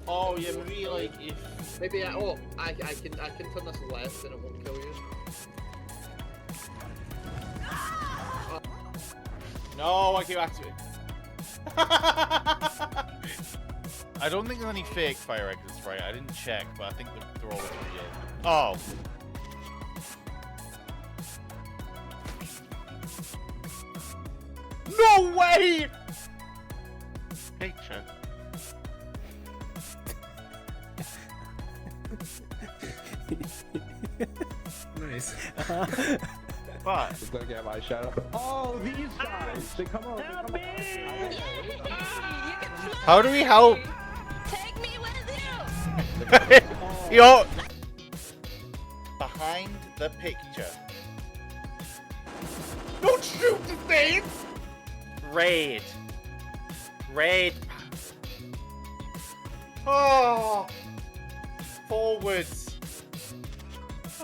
Oh yeah, maybe like if maybe I can turn this left and it won't kill you. no, I keep activating. I don't think there's any fake fire exits, right? I didn't check, but I think they're all real. Oh. No way! Picture. Nice. But Just gonna get my shadow. Oh, these guys! They come over. Help me! how do we help? Take me with you! Yo! Behind the picture. Don't shoot the thing! Raid. Raid. Oh! Forwards.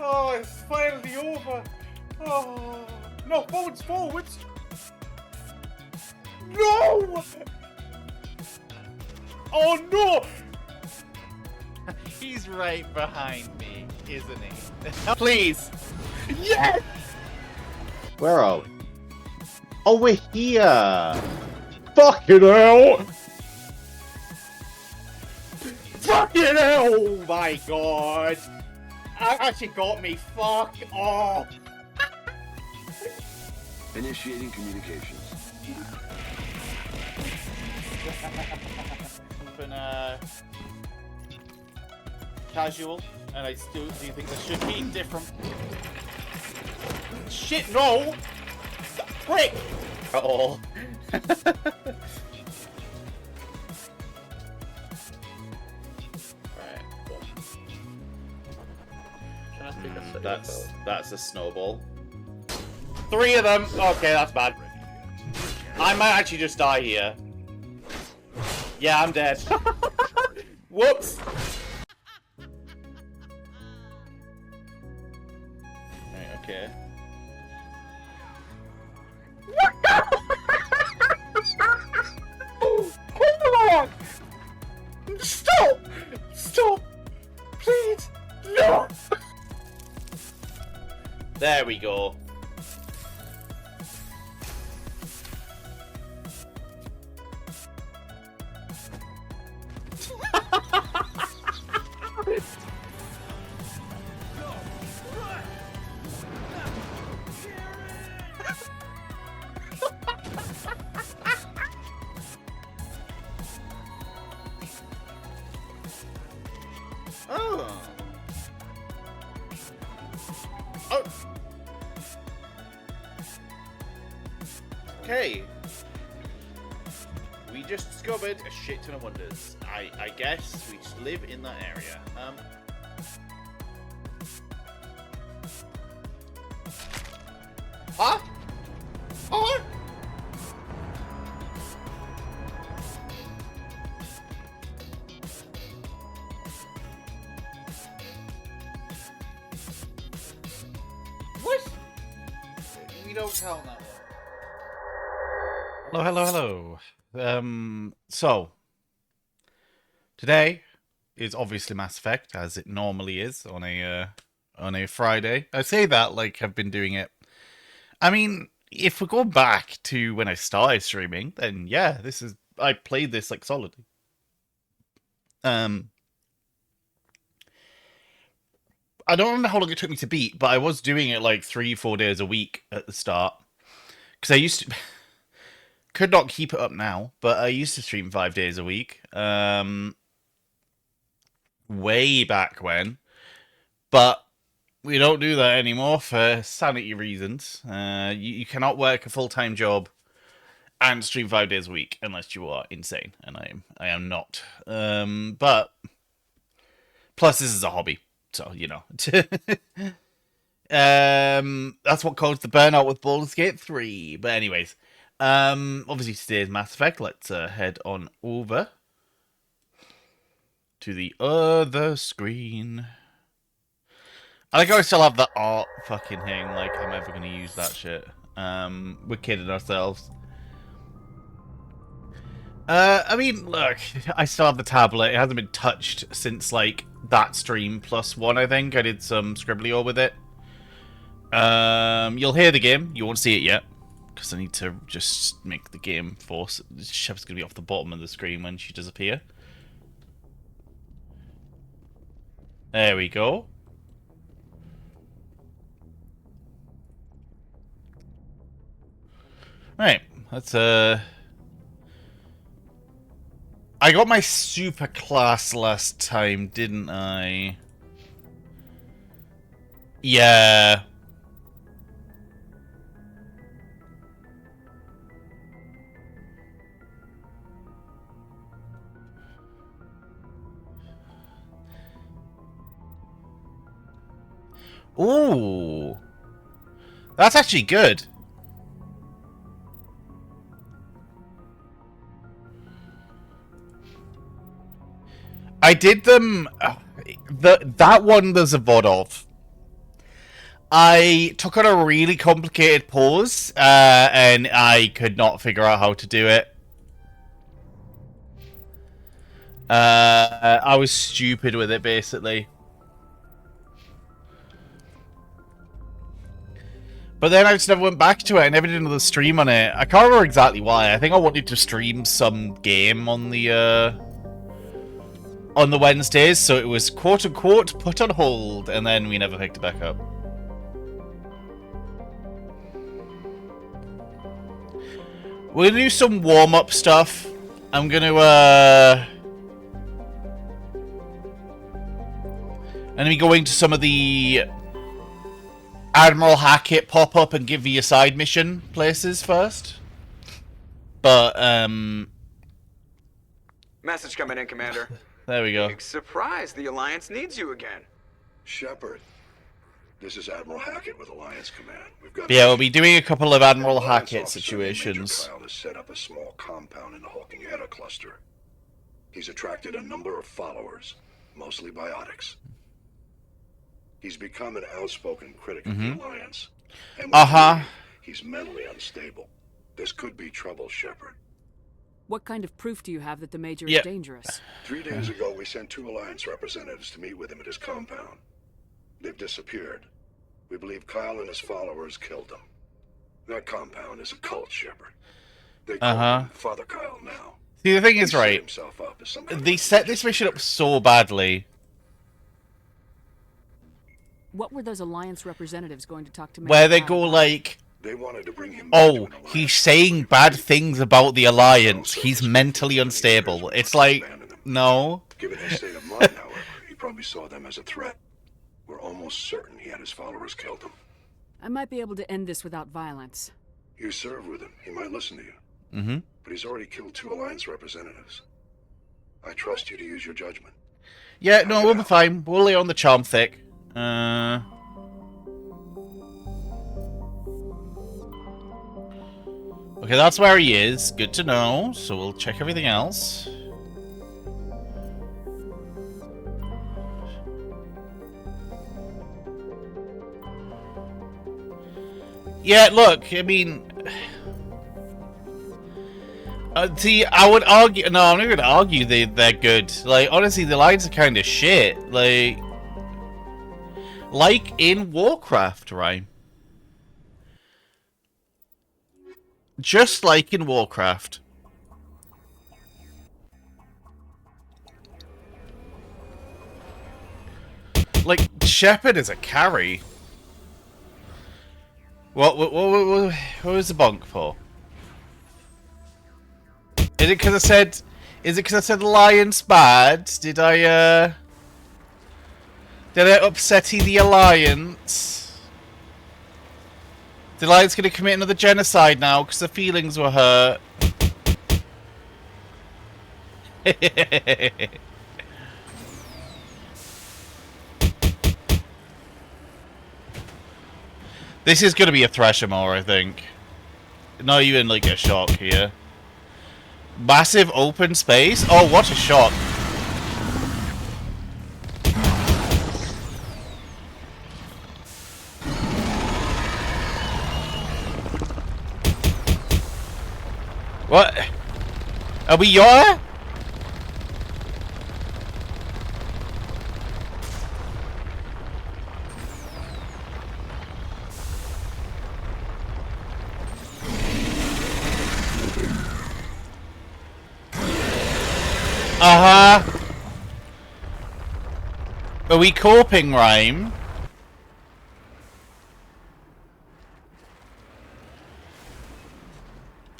Oh, it's finally over. Oh, no, forwards, forwards. No! Oh no! He's right behind me, isn't he? Please! Yes! Where are we? Oh, we're here! Fucking hell! Fucking hell! Oh my god! That actually got me. Fuck off! Initiating communications. Something casual, and I still do think this should be different. Shit, no! Frick! At all. That's a snowball. 3 of them. Okay, that's bad. I might actually just die here. Yeah, I'm dead. Whoops. Right, okay. Hold on! Stop! Stop! Please! No! There we go. Oh. Oh. Okay. We just discovered a shit ton of wonders. I guess we just live in that area. Huh? Oh! What? We don't count that one. Hello. So today is obviously Mass Effect, as it normally is on a Friday. I say that like I've been doing it. I mean, if we go back to when I started streaming, then yeah, I played this like solidly. I don't remember how long it took me to beat, but I was doing it like 3-4 days a week at the start. Because I used to... Could not keep it up now, but I used to stream 5 days a week. Way back when. But we don't do that anymore for sanity reasons. You cannot work a full-time job and stream 5 days a week unless you are insane, and I am not. But plus this is a hobby, so you know. That's what caused the burnout with Baldur's Gate 3. But anyways, obviously today's Mass Effect. Let's head on over to the other screen. I like how I still have the art fucking thing. Like I'm ever gonna use that shit. We're kidding ourselves. I mean, look, I still have the tablet. It hasn't been touched since, like, that stream plus one, I think. I did some Scribblio with it. You'll hear the game. You won't see it yet. Because I need to just make the game force. Shep's going to be off the bottom of the screen when she disappears. There we go. Right, let's I got my super class last time, didn't I? Yeah. Ooh. That's actually good. I did them... that one there's a VOD of. I took on a really complicated pose, and I could not figure out how to do it. I was stupid with it, basically. But then I just never went back to it. I never did another stream on it. I can't remember exactly why. I think I wanted to stream some game on the Wednesdays, so it was quote-unquote put on hold, and then we never picked it back up. We're gonna do some warm-up stuff. I'm gonna be going to some of the Admiral Hackett pop-up and give you a side mission places first. But, Message coming in, Commander. There we go. Big surprise, the Alliance needs you again. Shepard, this is Admiral Hackett with Alliance Command. We've got Yeah, we'll be doing a couple of Admiral Alliance Hackett officer situations. Major Kyle has set up a small compound in the Hawking Etta cluster. He's attracted a number of followers, mostly biotics. He's become an outspoken critic of the Alliance. And he's mentally unstable. This could be trouble, Shepard. What kind of proof do you have that the Major is dangerous? 3 days ago, we sent 2 Alliance representatives to meet with him at his compound. They've disappeared. We believe Kyle and his followers killed them. That compound is a cult, Shepard. They call him Father Kyle now. See, the thing is, He set right, himself up as some kind they of set this mission up so badly. What were those Alliance representatives going to talk to Major Where they Kyle go about? like, They wanted to bring him back to oh, an Alliance he's saying bad things about the Alliance. Also, He's his mentally family unstable. members It's were like, abandoned him. no. Given his state of mind, however, he probably saw them as a threat. We're almost certain he had his followers killed him. I might be able to end this without violence. You serve with him. He might listen to you. Mm-hmm. But he's already killed 2 Alliance representatives. I trust you to use your judgment. Yeah, no, we'll be fine. We'll lay on the charm thick. Okay, that's where he is. Good to know. So we'll check everything else. Yeah, look, I mean... see, I would argue... No, I'm not going to argue they're good. Like, honestly, the lines are kind of shit. Like in Warcraft, right? Just like in Warcraft. Like, Shepard is a carry. What was the bonk for? Is it because I said... Is it because I said Alliance bad? Did I upset the Alliance? The Alliance gonna commit another genocide now because the feelings were hurt? This is gonna be a Threshamore, I think. Not even like a shock here. Massive open space? Oh, what a shock. What? Are we your? Uh-huh. Are we coping, Rhyme?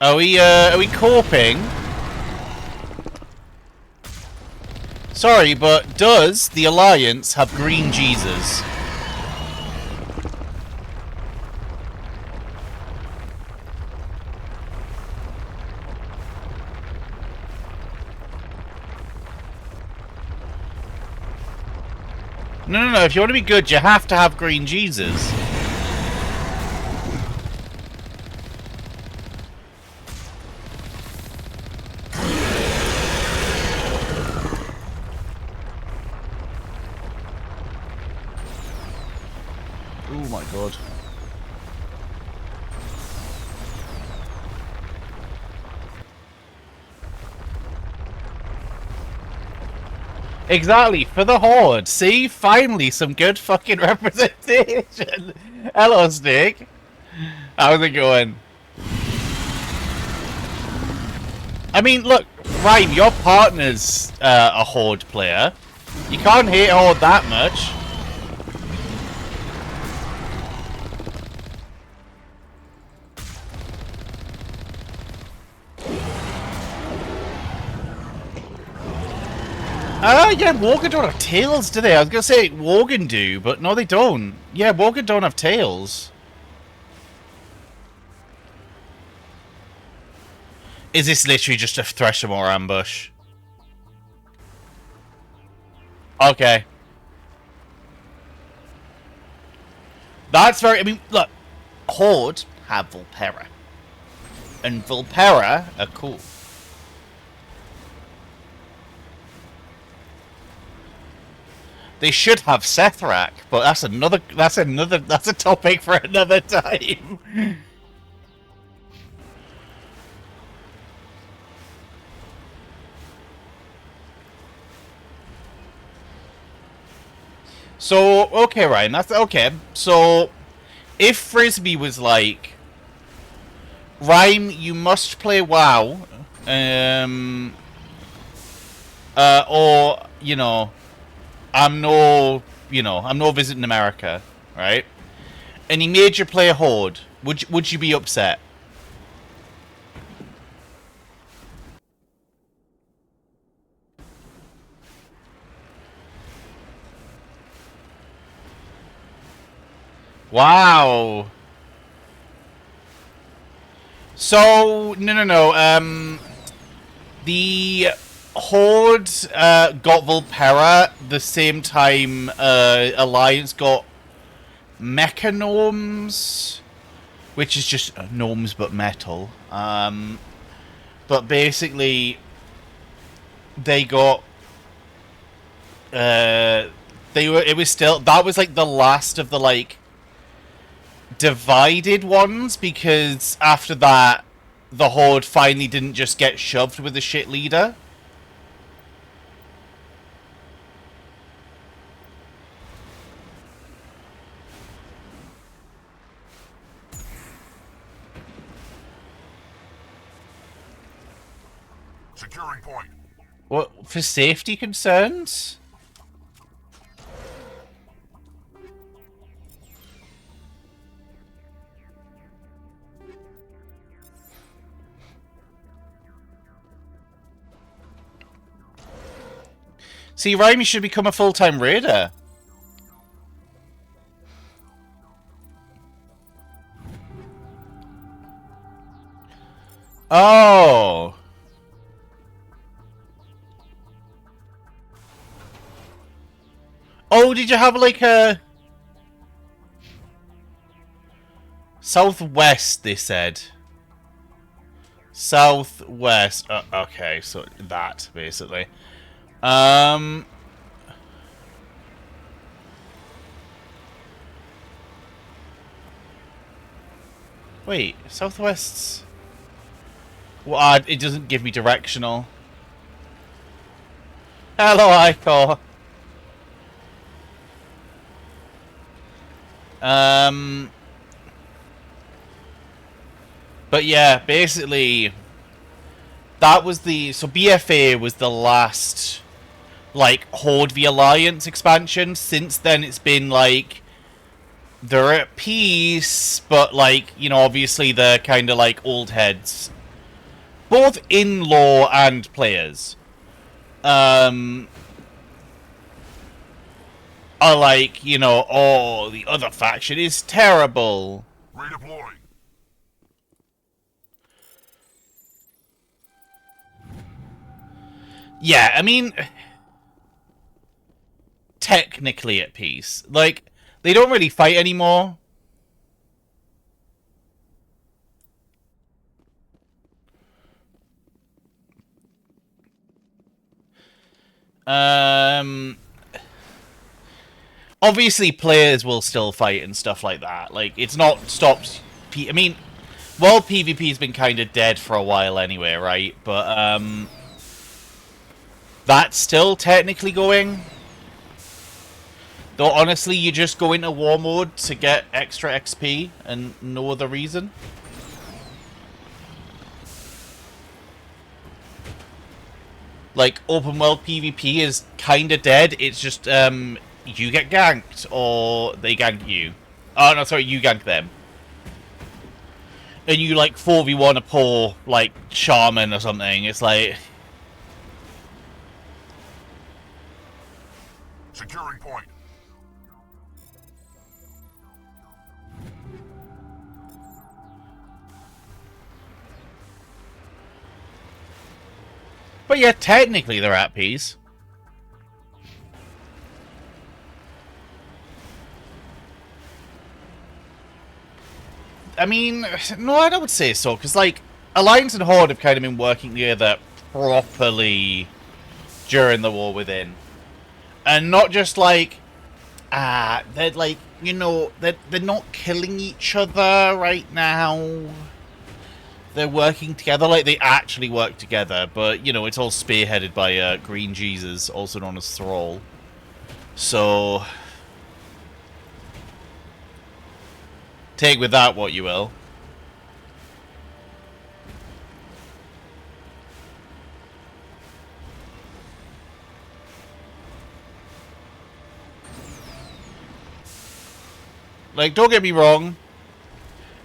Are we coping? Sorry, but does the Alliance have green Jesus? No, if you want to be good, you have to have green Jesus. Oh my god. Exactly, for the Horde. See? Finally, some good fucking representation. Hello, Snake. How's it going? I mean, look, Rhyme, your partner's a Horde player. You can't hate Horde that much. Yeah, Worgen don't have tails, do they? I was gonna say Worgen do, but no, they don't. Yeah, Worgen don't have tails. Is this literally just a Threshamore ambush? Okay. That's very... I mean, look. Horde have Vulpera. And Vulpera are cool. They should have Sethrak, but that's a topic for another time. So, okay, Ryan, that's okay. So, if Frisbee was like, Rhyme, you must play WoW, or, you know, I'm no visiting America, right? And he made you play a Horde. Would you be upset? Wow. So no. The Horde got Vulpera the same time Alliance got Mechanomes, which is just gnomes but metal. But basically, they got it was still, that was like the last of the like divided ones, because after that the Horde finally didn't just get shoved with a shit leader. Securing point. What, for safety concerns? See, Rhyme, you should become a full-time raider. Oh. Oh, did you have like a... Southwest, they said. Southwest. Okay, so that, basically. Wait, Southwest's... Well, it doesn't give me directional. Hello, Icor. But yeah, basically, that was the... So BFA was the last, like, Horde the Alliance expansion. Since then, it's been, like, they're at peace, but, like, you know, obviously they're kind of, like, old heads. Both in lore and players. Are like, you know, oh, the other faction is terrible. Redeploying. Yeah, I mean, technically at peace. Like, they don't really fight anymore. Obviously, players will still fight and stuff like that. Like, it's not stopped... I mean, well, PvP's been kind of dead for a while anyway, right? But, that's still technically going. Though, honestly, you just go into war mode to get extra XP and no other reason. Like, open world PvP is kind of dead. It's just, you get ganked, or they gank you. Oh, no, sorry, you gank them. And you, like, 4v1 a poor, like, shaman or something. It's like... Securing point. But yeah, technically they're at peace. I mean, no, I don't say so, because, like, Alliance and Horde have kind of been working together properly during the War Within. And not just, like, they're, like, you know, they're not killing each other right now. They're working together, like, they actually work together, but, you know, it's all spearheaded by, Green Jesus, also known as Thrall. So... take with that what you will. Like, don't get me wrong.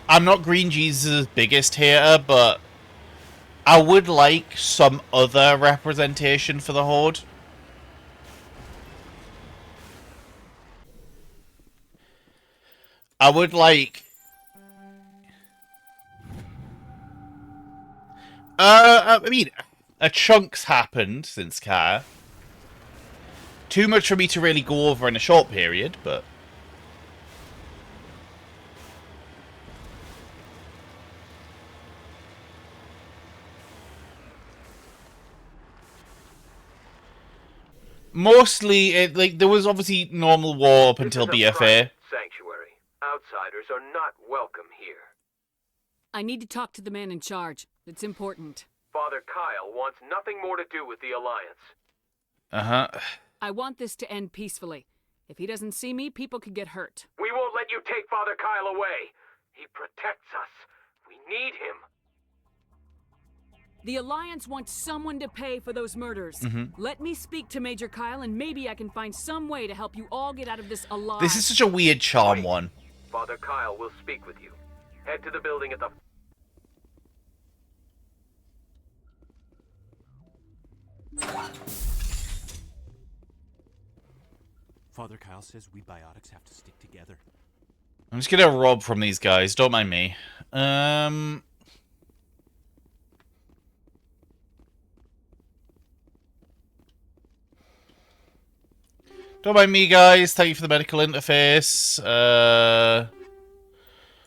I'm not Green Jesus' biggest hater, but I would like some other representation for the Horde. I would like... I mean, a chunk's happened since Car. Too much for me to really go over in a short period, but... mostly, like, there was obviously normal war up until BFA. Sanctuary. Outsiders are not welcome here. I need to talk to the man in charge. It's important. Father Kyle wants nothing more to do with the Alliance. Uh-huh. I want this to end peacefully. If he doesn't see me, people could get hurt. We won't let you take Father Kyle away. He protects us. We need him. The Alliance wants someone to pay for those murders. Let me speak to Major Kyle, and maybe I can find some way to help you all get out of this alive. This is such a weird charm one. Father Kyle will speak with you. Head to the building at the... Father Kyle says we biotics have to stick together. I'm just gonna rob from these guys, don't mind me. Don't mind me, guys. Thank you for the medical interface.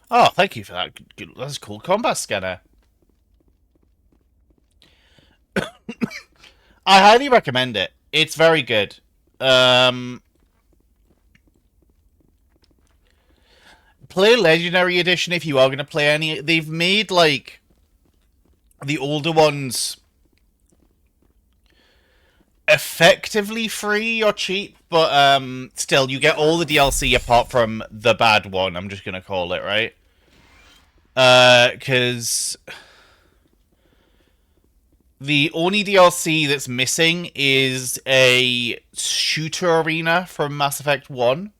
Oh, thank you for that. That's a cool combat scanner. I highly recommend it. It's very good. Play Legendary Edition if you are going to play any. They've made, like, the older ones effectively free or cheap, but still you get all the DLC apart from the bad one. I'm just gonna call it, right? Because the only DLC that's missing is a shooter arena from Mass Effect 1.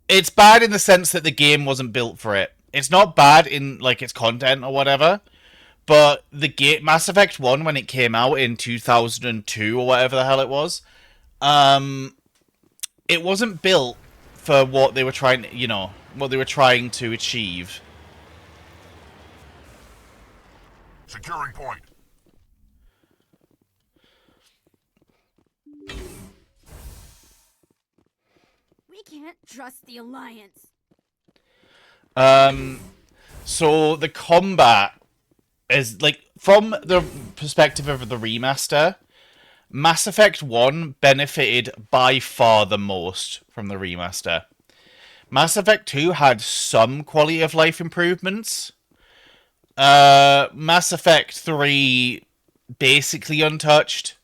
It's bad in the sense that the game wasn't built for it. It's not bad in like its content or whatever, but the game Mass Effect 1 when it came out in 2002 or whatever the hell it was, it wasn't built for what they were trying, what they were trying to achieve. Securing point. We can't trust the Alliance. So the combat is like from the perspective of the remaster, Mass Effect 1 benefited by far the most from the remaster. Mass Effect 2 had some quality of life improvements. Mass Effect 3 basically untouched.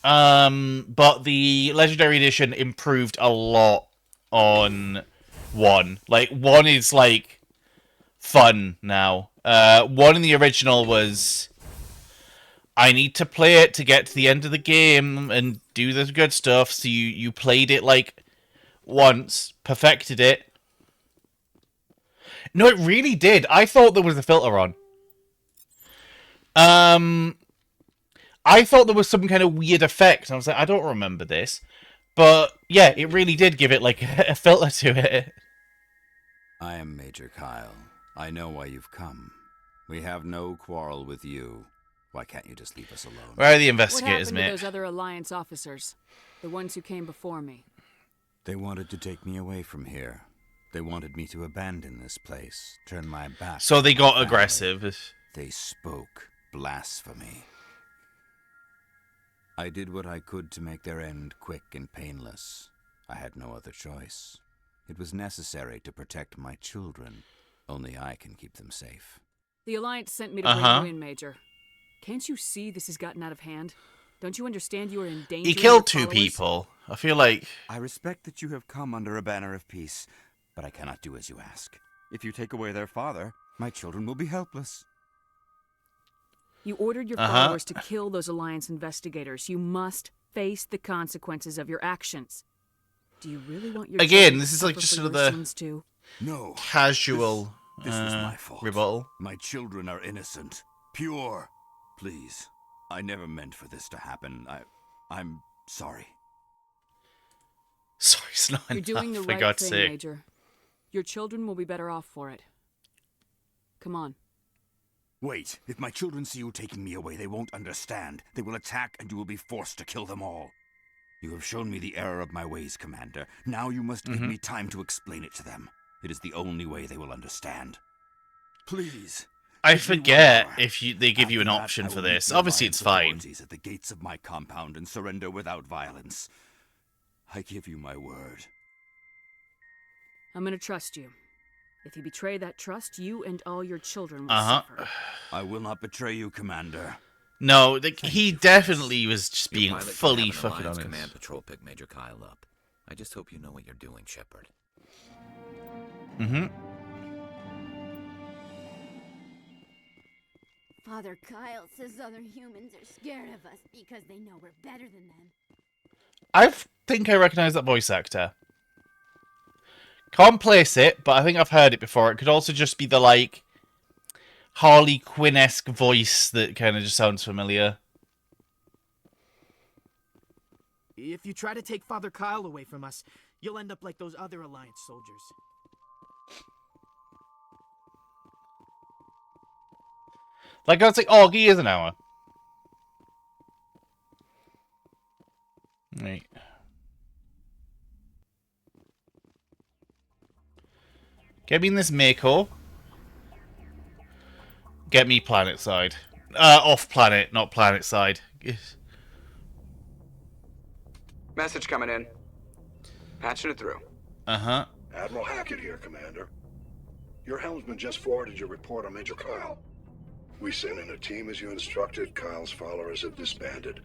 But the Legendary Edition improved a lot on 1. Like, 1 is, like, fun now. 1 in the original was, I need to play it to get to the end of the game and do the good stuff, so you played it, like, once, perfected it. No, it really did. I thought there was a filter on. I thought there was some kind of weird effect. I was like, I don't remember this. But, yeah, it really did give it, like, a filter to it. I am Major Kyle. I know why you've come. We have no quarrel with you. Why can't you just leave us alone? Where are the investigators, what happened mate? to those other Alliance officers? The ones who came before me? They wanted to take me away from here. They wanted me to abandon this place, turn my back. So they got on my aggressive. family. They spoke blasphemy. I did what I could to make their end quick and painless. I had no other choice. It was necessary to protect my children. Only I can keep them safe. The Alliance sent me to bring you in, Major. Can't you see this has gotten out of hand? Don't you understand you are in danger? He killed 2 people. I feel like... I respect that you have come under a banner of peace, but I cannot do as you ask. If you take away their father, my children will be helpless. You ordered your followers to kill those Alliance investigators. You must face the consequences of your actions. Do you really want your Again, this is like just sort of the no casual this was my fault. rebuttal. My children are innocent, pure. Please, I never meant for this to happen. I'm sorry. Sorry, it's not You're enough, doing the for right God's thing, sake. Major. Your children will be better off for it. Come on. Wait, if my children see you taking me away, they won't understand. They will attack and you will be forced to kill them all. You have shown me the error of my ways, Commander. Now you must give me time to explain it to them. It is the only way they will understand. Please. I forget if they give you an option for this. Obviously, it's fine. At the gates of my compound and surrender without violence. I give you my word. I'm gonna trust you. If you betray that trust, you and all your children will suffer. I will not betray you, Commander. No, like, he definitely was just being Your pilot fully can have an fucking Alliance honest. Command patrol pick Major Kyle up. I just hope you know what you're doing, Shepard. Father Kyle says other humans are scared of us because they know we're better than them. I think I recognise that voice actor. Can't place it, but I think I've heard it before. It could also just be the, like, Harley Quinn-esque voice that kind of just sounds familiar. If you try to take Father Kyle away from us, you'll end up like those other Alliance soldiers. Like, I was like, oh, he is an hour. Right. Get me in this Mako. Get me planet side. Off planet, not planet side. Message coming in. Patching it through. Uh-huh. Admiral Hackett here, Commander. Your helmsman just forwarded your report on Major Kyle. We sent in a team as you instructed. Kyle's followers have disbanded,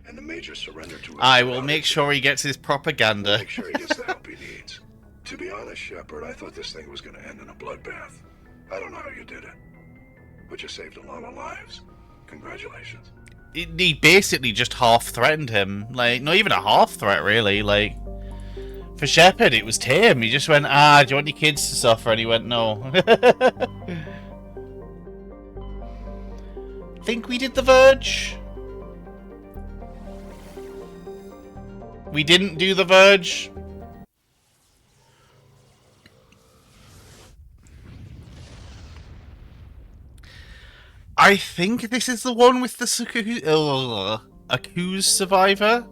and the Major surrendered to us. I will make sure he gets his propaganda. We'll make sure he gets the help he needs. To be honest, Shepard, I thought this thing was going to end in a bloodbath. I don't know how you did it, but you saved a lot of lives. Congratulations. He basically just half threatened him. Like, not even a half threat, really. Like, for Shepard, it was tame. He just went, do you want your kids to suffer? And he went, no. Think we did the Verge? We didn't do the Verge. I think this is the one with the accused survivor.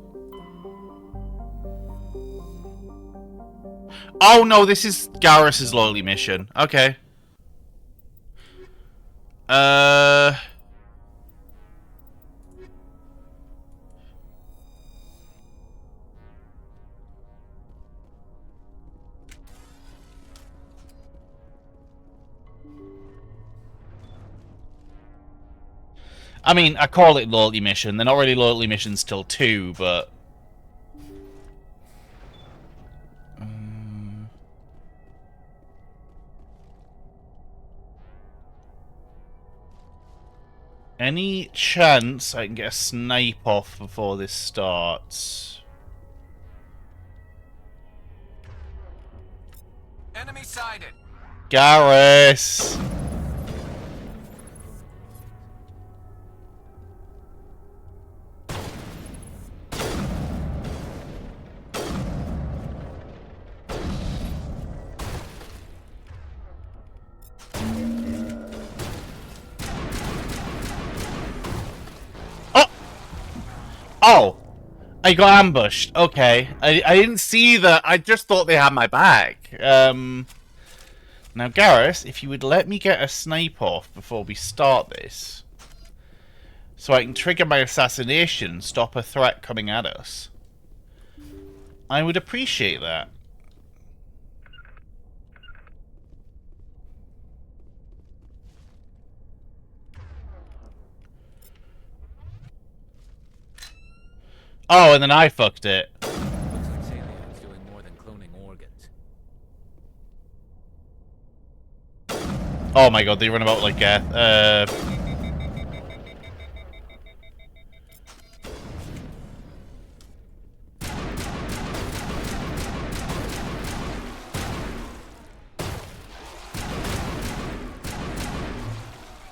Oh no, this is Garrus's loyalty mission. Okay. I mean, I call it loyalty mission. They're not really loyalty missions till 2, but... Any chance I can get a snipe off before this starts? Enemy sighted. Garrus! Oh! I got ambushed. Okay. I didn't see that. I just thought they had my back. Now, Garrus, if you would let me get a snipe off before we start this, so I can trigger my assassination and stop a threat coming at us, I would appreciate that. Oh, and then I fucked it. Looks like Salion's doing more than cloning organs. Oh my god, they run about like Geth.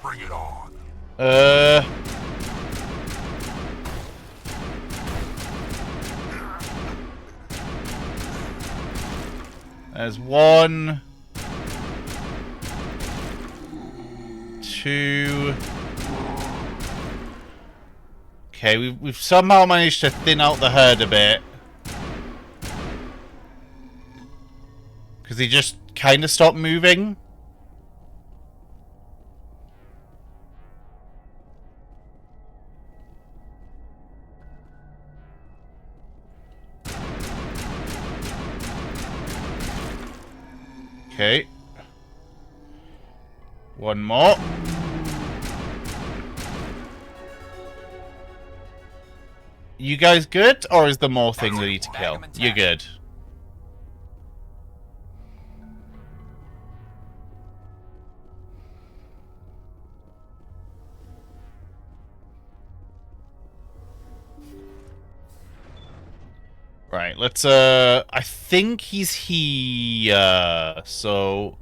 Bring it on. There's 1, 2. Okay, we've somehow managed to thin out the herd a bit. Because he just kind of stopped moving. Okay. 1 more. You guys good? Or is there more things we need to kill? You're good. Right, let's, I think he's here, so...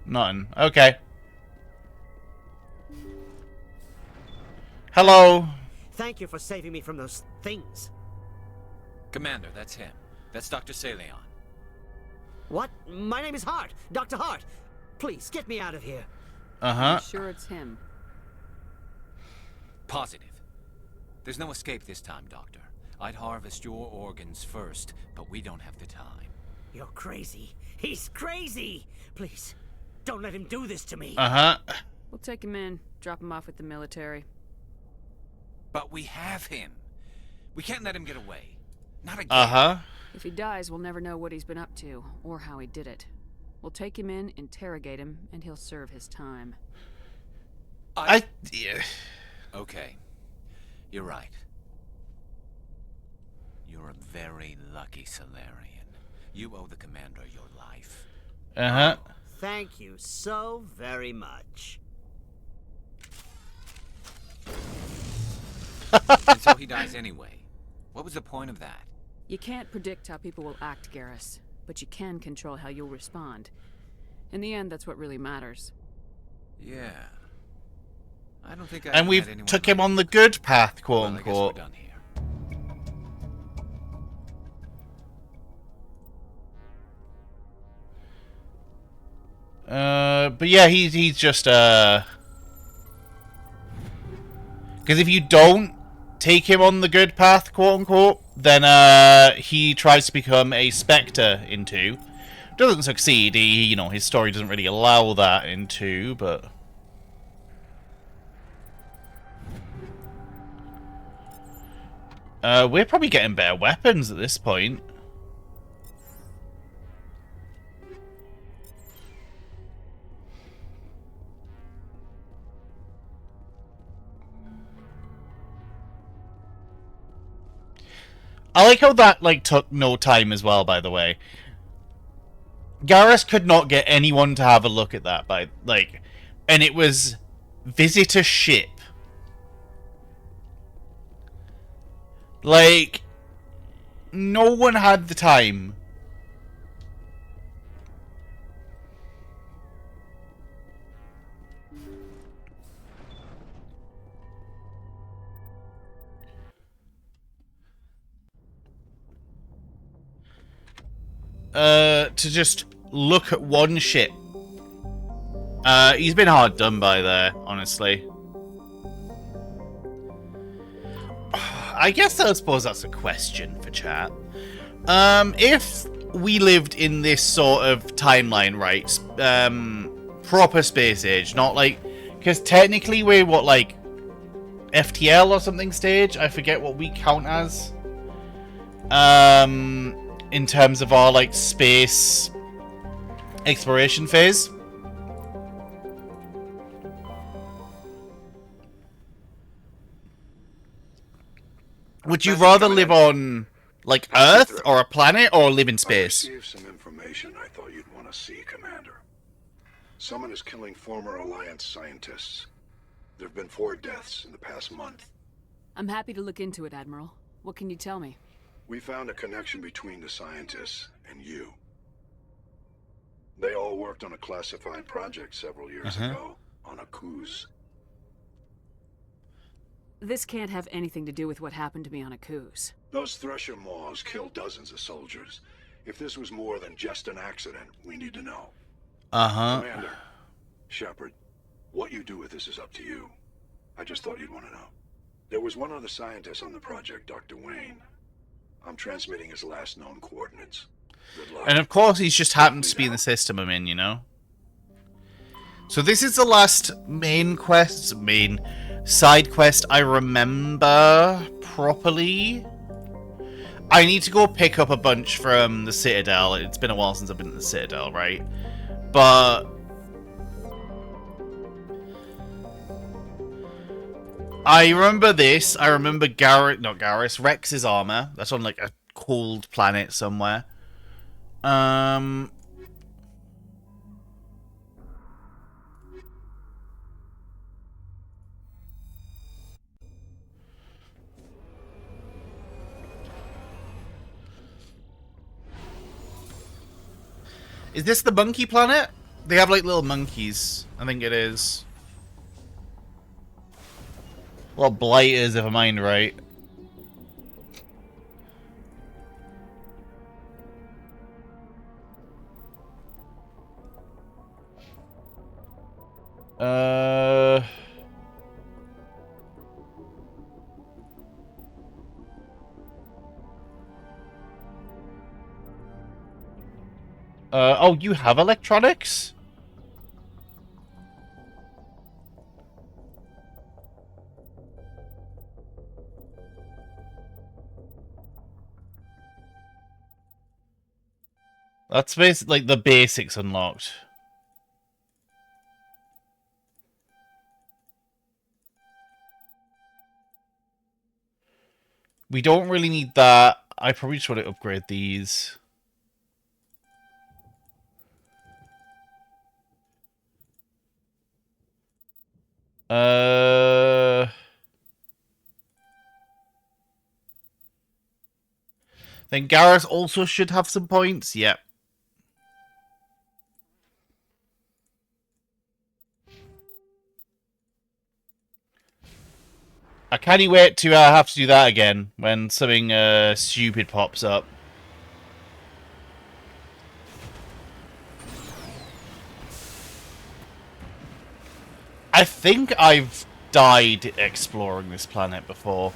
Nothing. Okay. Hello. Thank you for saving me from those things. Commander, that's him. That's Dr. Salion. What? My name is Hart. Dr. Hart. Please, get me out of here. Uh-huh. I'm sure it's him. Positive. There's no escape this time, Doctor. I'd harvest your organs first, but we don't have the time. You're crazy. He's crazy! Please, don't let him do this to me. Uh-huh. We'll take him in, drop him off with the military. But we have him. We can't let him get away. Not again. Uh-huh. If he dies, we'll never know what he's been up to, or how he did it. We'll take him in, interrogate him, and he'll serve his time. Yeah. Okay. You're right. You're a very lucky Solarian. You owe the commander your life. Uh-huh. Thank you so very much. And so he dies anyway. What was the point of that? You can't predict how people will act, Garrus, but you can control how you'll respond. In the end, that's what really matters. Yeah. I don't think I And we've took him on the good path, quote unquote. Well, I guess we're done here. But yeah, he's just because if you don't take him on the good path, quote unquote, then he tries to become a Spectre in 2. Doesn't succeed. He, his story doesn't really allow that in 2, but we're probably getting better weapons at this point. I like how that, took no time as well, by the way. Garrus could not get anyone to have a look at that, and it was visit a ship. No one had the time. To just look at one ship. He's been hard done by there, honestly. I suppose that's a question for chat. If we lived in this sort of timeline, right? Proper space age, not because technically we're what, FTL or something stage? I forget what we count as. In terms of our, space exploration phase. Would you rather live on, Earth or a planet, or live in space? I received some information I thought you'd want to see, Commander. Someone is killing former Alliance scientists. There have been 4 deaths in the past month. I'm happy to look into it, Admiral. What can you tell me? We found a connection between the scientists and you. They all worked on a classified project several years ago, on a cruise. This can't have anything to do with what happened to me on a cruise. Those Thresher Maws killed dozens of soldiers. If this was more than just an accident, we need to know. Commander, Shepard, what you do with this is up to you. I just thought you'd want to know. There was one other scientist on the project, Dr. Wayne. I'm transmitting his last known coordinates. Good luck. And of course he's just happened to be in the system I'm in, So this is the last main side quest I remember properly. I need to go pick up a bunch from the Citadel. It's been a while since I've been at the Citadel, right? But I remember this. I remember Rex's armor. That's on a cold planet somewhere. Is this the monkey planet? They have little monkeys. I think it is. Well, blighters, if I mind right. Oh, you have electronics? That's basically like the basics unlocked. We don't really need that. I probably just want to upgrade these. Then Gareth also should have some points. Yep. I can't wait to have to do that again when something stupid pops up. I think I've died exploring this planet before.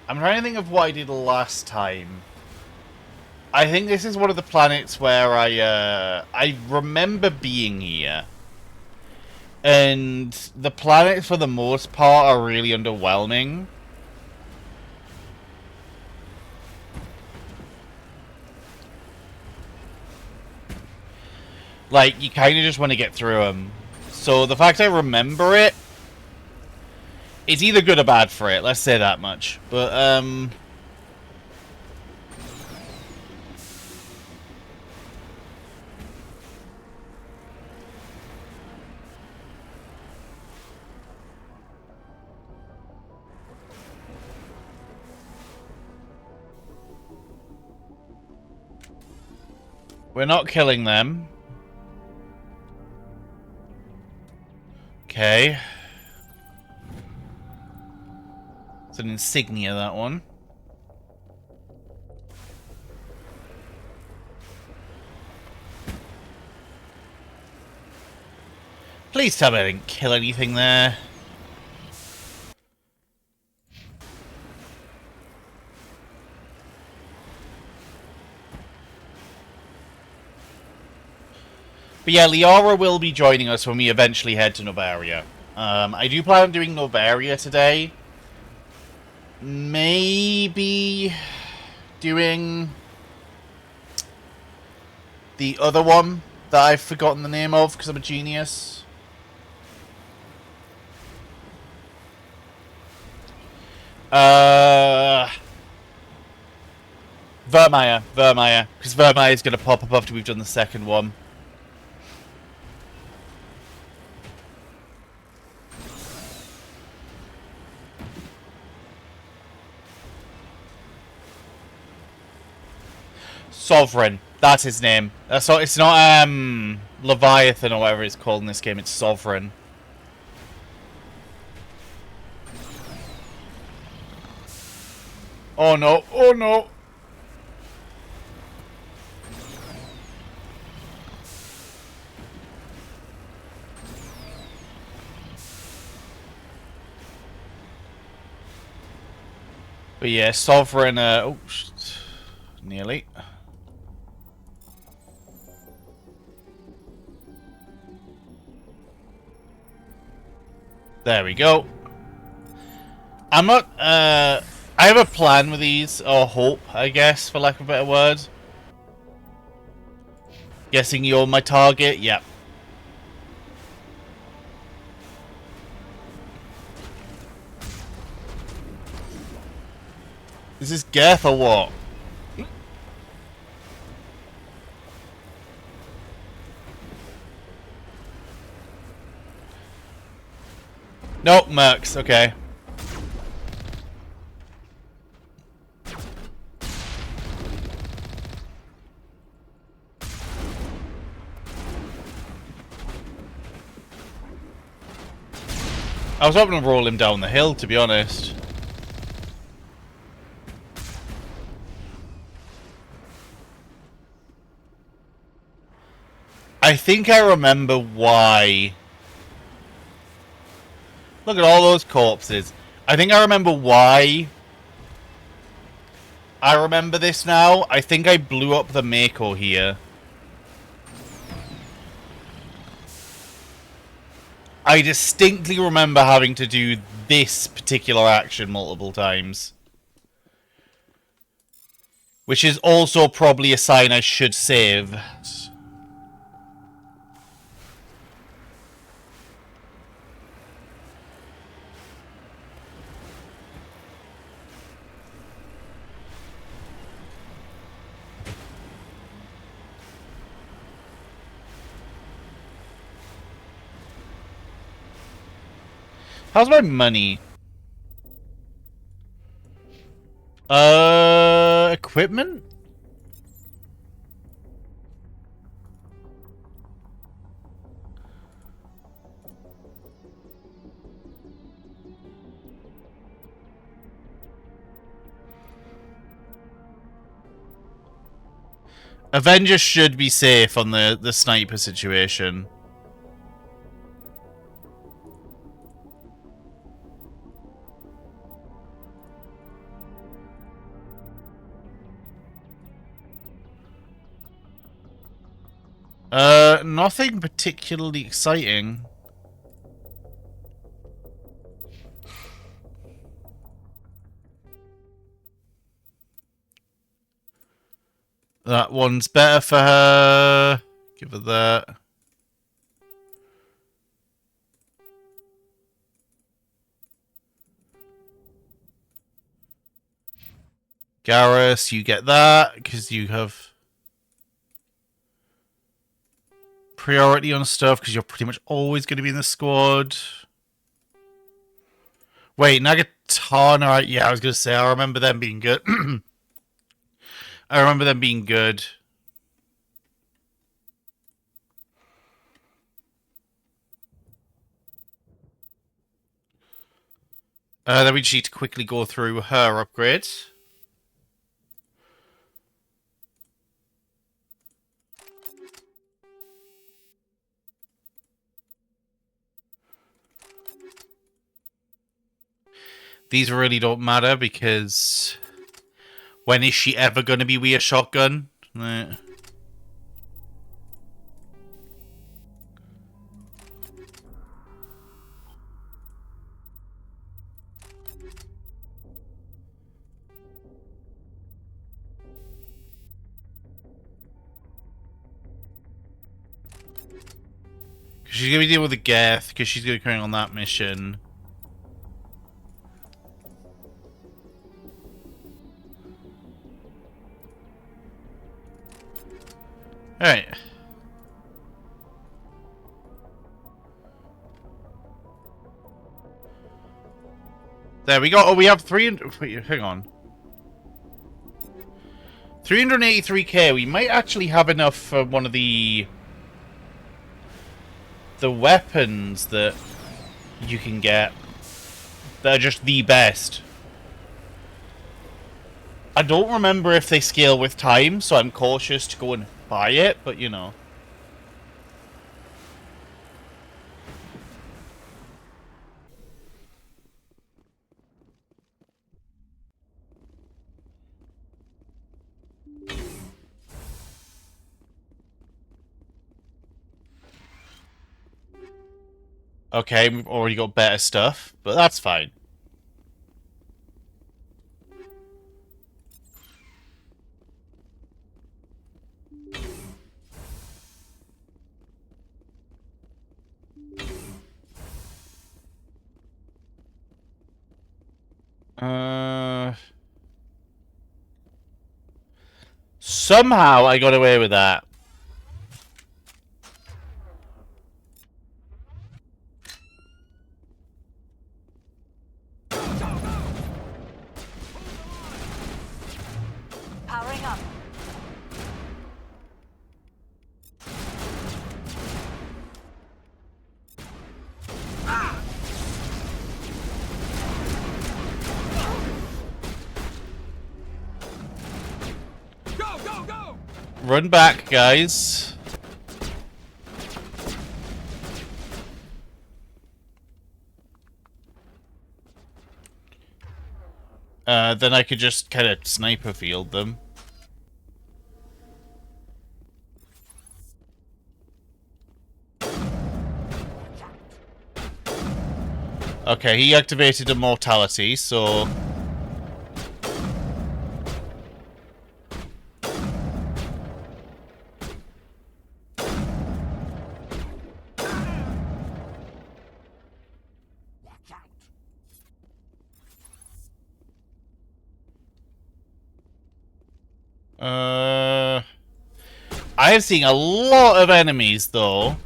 I'm trying to think of what I did last time. I think this is one of the planets where I remember being here. And the planets, for the most part, are really underwhelming. Like, you kind of just want to get through them. So the fact I remember it, it's either good or bad for it, let's say that much. But, we're not killing them. Okay. It's an insignia, that one. Please tell me I didn't kill anything there. But yeah, Liara will be joining us when we eventually head to Novaria. I do plan on doing Novaria today. Maybe doing the other one that I've forgotten the name of because I'm a genius. Vermeer, because Vermeer is going to pop up after we've done the second one. Sovereign. That's his name. So it's not Leviathan or whatever it's called in this game. It's Sovereign. Oh no! Oh no! But yeah, Sovereign. Oh, nearly. There we go. I'm not, I have a plan with these, or hope, I guess, for lack of a better word. Guessing you're my target? Yep. Is this Geth or what? Nope, Mercs, okay. I was hoping to roll him down the hill, to be honest. I think I remember why. Look at all those corpses. I think I remember why. I remember this now. I think I blew up the Mako here. I distinctly remember having to do this particular action multiple times. Which is also probably a sign I should save. How's my money? Equipment? Avengers should be safe on the sniper situation. Nothing particularly exciting. That one's better for her. Give her that. Garrus, you get that, because you have priority on stuff, because you're pretty much always going to be in the squad. Wait, Nagatana, yeah, I was going to say, I remember them being good. I remember them being good. Then we just need to quickly go through her upgrades. These really don't matter because when is she ever going to be with a shotgun? She's going to be dealing with the Geth because she's going to be carrying on that mission. Alright. There we go. Oh, we have 300... Wait, hang on. 383k. We might actually have enough for one of the weapons that you can get that are just the best. I don't remember if they scale with time, so I'm cautious to go and buy it, but you know. Okay, we've already got better stuff, but that's fine. Somehow I got away with that. Powering up. Go, go, go! Run back, guys. Then I could just kind of sniper field them. Okay, he activated Immortality, so... I have seen a lot of enemies, though.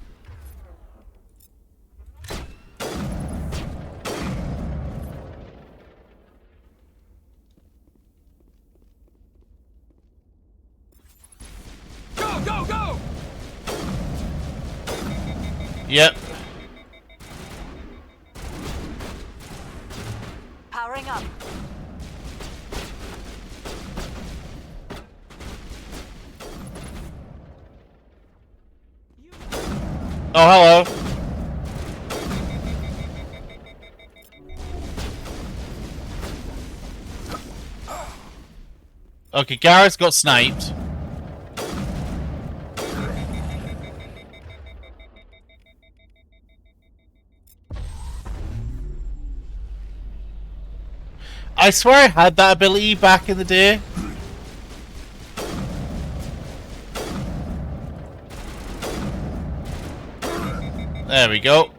Go, go, go! Yep. Powering up. Oh, hello. Okay, Gareth got sniped. I swear I had that ability back in the day. There we go.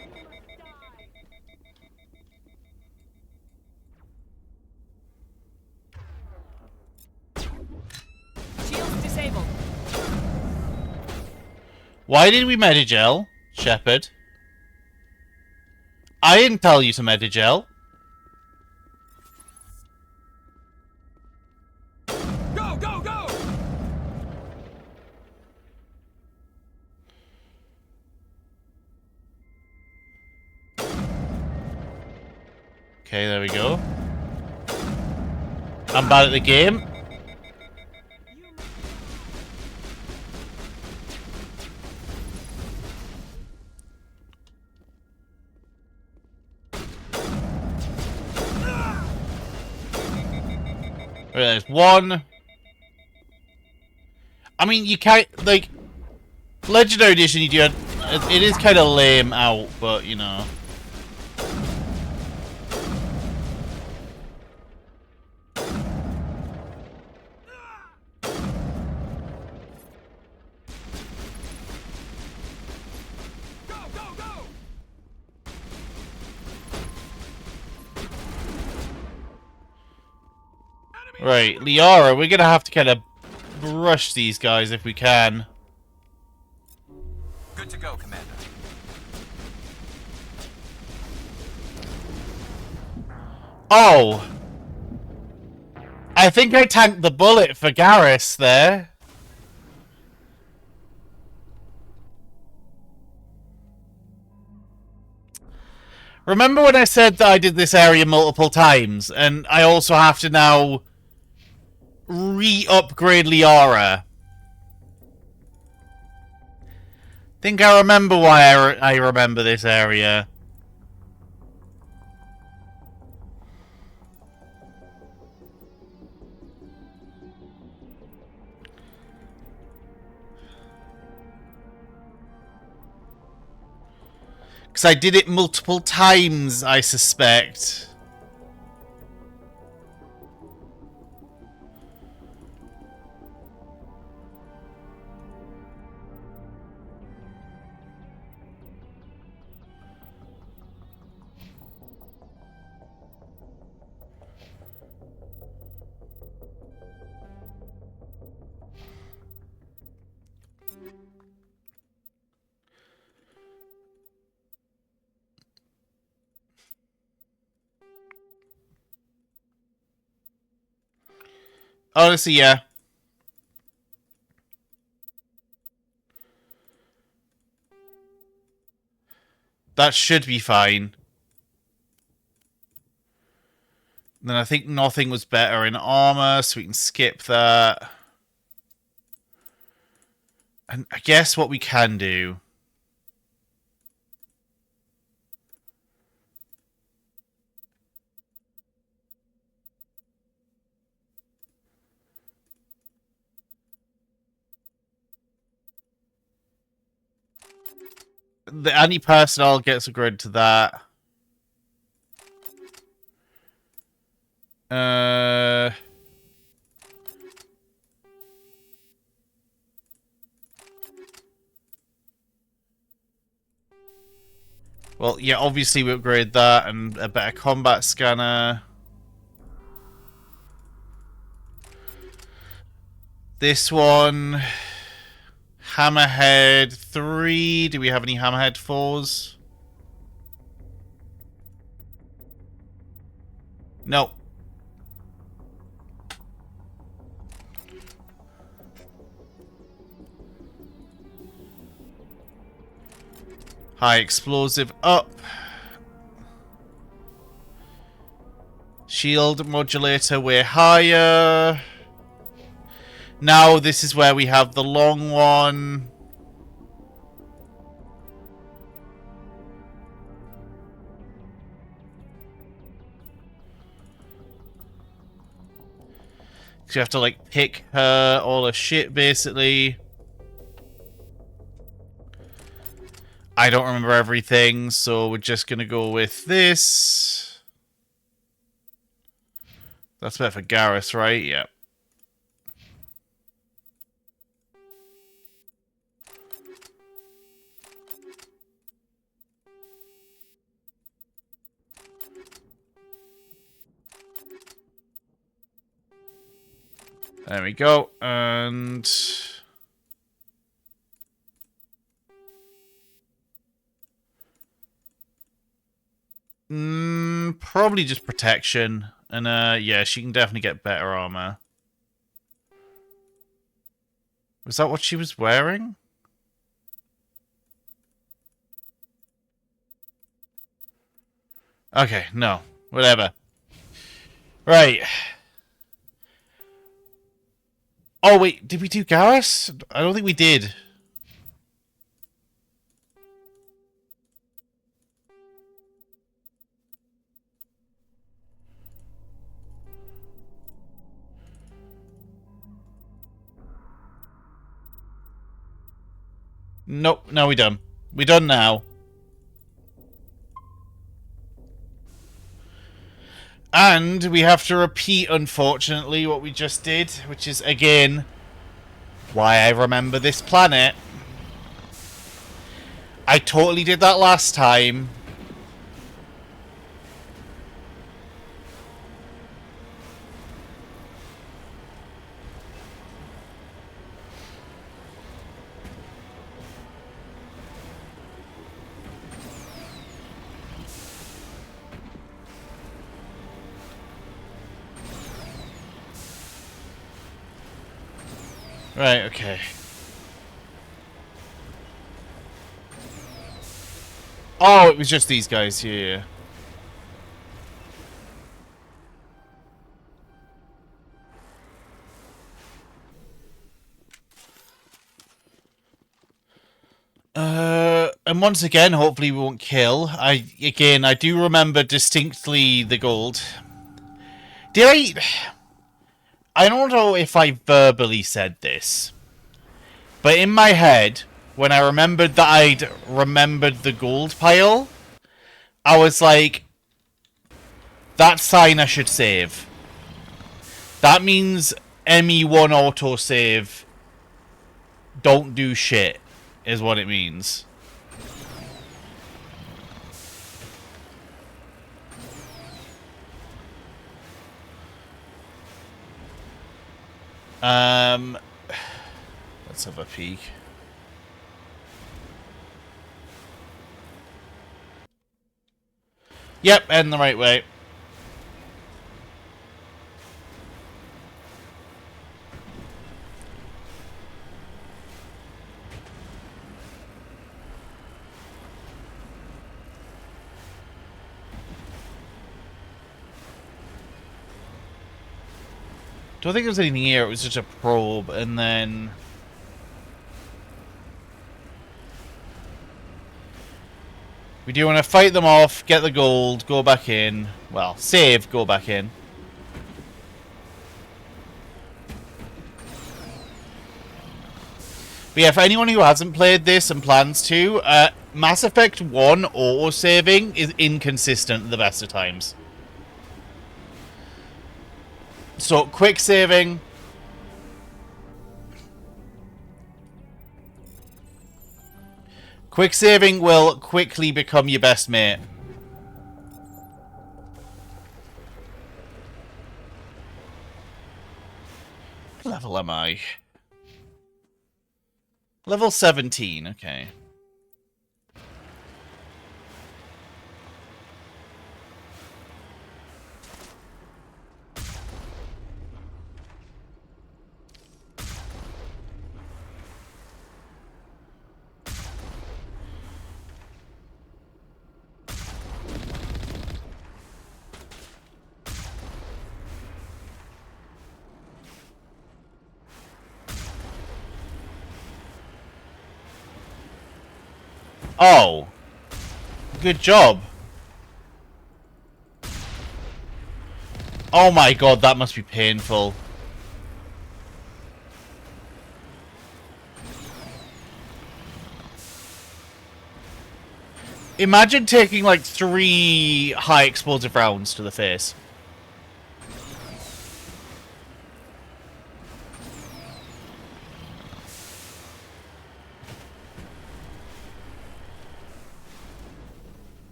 Shields disabled. Why did we medigel, Shepard? I didn't tell you to medigel. Go, go, go! Okay, there we go. I'm bad at the game. There's one. I mean, you can't, like, Legendary Edition, you do it is kind of lame out, but, you know. Right, Liara, we're gonna have to kind of rush these guys if we can. Good to go, Commander. Oh! I think I tanked the bullet for Garrus there. Remember when I said that I did this area multiple times, and I also have to now re-upgrade Liara? Think I remember why I remember this area. Because I did it multiple times, I suspect. Honestly, yeah. That should be fine. Then I think nothing was better in armor, so we can skip that. And I guess what we can do... The anti-personnel gets a grid to that. Well, yeah, obviously we upgrade that and a better combat scanner. This one... Hammerhead 3. Do we have any Hammerhead 4s? No. High explosive up. Shield modulator, we're higher. Now this is where we have the long one. So you have to like pick her all her shit basically. I don't remember everything, so we're just gonna go with this. That's better for Garrus, right? Yeah. There we go, and... probably just protection. And, yeah, she can definitely get better armor. Was that what she was wearing? Okay, no. Whatever. Right. Oh, wait. Did we do Garrus? I don't think we did. Nope. No, we done. We done now. And we have to repeat, unfortunately, what we just did, which is, again, why I remember this planet. I totally did that last time. Right, okay. Oh, it was just these guys here. And once again, hopefully we won't kill. I do remember distinctly the gold. Did I don't know if I verbally said this, but in my head, when I remembered that I'd remembered the gold pile, I was like, that sign I should save. That means ME1 autosave don't do shit, is what it means. Let's have a peek. Yep, and the right way. Don't think there was anything here, it was just a probe, and then... we do want to fight them off, get the gold, go back in. Well, save, go back in. But yeah, for anyone who hasn't played this and plans to, Mass Effect 1 auto-saving is inconsistent at the best of times. So, quick saving. Quick saving will quickly become your best mate. What level am I? Level 17, okay. Oh. Good job. Oh my god, that must be painful. Imagine taking like 3 high explosive rounds to the face.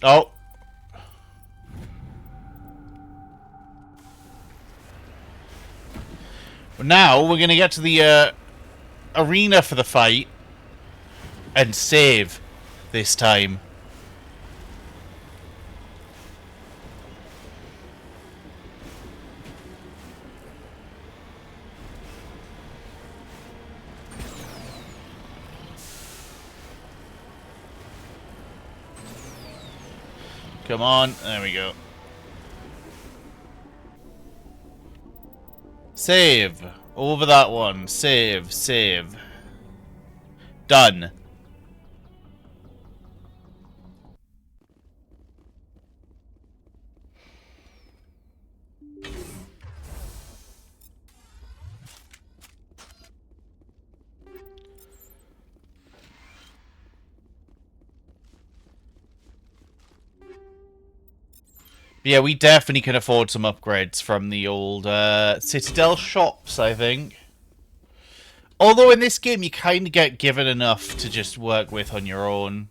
Oh. Now we're going to get to the arena for the fight and save this time. Come on, there we go. Save. Over that one. Save, save. Done. Yeah, we definitely can afford some upgrades from the old Citadel shops, I think. Although in this game you kind of get given enough to just work with on your own.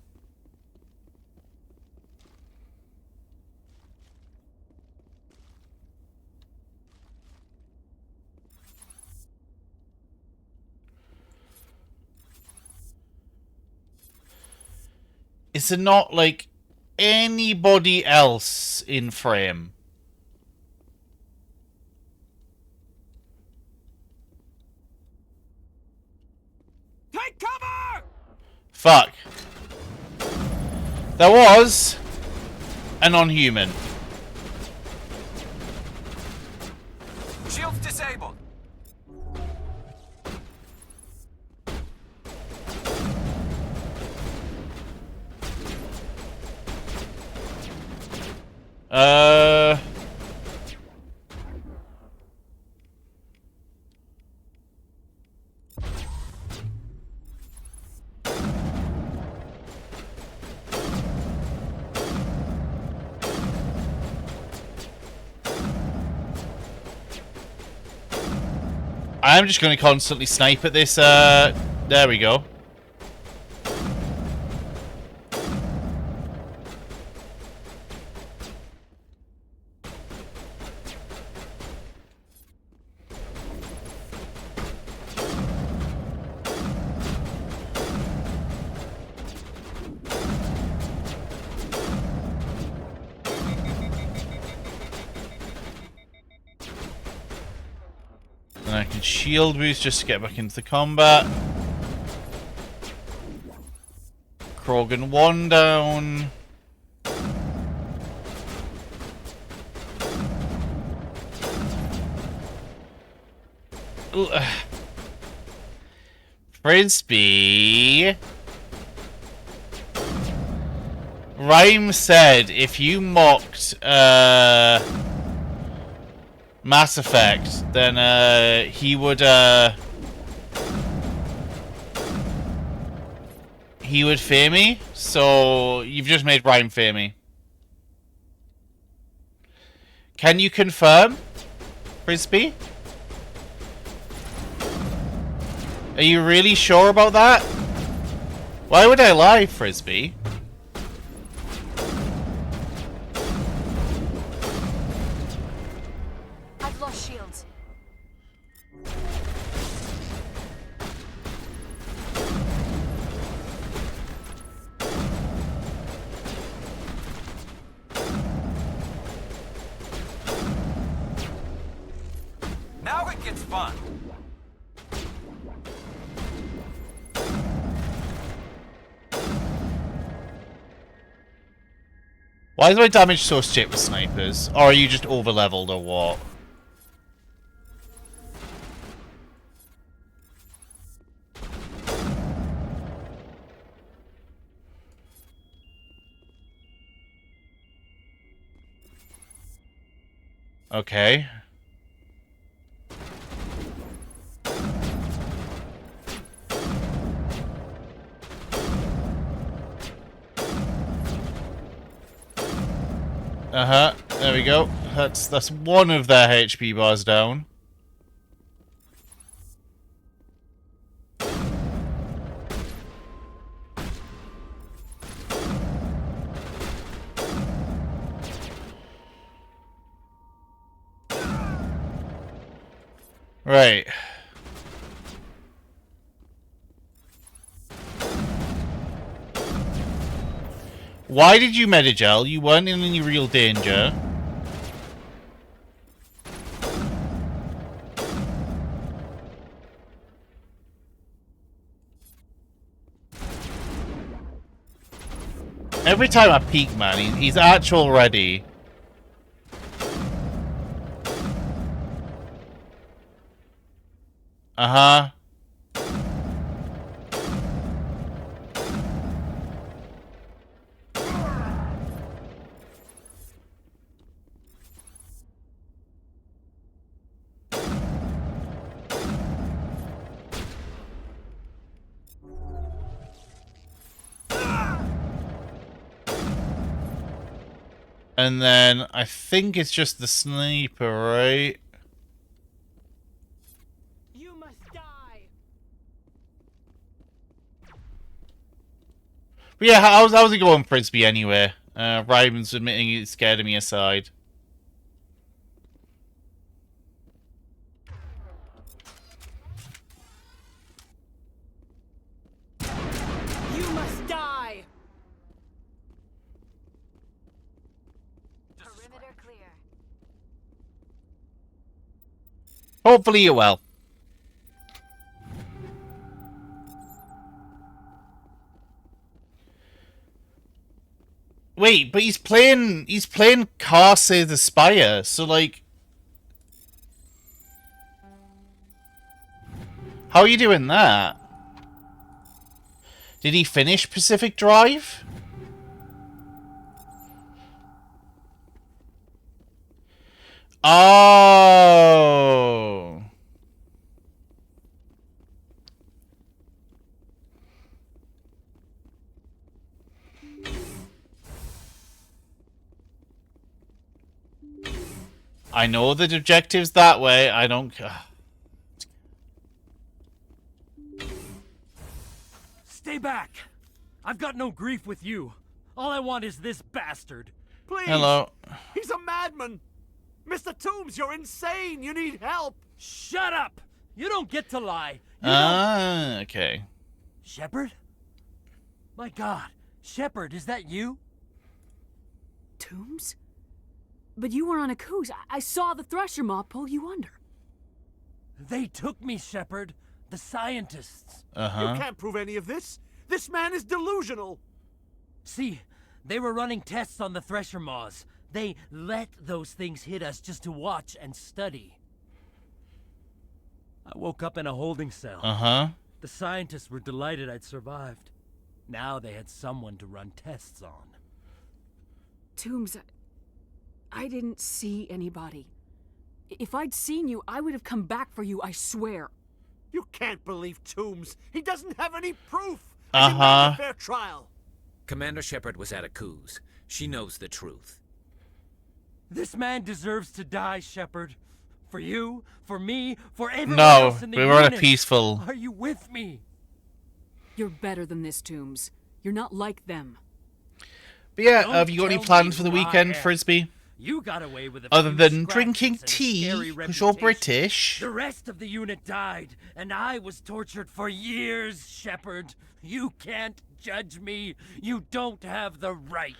Is there not, like, anybody else in frame? Take cover! Fuck. There was a non-human. Shields disabled. I'm just going to constantly snipe at this, there we go. And I can shield boost just to get back into the combat. Krogan 1 down. Frisbee. Rhyme said if you mocked Mass Effect, then he would fear me. So you've just made Rhyme fear me. Can you confirm, Frisbee? Are you really sure about that? Why would I lie, Frisbee? I've lost shields. it's fun. Why is my damage so shit with snipers? Or are you just over leveled or what? Okay. Uh-huh. There we go. That's one of their HP bars down. Right. Why did you Medigel? You weren't in any real danger. Every time I peek, man, he's actual ready. Uh-huh. And then I think it's just the sniper, right? You must die. But yeah, how's it going, Frisbee, anyway? Ryman's admitting it scared me aside. You must die. Perimeter clear. Hopefully you're well. Wait, but he's playing Carse the Spire, so like, how are you doing that? Did he finish Pacific Drive? Oh. I know the objective's that way. I don't. Stay back! I've got no grief with you. All I want is this bastard. Please. Hello. He's a madman. Mr. Toombs, you're insane. You need help. Shut up! You don't get to lie. Okay. Shepard? My God, Shepard, is that you? Toombs? But you were on a cruise. I saw the Thresher mob pull you under. They took me, Shepard. The scientists. Uh-huh. You can't prove any of this. This man is delusional. See, they were running tests on the Thresher Maws. They let those things hit us just to watch and study. I woke up in a holding cell. Uh-huh. The scientists were delighted I'd survived. Now they had someone to run tests on. Toombs, I didn't see anybody. If I'd seen you, I would have come back for you, I swear. You can't believe Toombs. He doesn't have any proof. Uh-huh. A fair trial. Commander Shepard was at a Coos. She knows the truth. This man deserves to die, Shepard. For you, for me, for everyone No, else in the we were on a unit. peaceful. Are you with me? You're better than this, Toombs. You're not like them. But yeah, Don't have you got any tell me plans for the who I weekend, am. Frisbee? You got away with a Other few than scratches drinking and a tea, scary because you're reputation. British. The rest of the unit died, and I was tortured for years, Shepard. You can't judge me. You don't have the right.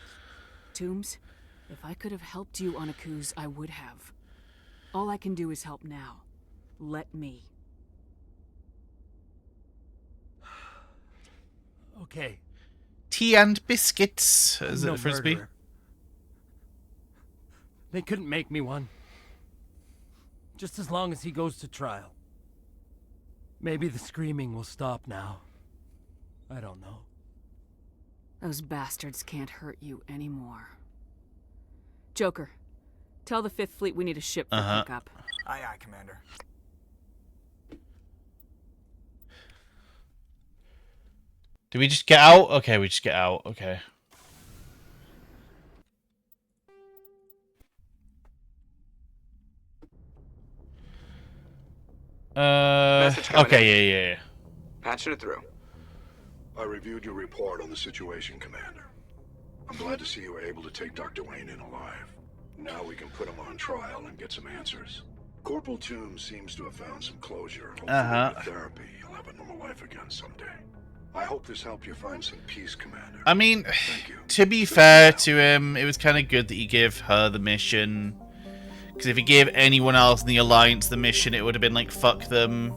Toombs, if I could have helped you on a cruise, I would have. All I can do is help now. let me. Okay. Tea and biscuits. Is I'm it no a frisbee? murderer. They couldn't make me one. Just as long as he goes to trial. Maybe the screaming will stop now. I don't know. Those bastards can't hurt you anymore. Joker, tell the Fifth Fleet we need a ship for pickup. Aye, aye, Commander. Do we just get out? Okay, we just get out. Okay. Message coming Okay, yeah. Patching it through. I reviewed your report on the situation, Commander. I'm glad to see you were able to take Dr. Wayne in alive. Now we can put him on trial and get some answers. Corporal Toombs seems to have found some closure. Hopefully with therapy, he'll have a normal life again someday. I hope this helped you find some peace, Commander. I mean, to be fair to him, it was kind of good that he gave her the mission. Because if he gave anyone else in the Alliance the mission, it would have been like, fuck them.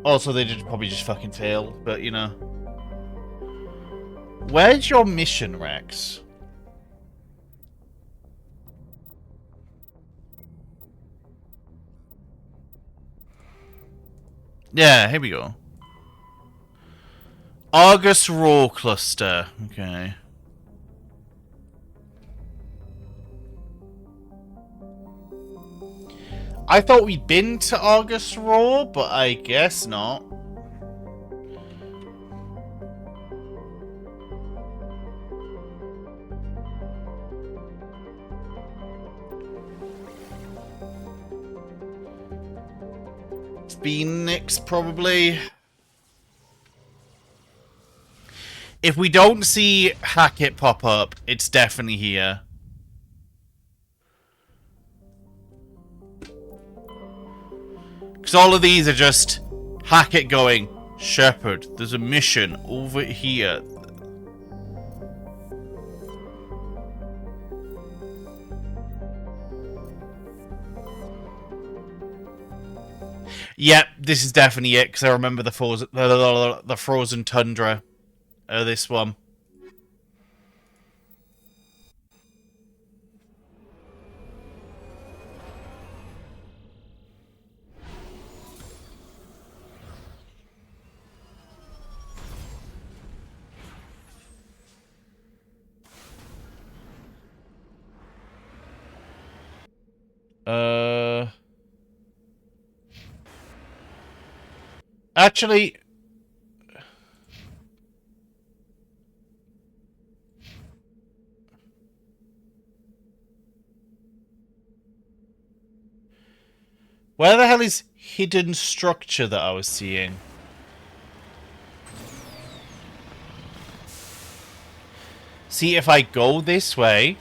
Also, they did probably just fucking fail, but you know. Where's your mission, Rex? Yeah, here we go. Argus Raw Cluster. Okay. I thought we'd been to Argus Raw, but I guess not. Phoenix, probably. If we don't see Hackett pop up, it's definitely here. Because all of these are just Hackett going, Shepard, there's a mission over here. Yep, this is definitely it, because I remember the frozen tundra of this one. Actually, where the hell is hidden structure that I was seeing? See, if I go this way...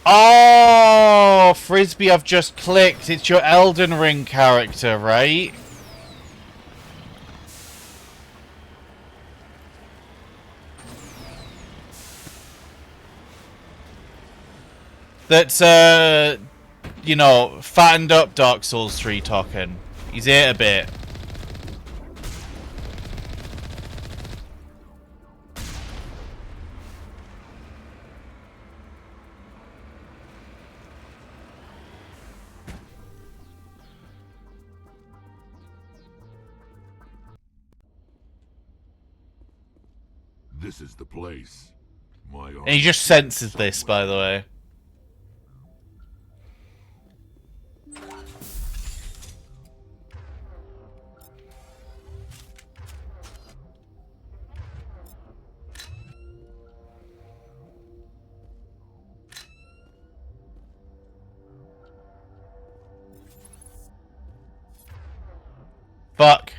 Oh, Frisbee, I've just clicked. It's your Elden Ring character, right? That's, you know, fattened up Dark Souls 3 talking. He's ate a bit. This is the place. And he just senses this, by the way. Fuck.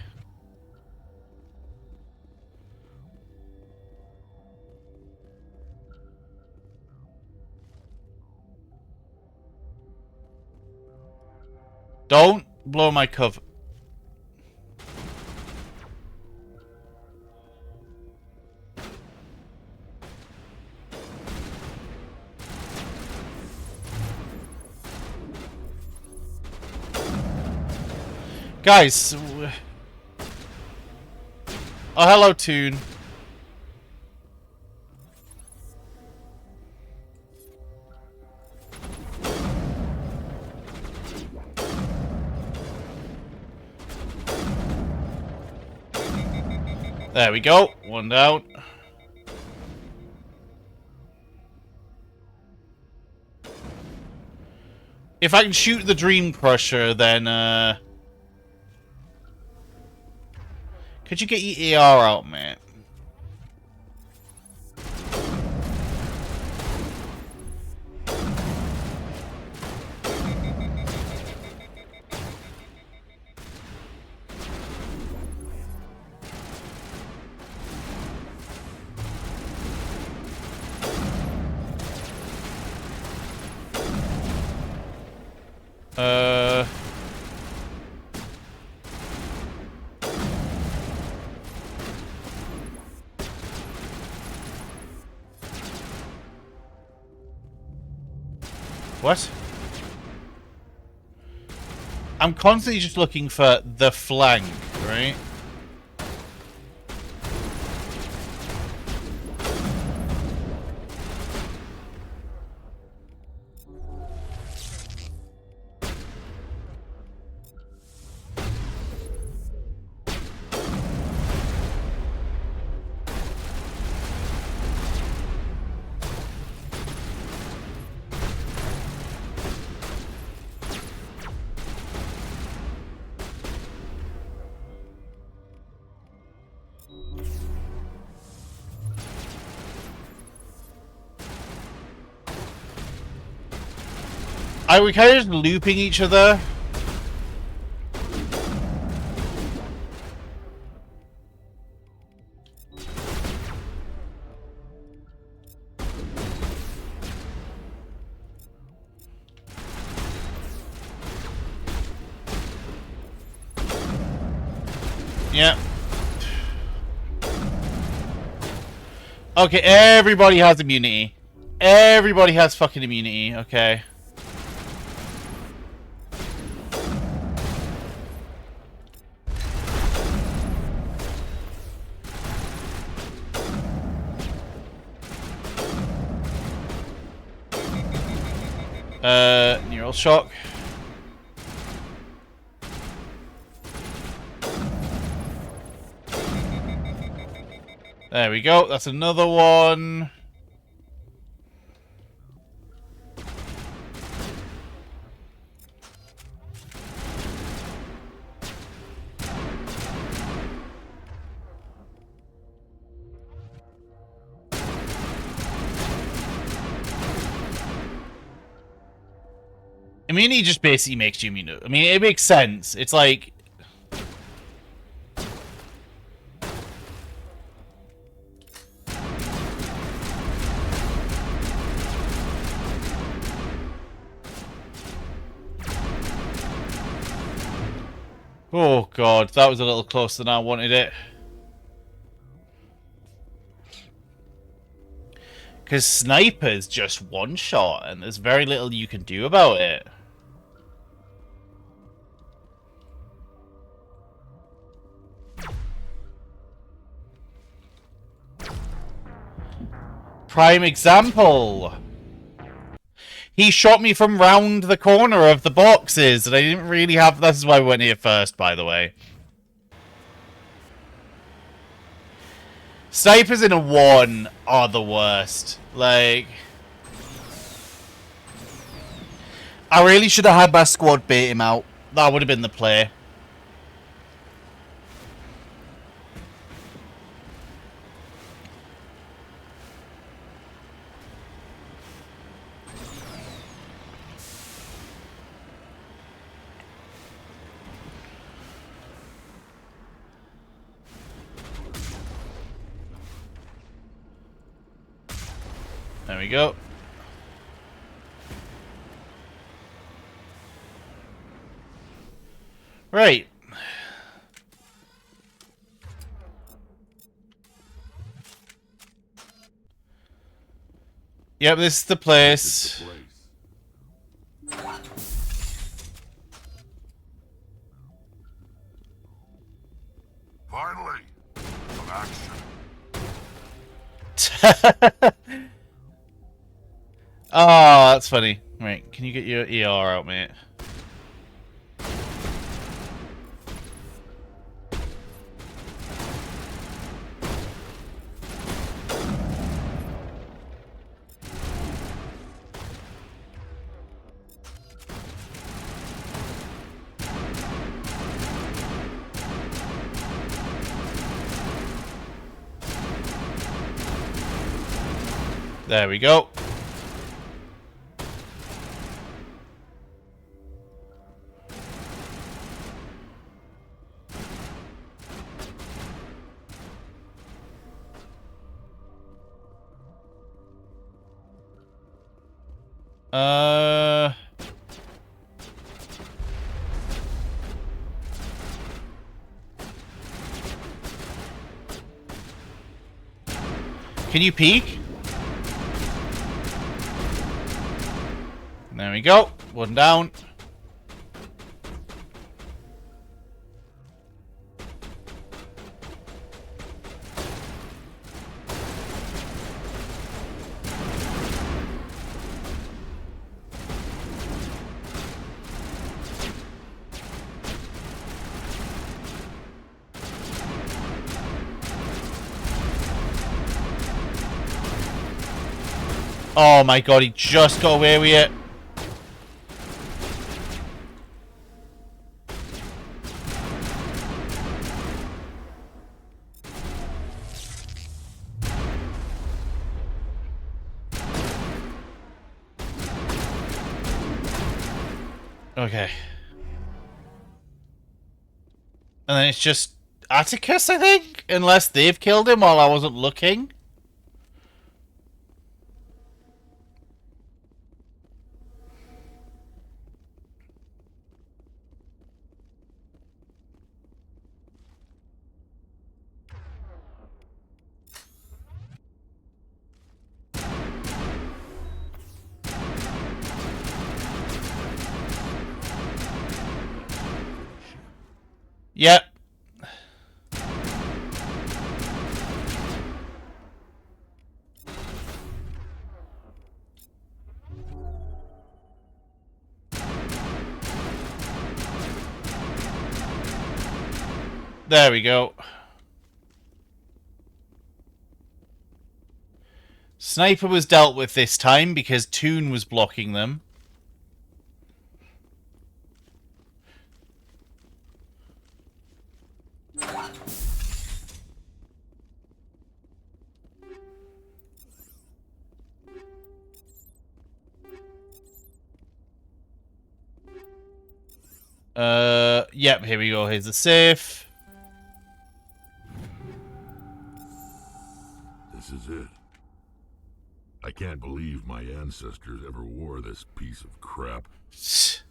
Don't blow my cover. Guys. Oh, hello, Toon. There we go. One down. If I can shoot the Dream Crusher, then, could you get your AR out, mate? What? I'm constantly just looking for the flank, right? Are we kind of just looping each other? Yeah. Okay, everybody has immunity. Everybody has fucking immunity, okay. Neural shock. There we go, that's another one. Immunity just basically makes you immune. I mean, it makes sense. It's like... Oh god, that was a little closer than I wanted it. Because Sniper's just one shot, and there's very little you can do about it. Prime example. He shot me from round the corner of the boxes, and I didn't really have... This is why we went here first, by the way. Snipers in a 1 are the worst. Like... I really should have had my squad bait him out. That would have been the play. There we go. Right. Yep, this is the place. Oh, that's funny. Right, can you get your ER out, mate? There we go. Can you peek? There we go. One down. Oh my god, he just got away with it. Okay. And then it's just Atticus, I think? Unless they've killed him while I wasn't looking. Yep. There we go. Sniper was dealt with this time because Toon was blocking them. Yep, here we go. Here's the safe. This is it. I can't believe my ancestors ever wore this piece of crap.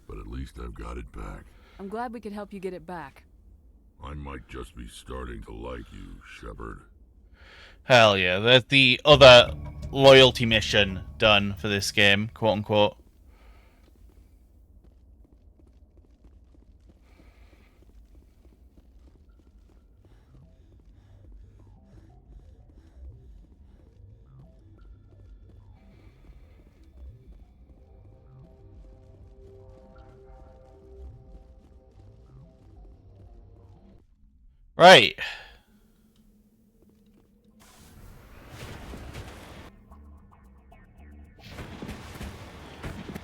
But at least I've got it back. I'm glad we could help you get it back. I might just be starting to like you, Shepard. Hell yeah. There's the other loyalty mission done for this game, quote unquote. Right.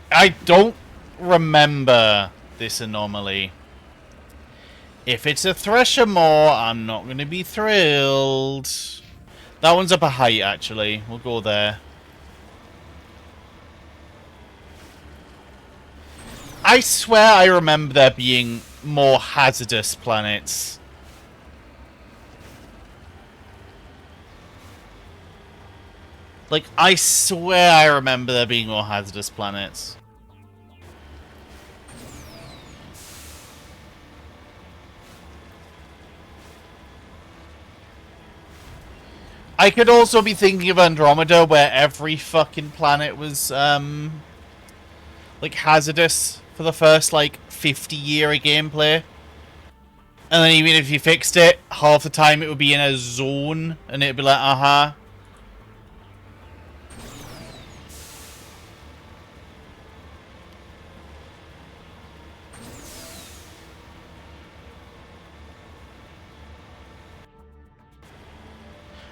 I don't remember this anomaly. If it's a Thresher Maw, I'm not going to be thrilled. That one's up a height, actually. We'll go there. I swear I remember there being more hazardous planets. Like, I swear I remember there being more hazardous planets. I could also be thinking of Andromeda, where every fucking planet was, like, hazardous for the first, like, 50 year of gameplay. And then even if you fixed it, half the time it would be in a zone, and it'd be like, uh-huh.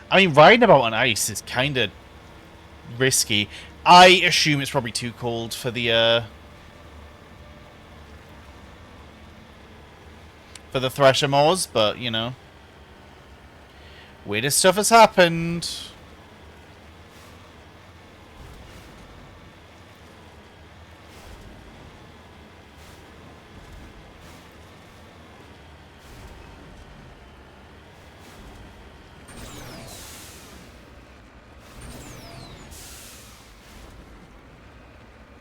I mean, riding about on ice is kind of risky. I assume it's probably too cold for the Thresher Moors, but, you know. Weirdest stuff has happened.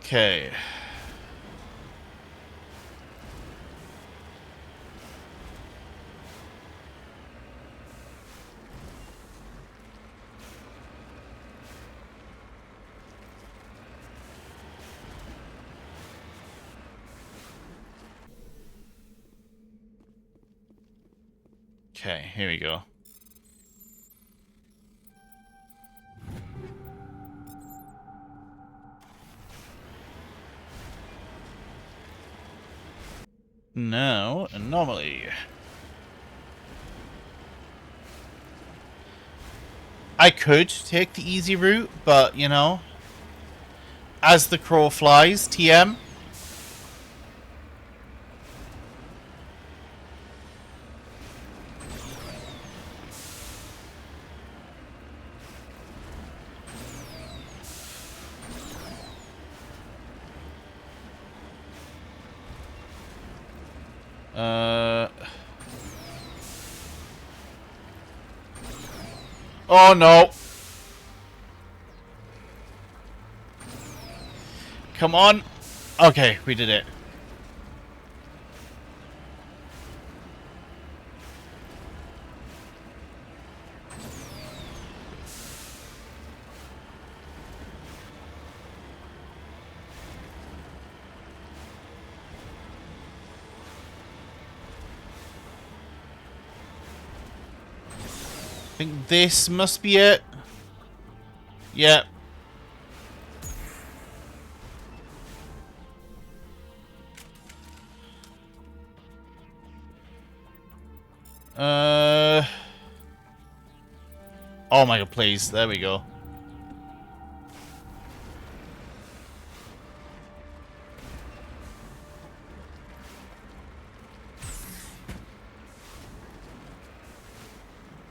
Okay. Okay, here we go. No, anomaly. I could take the easy route, but, you know, as the crow flies, TM. Oh no. Come on. Okay, we did it. I think this must be it. Yep. Oh my god, please. There we go.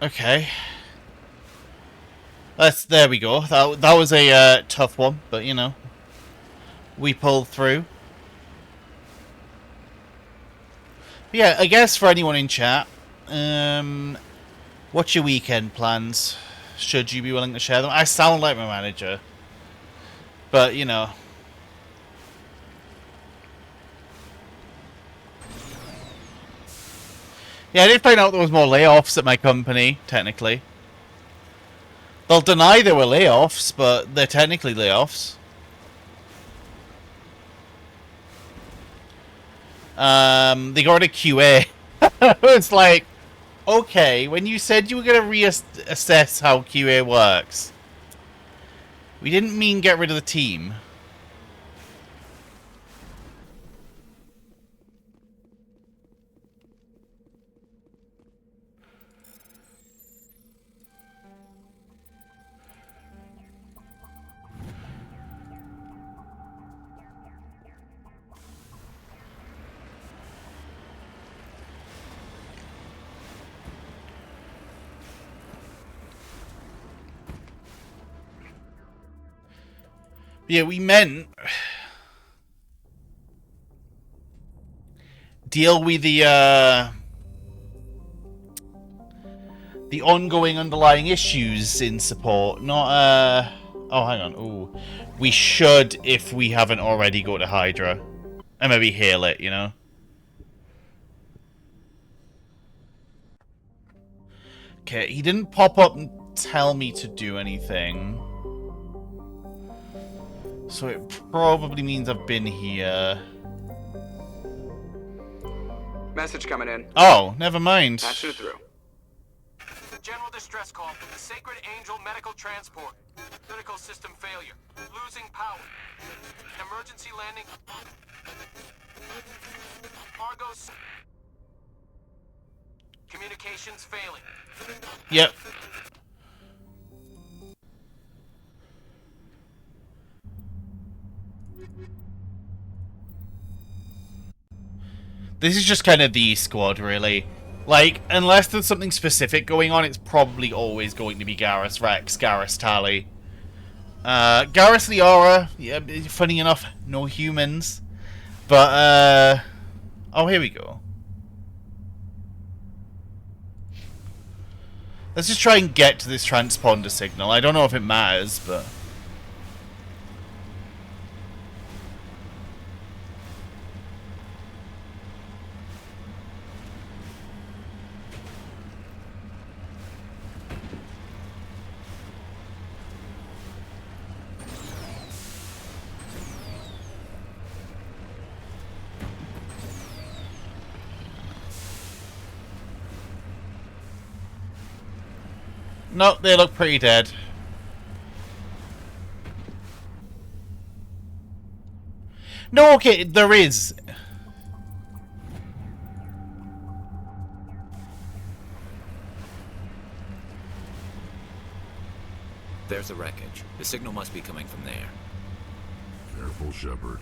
Okay. There we go. That was a tough one, but you know, we pulled through. But yeah, I guess for anyone in chat, what's your weekend plans? Should you be willing to share them? I sound like my manager, but you know. Yeah, I did find out there was more layoffs at my company, technically. They'll deny there were layoffs, but they're technically layoffs. They got rid of QA. It's like, okay, when you said you were going to reassess how QA works, we didn't mean get rid of the team. Yeah, we meant deal with the ongoing underlying issues in support, not oh, hang on. Ooh, we should, if we haven't already, go to Hydra and maybe heal it. You know. Okay, he didn't pop up and tell me to do anything. So it probably means I've been here. Message coming in. Oh, never mind. Patching it through. General distress call from the Sacred Angel Medical Transport. Critical system failure. Losing power. Emergency landing. Cargo. Communications failing. Yep. This is just kind of the squad, really. Like, unless there's something specific going on, it's probably always going to be Garrus Rex, Garrus Tally. Garrus Liara, yeah, funny enough, no humans. But, oh, here we go. Let's just try and get to this transponder signal. I don't know if it matters, but... No, they look pretty dead. No, okay, there is. There's the wreckage. The signal must be coming from there. Careful, Shepard.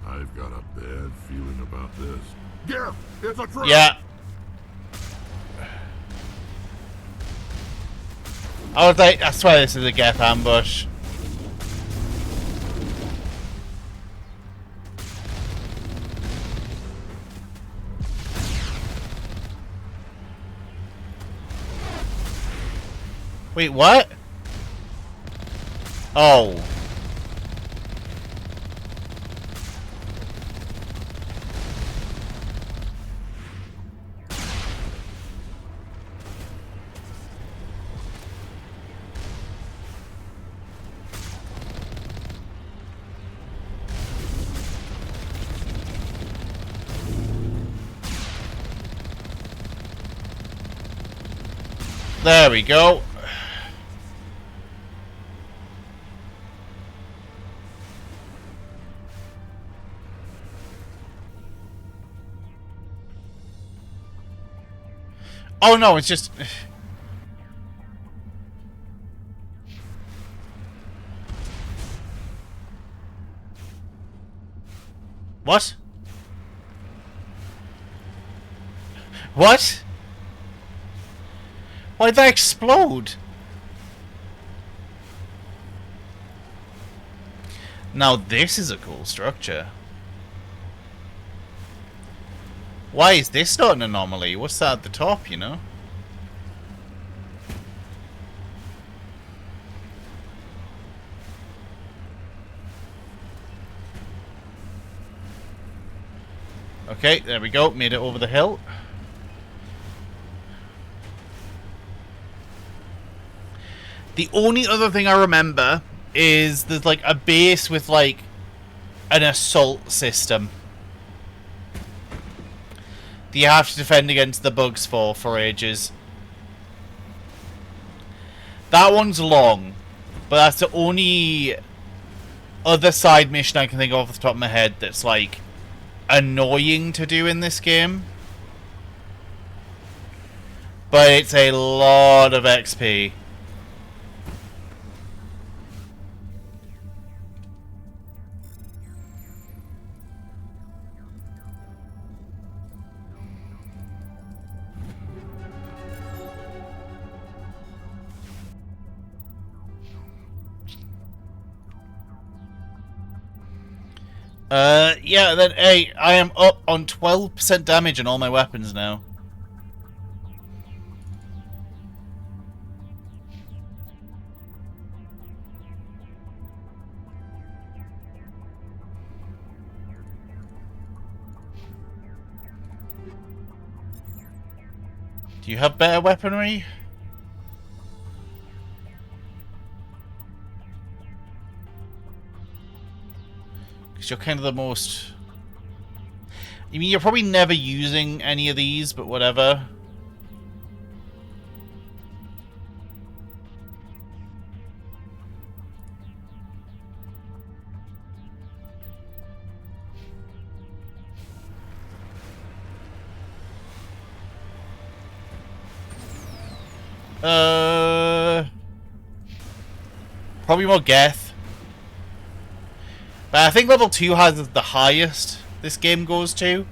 I've got a bad feeling about this. Gareth, it's a trap! Yeah. I was like, that's why this is a Geth ambush. Wait, what? Oh. There we go. Oh no, it's just... What? What? Why'd that explode? Now this is a cool structure. Why is this not an anomaly? What's that at the top, you know? Okay, there we go. Made it over the hill. The only other thing I remember is there's like a base with like an assault system that you have to defend against the bugs for ages. That one's long, but that's the only other side mission I can think of off the top of my head that's like annoying to do in this game. But it's a lot of XP. Yeah, then, hey, I am up on 12% damage on all my weapons now. Do you have better weaponry? You're kind of the most... I mean, you're probably never using any of these, but whatever. Probably more Geth. But I think level 2 has the highest this game goes to.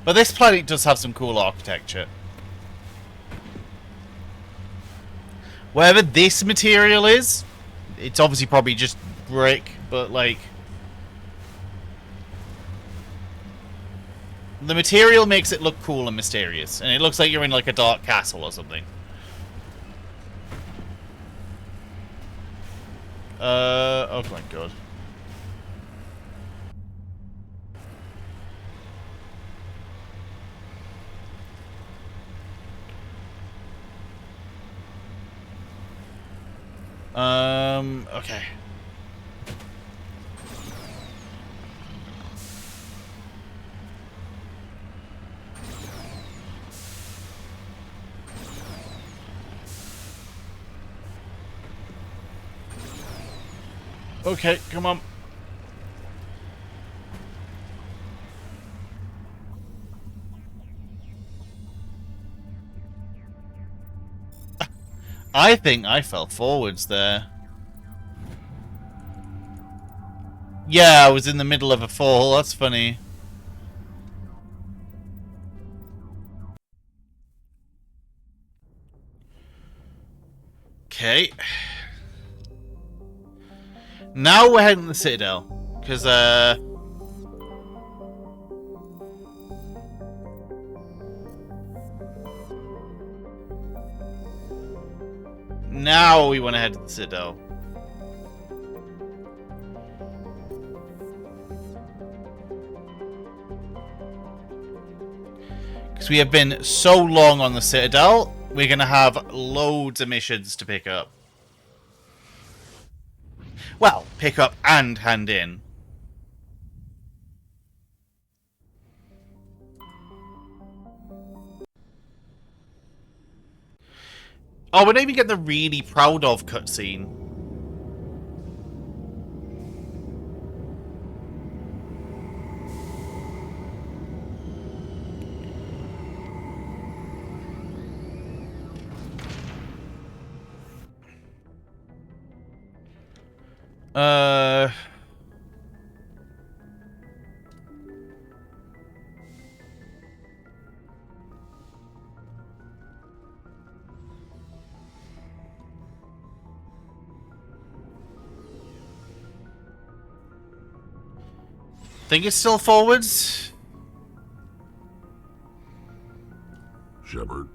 But this planet does have some cool architecture. Whatever this material is, it's obviously probably just brick, but like... the material makes it look cool and mysterious, and it looks like you're in like a dark castle or something. Oh my god. Okay. Okay, come on. I think I fell forwards there. Yeah, I was in the middle of a fall. That's funny. Okay. Now we're heading to the Citadel. Because, now we want to head to the Citadel. Because we have been so long on the Citadel, we're going to have loads of missions to pick up. Well, pick up and hand in. Oh, we're not even getting the really proud of cutscene. Think it's still forwards? Shepard,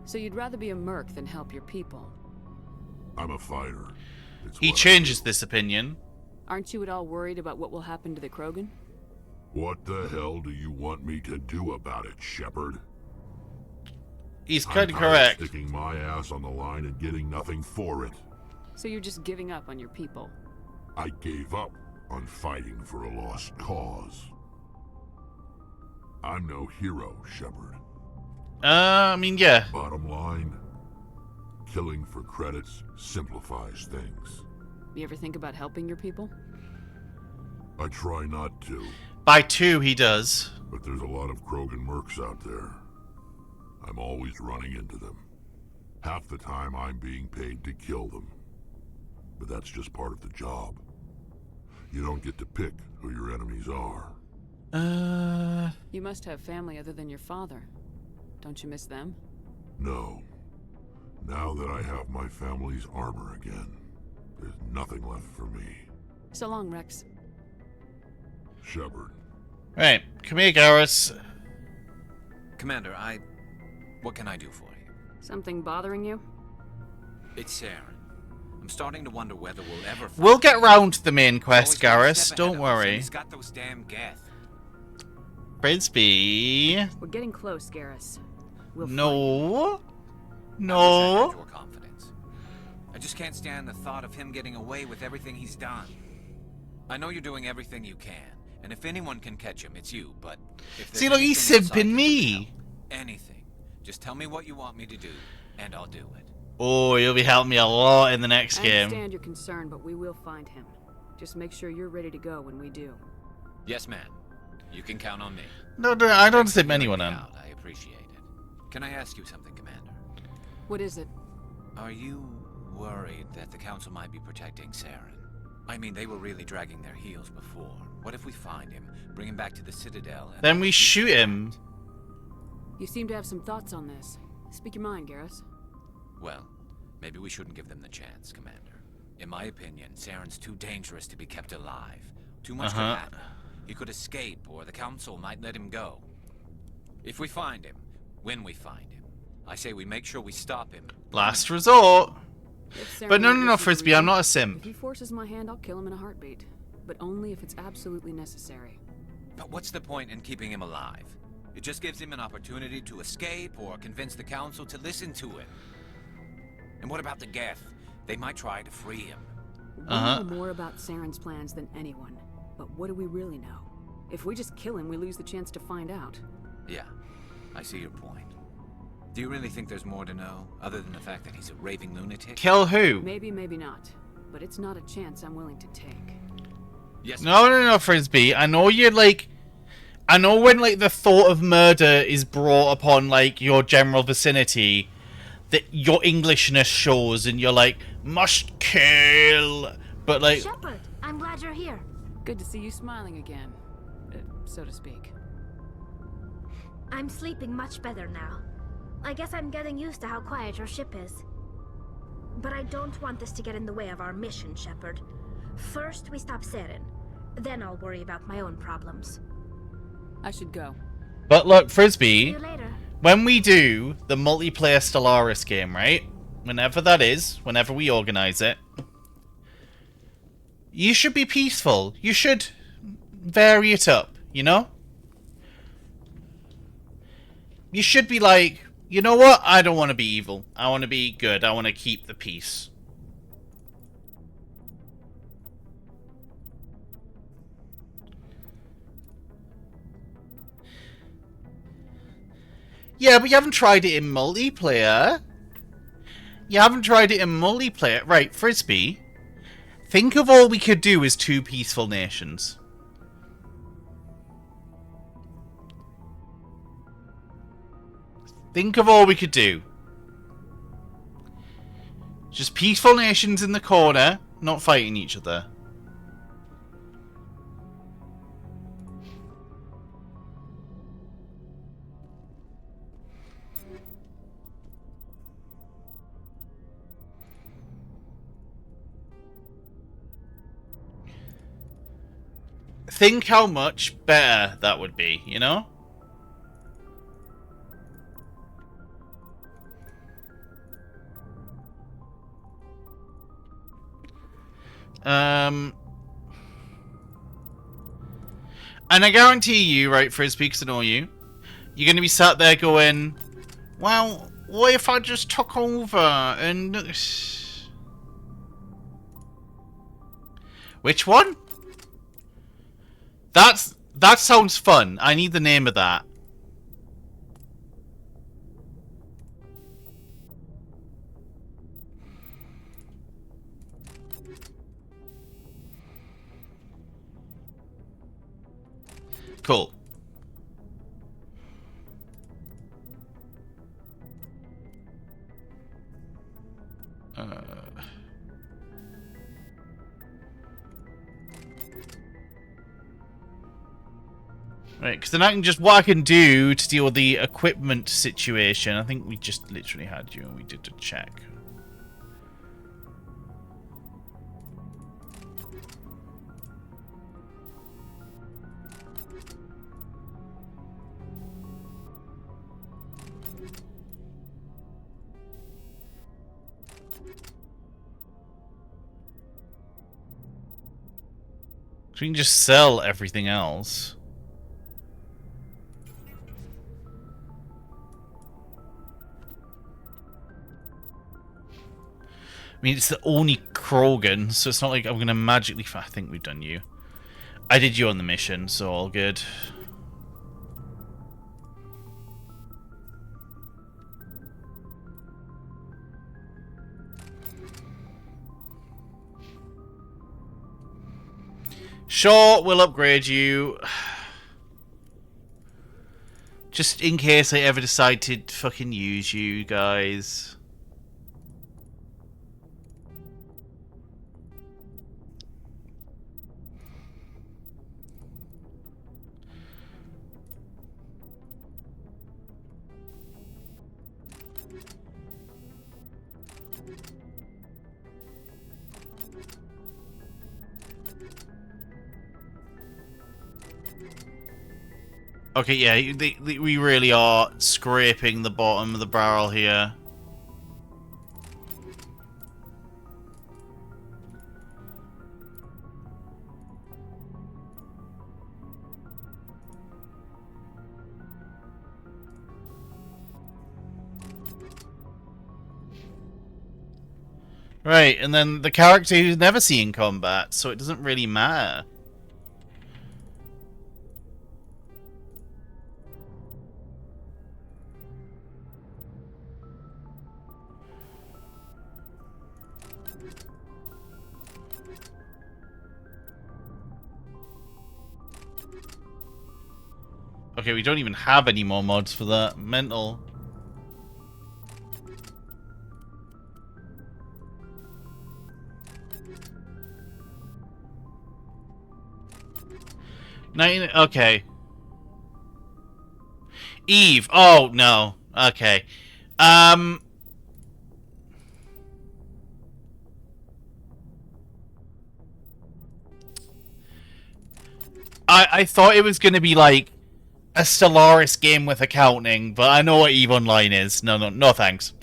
So you'd rather be a merc than help your people? I'm a fighter. He changes this opinion. Aren't you at all worried about what will happen to the Krogan? What the hell do you want me to do about it, Shepard? He's kind of I'm tired correct. of sticking my ass on the line and getting nothing for it. So you're just giving up on your people? I gave up on fighting for a lost cause. I'm no hero, Shepard. I mean, yeah. Bottom line, killing for credits simplifies things. You ever think about helping your people? I try not to. By 2, he does. But there's a lot of Krogan mercs out there. I'm always running into them. Half the time I'm being paid to kill them. But that's just part of the job. You don't get to pick who your enemies are. You must have family other than your father. Don't you miss them? No. Now that I have my family's armor again, there's nothing left for me. So long, Rex. Shepard. Right, come here, Garrus. Commander, what can I do for you? Something bothering you? It's Saren. I'm starting to wonder whether we'll ever... We'll get round to the main quest, Garrus. Don't worry. He's got those damn Geth. Frisbee. We're getting close, Garrus. We'll No. I wish I had your confidence. I just can't stand the thought of him getting away with everything he's done. I know you're doing everything you can, and if anyone can catch him, it's you, but if there's See, look, he's anything else I simping can do to me. help, anything. Just tell me what you want me to do, and I'll do it. Oh, you'll be helping me a lot in the next I game. understand your concern, but we will find him. Just make sure you're ready to go when we do. Yes, ma'am. You can count on me. No, I don't simp Hearing anyone me on. out, I appreciate it. Can I ask you something, Commander? What is it? Are you worried that the Council might be protecting Saren? I mean, they were really dragging their heels before. What if we find him, bring him back to the Citadel, and Then we shoot him. You seem to have some thoughts on this. Speak your mind, Garrus. Well, maybe we shouldn't give them the chance, Commander. In my opinion, Saren's too dangerous to be kept alive. Too much could happen. He could escape, or the Council might let him go. If we find him, when we find him, I say we make sure we stop him. Last resort. But no, Saren Frisbee, I'm not a simp. If he forces my hand, I'll kill him in a heartbeat. But only if it's absolutely necessary. But what's the point in keeping him alive? It just gives him an opportunity to escape or convince the Council to listen to him. And what about the Geth? They might try to free him. We know more about Saren's plans than anyone. But what do we really know? If we just kill him, we lose the chance to find out. Yeah, I see your point. Do you really think there's more to know, other than the fact that he's a raving lunatic? Kill who? Maybe, maybe not. But it's not a chance I'm willing to take. Yes. No, Frisbee. I know you're like... I know when, like, the thought of murder is brought upon, like, your general vicinity, that your Englishness shows, and you're like, must kill. But, like... Shepard, I'm glad you're here. Good to see you smiling again, so to speak. I'm sleeping much better now. I guess I'm getting used to how quiet your ship is. But I don't want this to get in the way of our mission, Shepard. First, we stop Saren. Then I'll worry about my own problems. I should go. But look, See Frisbee, you later. when we do the multiplayer Stellaris game, right? Whenever that is, whenever we organize it, you should be peaceful. You should vary it up, you know? You should be like, you know what? I don't want to be evil. I want to be good. I want to keep the peace. Yeah, but you haven't tried it in multiplayer. You haven't tried it in multiplayer. Right, Frisbee. Think of all we could do as two peaceful nations. Think of all we could do. Just peaceful nations in the corner, not fighting each other. Think how much better that would be, you know? And I guarantee you, right, Frisbee, because I know you, you're going to be sat there going, well, what if I just took over and... Which one? That sounds fun. I need the name of that. Cool. Right, because then I can just, what I can do to deal with the equipment situation, I think we just literally had you and we did a check. So we can just sell everything else. mean, it's the only Krogan, so it's not like I'm going to magically... I think we've done you. I did you on the mission, so all good. Sure, we'll upgrade you. Just in case I ever decide to fucking use you guys. Okay, yeah, we really are scraping the bottom of the barrel here. Right, and then the character who's never seen combat, so it doesn't really matter. Okay, we don't even have any more mods for that. Mental. Okay. Eve. Oh, no. Okay. I thought it was going to be like a Stellaris game with accounting, but I know what EVE Online is. No thanks.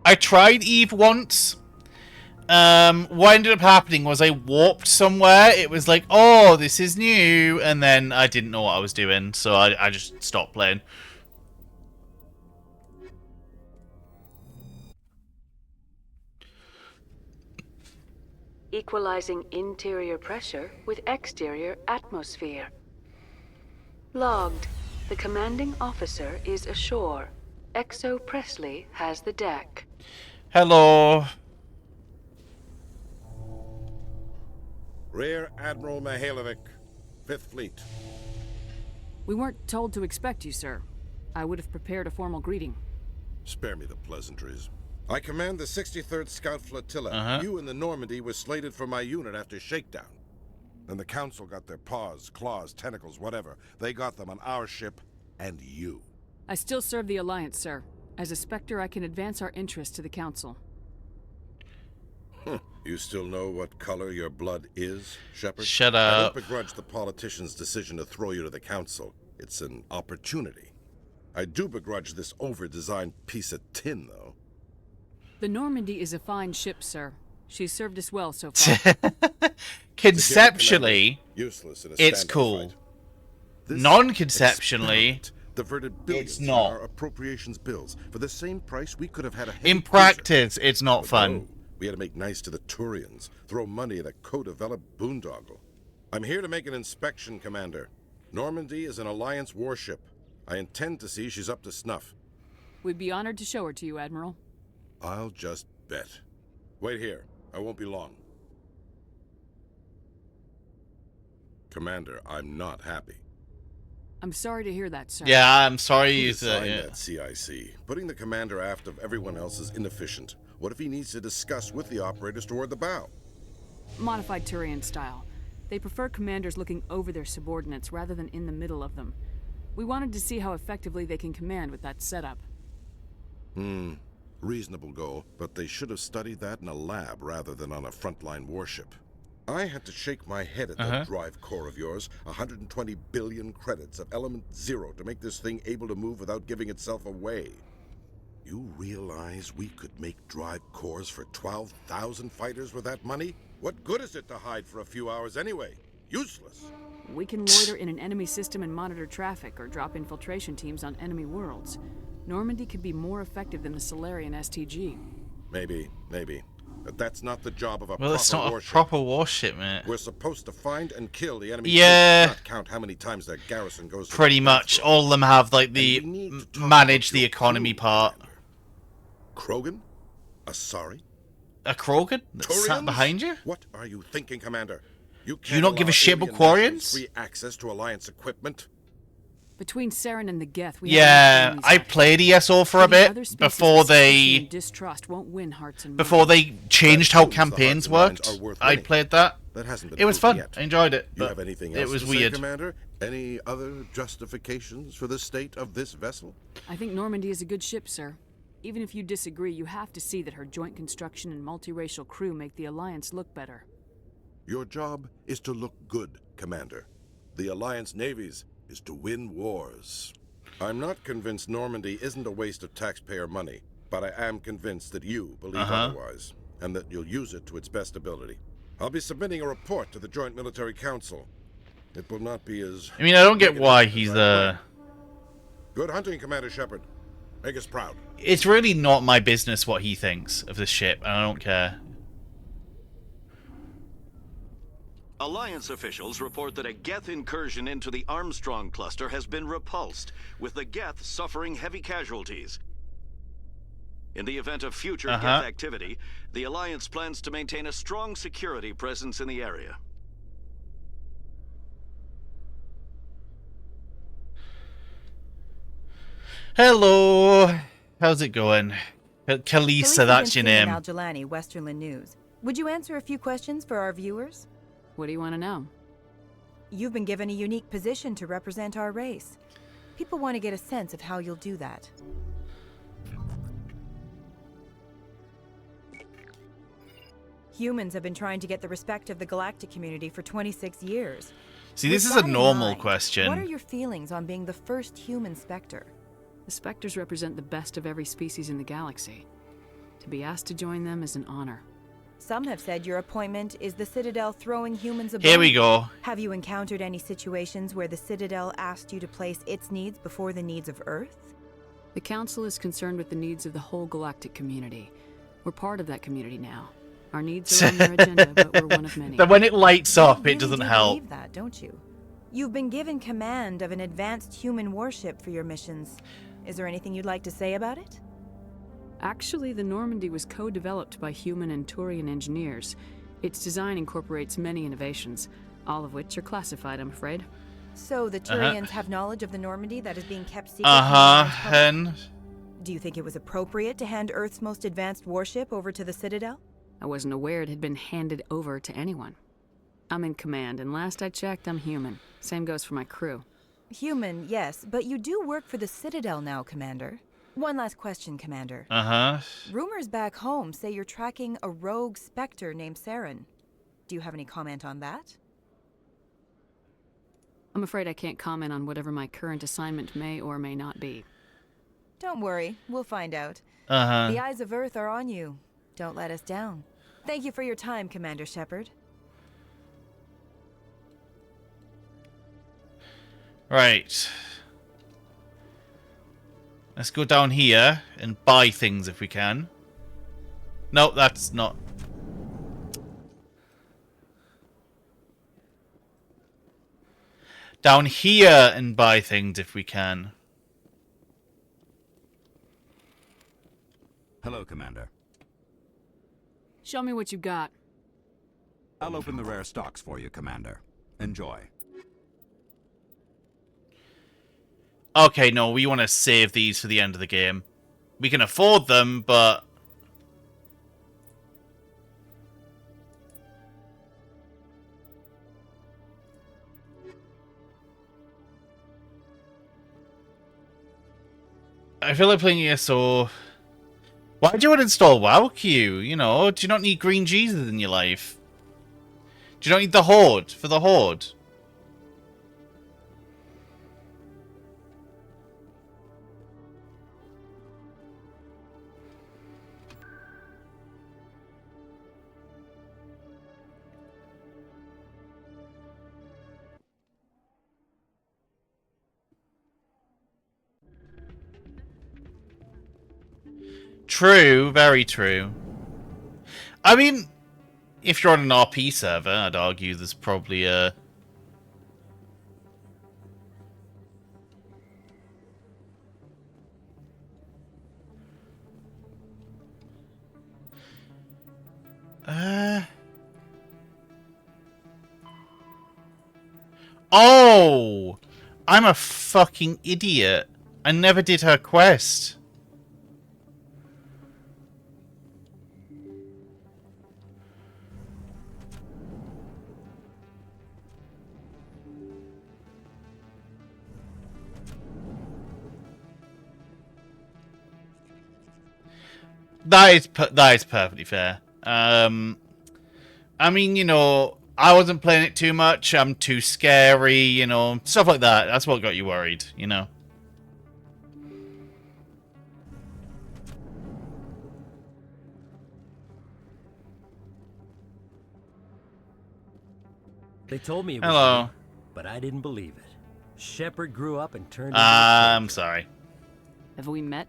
I tried EVE once. What ended up happening was I warped somewhere. It was like, oh, this is new. And then I didn't know what I was doing, so I just stopped playing. Equalizing interior pressure with exterior atmosphere. Logged. The commanding officer is ashore. Exo Presley has the deck. Hello. Rear Admiral Mihailovic, 5th Fleet. We weren't told to expect you, sir. I would have prepared a formal greeting. Spare me the pleasantries. I command the 63rd Scout Flotilla. You and the Normandy were slated for my unit after shakedown. And the Council got their paws, claws, tentacles, whatever. They got them on our ship and you. I still serve the Alliance, sir. As a Spectre, I can advance our interests to the Council. You still know what color your blood is, Shepard? Shut I up. don't begrudge the politician's decision to throw you to the Council. It's an opportunity. I do begrudge this over-designed piece of tin, though. The Normandy is a fine ship, sir. She's served us well so far. Conceptually, useless in a it's cool. Non-conceptually, diverted billions it's from not. our appropriations bills. For the same price, we could have had a In practice, it's not fun. No, we had to make nice to the Turians, throw money at a co-developed boondoggle. I'm here to make an inspection, Commander. Normandy is an Alliance warship. I intend to see she's up to snuff. We'd be honored to show her to you, Admiral. I'll just bet. Wait here. I won't be long. Commander, I'm not happy. I'm sorry to hear that, sir. Yeah, I'm sorry Who you designed said that CIC? Putting the commander aft of everyone else is inefficient. What if he needs to discuss with the operators toward the bow? Modified Turian style. They prefer commanders looking over their subordinates rather than in the middle of them. We wanted to see how effectively they can command with that setup. Reasonable goal, but they should have studied that in a lab rather than on a frontline warship. I had to shake my head at that drive core of yours. 120 billion credits of element 0 to make this thing able to move without giving itself away. You realize we could make drive cores for 12,000 fighters with that money? What good is it to hide for a few hours anyway? Useless. We can loiter in an enemy system and monitor traffic, or drop infiltration teams on enemy worlds. Normandy could be more effective than the Solarian STG. Maybe. But that's not the job of a Well, it's not warship. a proper warship, mate. We're supposed to find and kill the enemy. Yeah. Not count how many times their garrison goes to Pretty much. All of them have, like, the manage the economy part. Krogan? Sorry? A Krogan? That's sat Turians? behind you? What are you thinking, Commander? Do you not give a shit about alien Quarians? nationals free access to Alliance equipment? Between Saren and the Geth, we Yeah, I played ESO for a bit before they distrust won't win hearts and before they changed how campaigns worked. I played that. That hasn't been It was proven fun. yet. I enjoyed it. You But have anything it else was to say, weird. Commander? Any other justifications for the state of this vessel? I think Normandy is a good ship, sir. Even if you disagree, you have to see that her joint construction and multiracial crew make the Alliance look better. Your job is to look good, Commander. The Alliance navies is to win wars. I'm not convinced Normandy isn't a waste of taxpayer money, but I am convinced that you believe otherwise, and that you'll use it to its best ability. I'll be submitting a report to the Joint Military Council. It will not be as... I mean, I don't get why he's Good hunting, Commander Shepard. Make us proud. It's really not my business what he thinks of this ship, and I don't care. Alliance officials report that a Geth incursion into the Armstrong cluster has been repulsed, with the Geth suffering heavy casualties. In the event of future Geth activity, the Alliance plans to maintain a strong security presence in the area. Hello. How's it going? Kalisa, that's your name. Al-Jalani, Westerland News. Would you answer a few questions for our viewers? What do you want to know? You've been given a unique position to represent our race. People want to get a sense of how you'll do that. Humans have been trying to get the respect of the galactic community for 26 years. See, this is a normal question. What are your feelings on being the first human Spectre? The Spectres represent the best of every species in the galaxy. To be asked to join them is an honor. Some have said your appointment is the Citadel throwing humans above. Here we go. Have you encountered any situations where the Citadel asked you to place its needs before the needs of Earth? The Council is concerned with the needs of the whole galactic community. We're part of that community now. Our needs are on their agenda, but we're one of many. That when it lights up, You really it doesn't do help. believe that, don't you? You've been given command of an advanced human warship for your missions. Is there anything you'd like to say about it? Actually, the Normandy was co-developed by human and Turian engineers. Its design incorporates many innovations, all of which are classified, I'm afraid. So the Turians have knowledge of the Normandy that is being kept secret? And... Do you think it was appropriate to hand Earth's most advanced warship over to the Citadel? I wasn't aware it had been handed over to anyone. I'm in command, and last I checked, I'm human. Same goes for my crew. Human, yes, but you do work for the Citadel now, Commander. One last question, Commander. Rumors back home say you're tracking a rogue Spectre named Saren. Do you have any comment on that? I'm afraid I can't comment on whatever my current assignment may or may not be. Don't worry, we'll find out. Uh-huh. The eyes of Earth are on you. Don't let us down. Thank you for your time, Commander Shepard. Right. Let's go down here and buy things if we can. Nope, that's not. Down here and buy things if we can. Hello, Commander. Show me what you got. I'll open the rare stocks for you, Commander. Enjoy. Okay, no, we want to save these for the end of the game. We can afford them, but... I feel like playing ESO... Why do you want to install WoW Q? You know, do you not need green Jesus in your life? Do you not need the Horde for the Horde? True, very true. I mean, if you're on an RP server, I'd argue there's probably a... Oh! I'm a fucking idiot. I never did her quest. That is perfectly fair. I mean, you know, I wasn't playing it too much. I'm too scary, you know, stuff like that. That's what got you worried, you know. They told me it was Hello. you, but I didn't believe it. Shepard grew up and turned into I'm sorry. Have we met?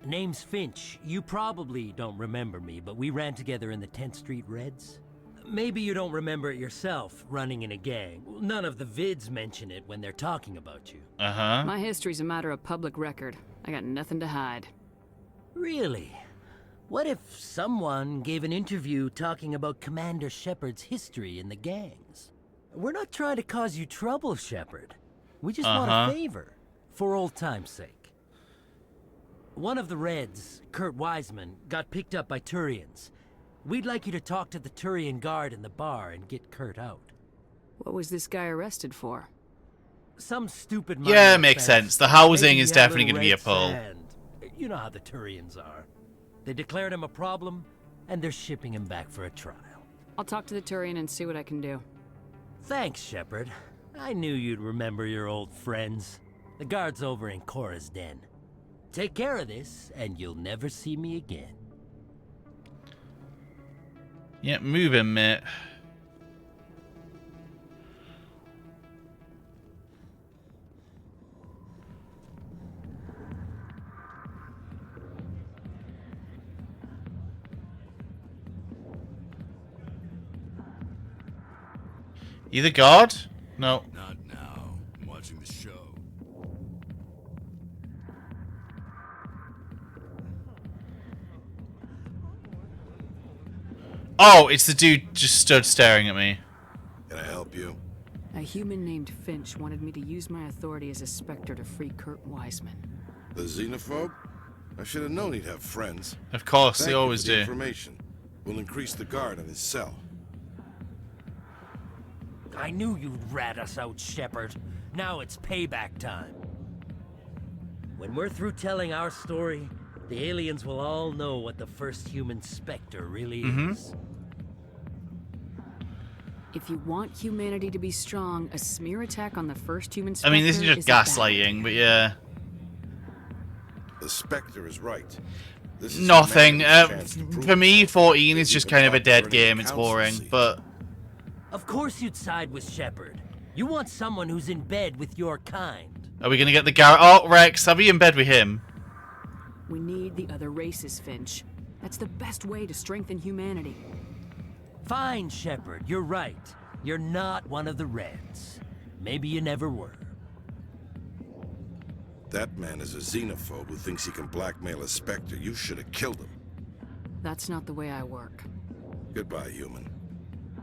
Name's Finch. You probably don't remember me, but we ran together in the 10th Street Reds. Maybe you don't remember it yourself, running in a gang. None of the vids mention it when they're talking about you. Uh-huh. My history's a matter of public record. I got nothing to hide. Really? What if someone gave an interview talking about Commander Shepard's history in the gangs? We're not trying to cause you trouble, Shepard. We just want a favor, for old time's sake. One of the Reds, Kurt Wiseman, got picked up by Turians. We'd like you to talk to the Turian guard in the bar and get Kurt out. What was this guy arrested for? Some stupid Yeah, minor makes offense. sense. The housing Maybe is he had definitely little going to be a red pull. sand. You know how the Turians are. They declared him a problem, and they're shipping him back for a trial. I'll talk to the Turian and see what I can do. Thanks, Shepard. I knew you'd remember your old friends. The guard's over in Cora's den. Take care of this, and you'll never see me again. Yeah, move him, mate. You the guard? No. Not now. I'm watching the show. Oh, it's the dude just stood staring at me. Can I help you? A human named Finch wanted me to use my authority as a Spectre to free Kurt Wiseman. The xenophobe? I should have known he'd have friends. Of course, Thank they you always for the do. Information. We'll increase the guard on his cell. I knew you'd rat us out, Shepard. Now it's payback time. When we're through telling our story, the aliens will all know what the first human Spectre really is. If you want humanity to be strong, a smear attack on the first human I Spectre mean, this is just a bad gaslighting, but yeah. The Spectre is right. This is Nothing. humanity's chance to prove For me, 14 is They just even kind of a thought dead burning game. the It's council boring, seat. but... Of course you'd side with Shepard. You want someone who's in bed with your kind. Are we going to get the Garrett? Oh, Rex, I'll be in bed with him. We need the other races, Finch. That's the best way to strengthen humanity. Fine, Shepard, you're right. You're not one of the Reds. Maybe you never were. That man is a xenophobe who thinks he can blackmail a Spectre. You should have killed him. That's not the way I work. Goodbye, human.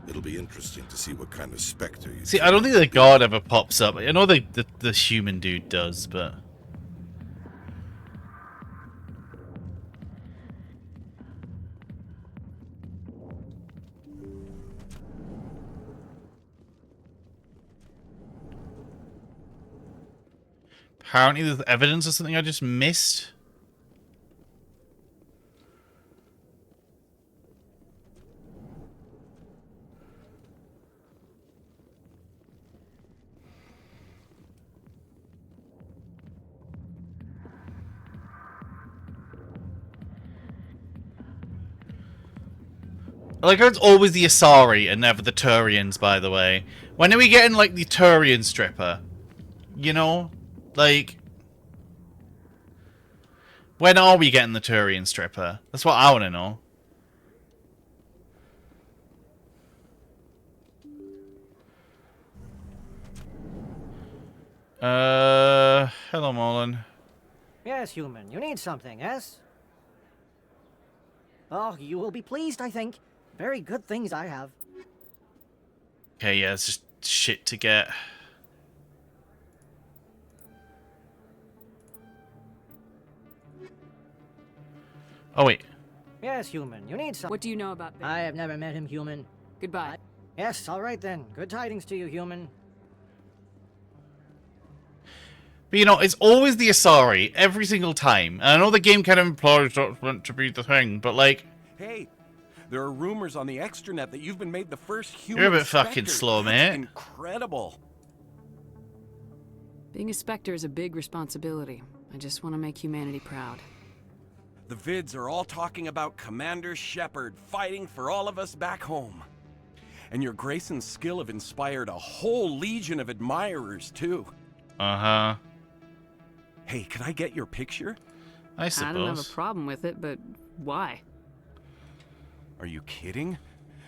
It'll be interesting to see what kind of Spectre you See, I don't think the guard ever pops up. I know the human dude does, but... Apparently there's evidence of something I just missed. Like, it's always the Asari and never the Turians, by the way. When are we getting, like, the Turian stripper? You know? Like... When are we getting the Turian stripper? That's what I want to know. Hello, Marlon. Yes, human. You need something, yes? Oh, you will be pleased, I think. Very good things I have. Okay, yeah, it's just shit to get. Oh, wait. Yes, human. You need something. What do you know about Ben? I have never met him, human. Goodbye. Yes, all right then. Good tidings to you, human. But, you know, it's always the Asari, every single time. And I know the game kind of implies that's meant to be the thing, but, like... Hey, there are rumors on the extranet that you've been made the first human You're a bit Spectre. fucking slow, That's mate. incredible. Being a Spectre is a big responsibility. I just want to make humanity proud. The vids are all talking about Commander Shepard fighting for all of us back home. And your grace and skill have inspired a whole legion of admirers, too. Uh-huh. Hey, can I get your picture? I suppose. I don't have a problem with it, but why? Are you kidding?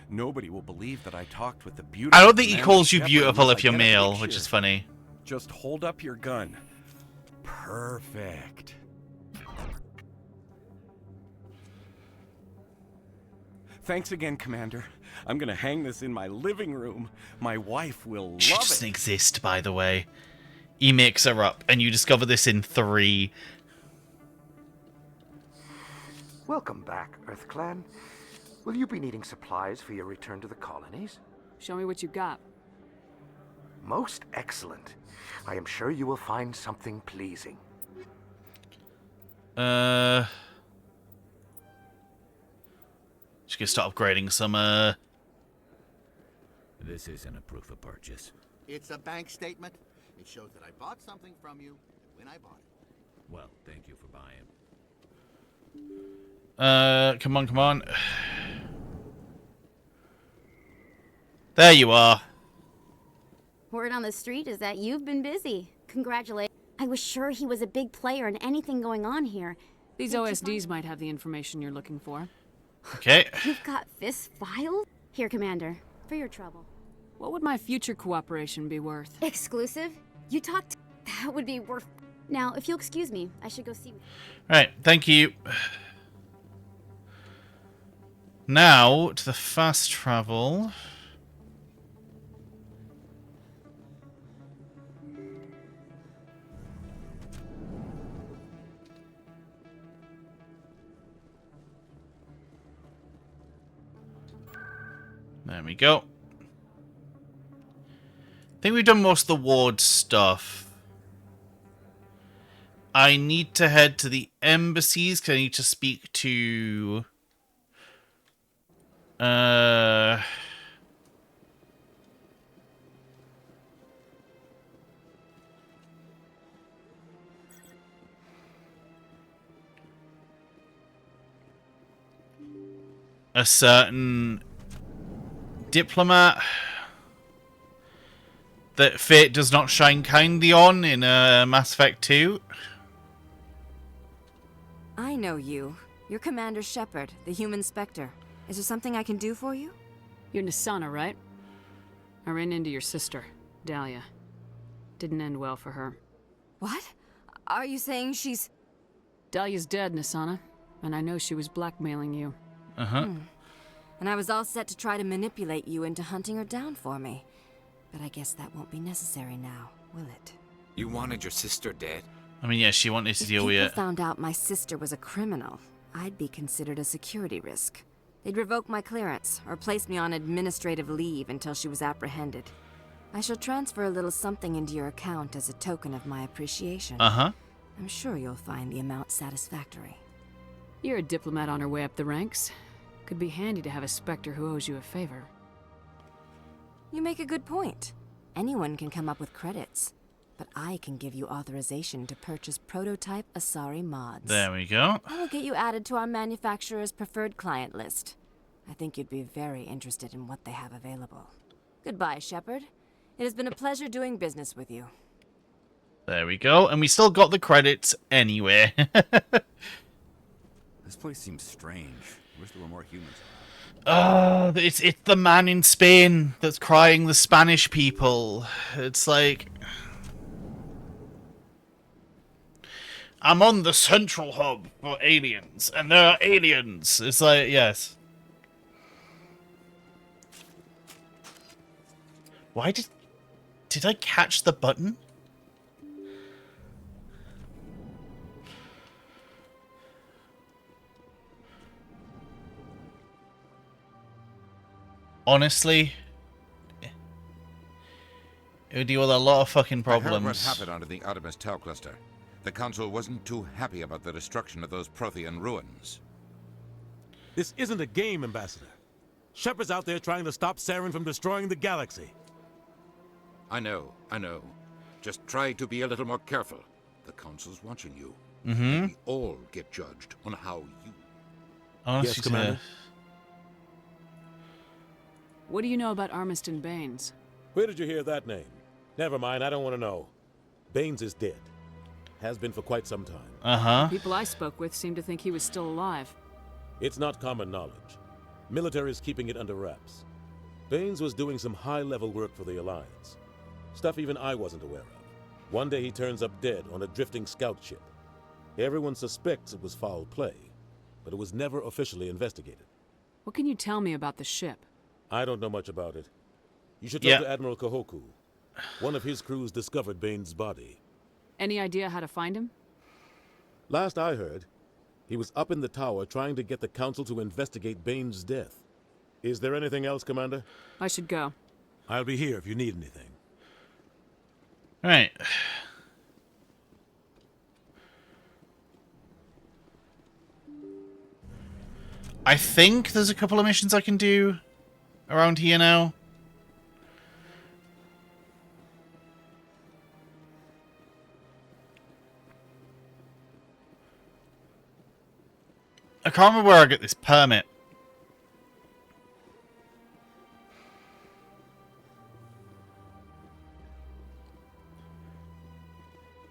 Nobody will believe that I talked with the beautiful... I don't think he Commander calls you Shepard beautiful unless if you're I get a male, picture. which is funny. Just hold up your gun. Perfect. Thanks again, Commander. I'm gonna hang this in my living room. My wife will She love doesn't it. exist, by the way. He makes her up, and you discover this in 3. Welcome back, EarthClan. Will you be needing supplies for your return to the colonies? Show me what you got. Most excellent. I am sure you will find something pleasing. Just gonna start upgrading some, This isn't a proof of purchase. It's a bank statement. It shows that I bought something from you when I bought it. Well, thank you for buying. Come on, come on. There you are. Word on the street is that you've been busy. Congratulations. I was sure he was a big player in anything going on here. These OSDs might have the information you're looking for. Okay. You've got this file? Here, Commander, for your trouble. What would my future cooperation be worth? Exclusive? You talked... That would be worth... Now, if you'll excuse me, I should go see... Right, thank you. Now, to the fast travel. There we go. I think we've done most of the ward stuff. I need to head to the embassies because I need to speak to... a certain diplomat that fate does not shine kindly on in Mass Effect 2. I know you. You're Commander Shepard, the human Spectre. Is there something I can do for you? You're Nasana, right? I ran into your sister, Dahlia. Didn't end well for her. What? Are you saying she's... Dahlia's dead, Nasana. And I know she was blackmailing you. Uh-huh. And I was all set to try to manipulate you into hunting her down for me. But I guess that won't be necessary now, will it? You wanted your sister dead? I mean, yeah, she wanted to deal with If it. people found out my sister was a criminal, I'd be considered a security risk. They'd revoke my clearance, or place me on administrative leave until she was apprehended. I shall transfer a little something into your account as a token of my appreciation. Uh-huh. I'm sure you'll find the amount satisfactory. You're a diplomat on her way up the ranks. Could be handy to have a Spectre who owes you a favor. You make a good point. Anyone can come up with credits. But I can give you authorization to purchase prototype Asari mods. There we go. I will get you added to our manufacturer's preferred client list. I think you'd be very interested in what they have available. Goodbye, Shepard. It has been a pleasure doing business with you. There we go. And we still got the credits anyway. This place seems strange. Wish there were more humans Oh, it's the man in Spain that's crying the Spanish people. It's like... I'm on the central hub for aliens, and there are aliens. It's like, yes. Why did I catch the button? Honestly, it would deal with a lot of fucking I heard problems. what happened under the Artemis Tau cluster. The Council wasn't too happy about the destruction of those Prothean ruins. This isn't a game, Ambassador. Shepard's out there trying to stop Saren from destroying the galaxy. I know. Just try to be a little more careful. The Council's watching you. Mm-hmm. We all get judged on how you... Yes, Commander. What do you know about Armiston Baines? Where did you hear that name? Never mind, I don't want to know. Baines is dead. Has been for quite some time. Uh-huh. People I spoke with seemed to think he was still alive. It's not common knowledge. Military is keeping it under wraps. Baines was doing some high-level work for the Alliance. Stuff even I wasn't aware of. One day he turns up dead on a drifting scout ship. Everyone suspects it was foul play, but it was never officially investigated. What can you tell me about the ship? I don't know much about it. You should talk to Admiral Kahoku. One of his crews discovered Baines' body. Any idea how to find him? Last I heard, he was up in the tower trying to get the Council to investigate Baines' death. Is there anything else, Commander? I should go. I'll be here if you need anything. Right. I think there's a couple of missions I can do around here now. I can't remember where I get this permit.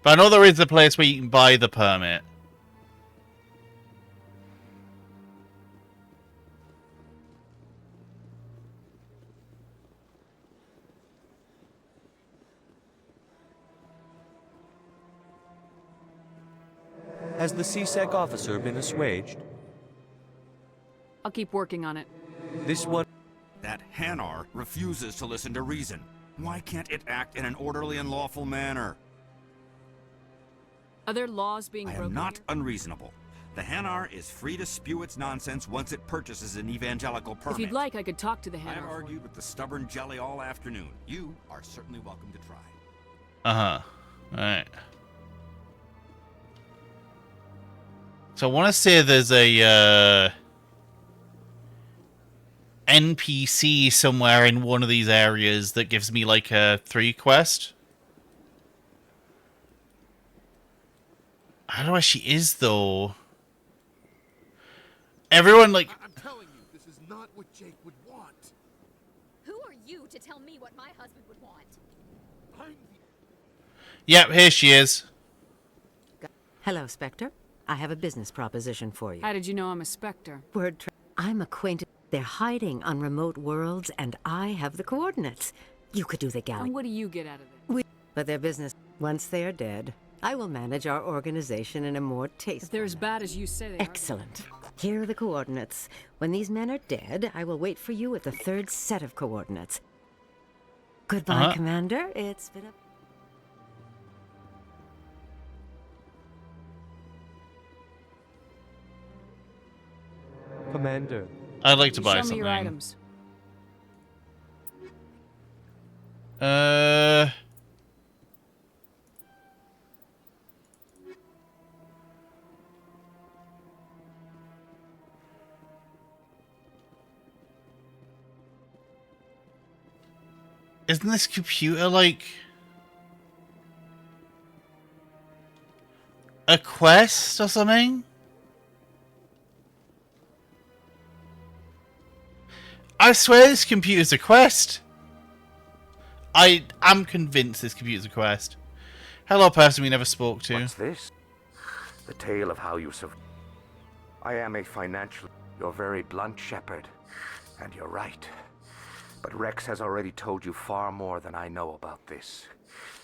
But I know there is a place where you can buy the permit. Has the CSEC officer been assuaged? I'll keep working on it. This one... That Hanar refuses to listen to reason. Why can't it act in an orderly and lawful manner? Are there laws being I broken? am not unreasonable. The Hanar is free to spew its nonsense once it purchases an evangelical permit. If you'd like, I could talk to the I have Hanar. argued with the stubborn jelly all afternoon. You are certainly welcome to try. Uh-huh. Alright. So I want to say there's a NPC somewhere in one of these areas that gives me like a 3 quest. I don't know where she is though. Everyone like... I'm telling you, this is not what Jake would want. Who are you to tell me what my husband would want? Yep, here she is. Hello, Spectre. I have a business proposition for you. How did you know I'm a Spectre? I'm acquainted. They're hiding on remote worlds, and I have the coordinates. You could do the galaxy. And what do you get out of it? But their business, once they are dead, I will manage our organization in a more tasteful. If they're as bad as you say they Excellent. Here are the coordinates. When these men are dead, I will wait for you at the 3rd set of coordinates. Goodbye, Commander. It's been a... Commander. I'd like to buy Show something. me your items. Isn't this computer like a quest or something? I swear this computer's a quest. I am convinced this computer's a quest. Hello, person we never spoke to. What's this? The tale of how you survived. I am a financial... You're very blunt, Shepard. And you're right. But Rex has already told you far more than I know about this.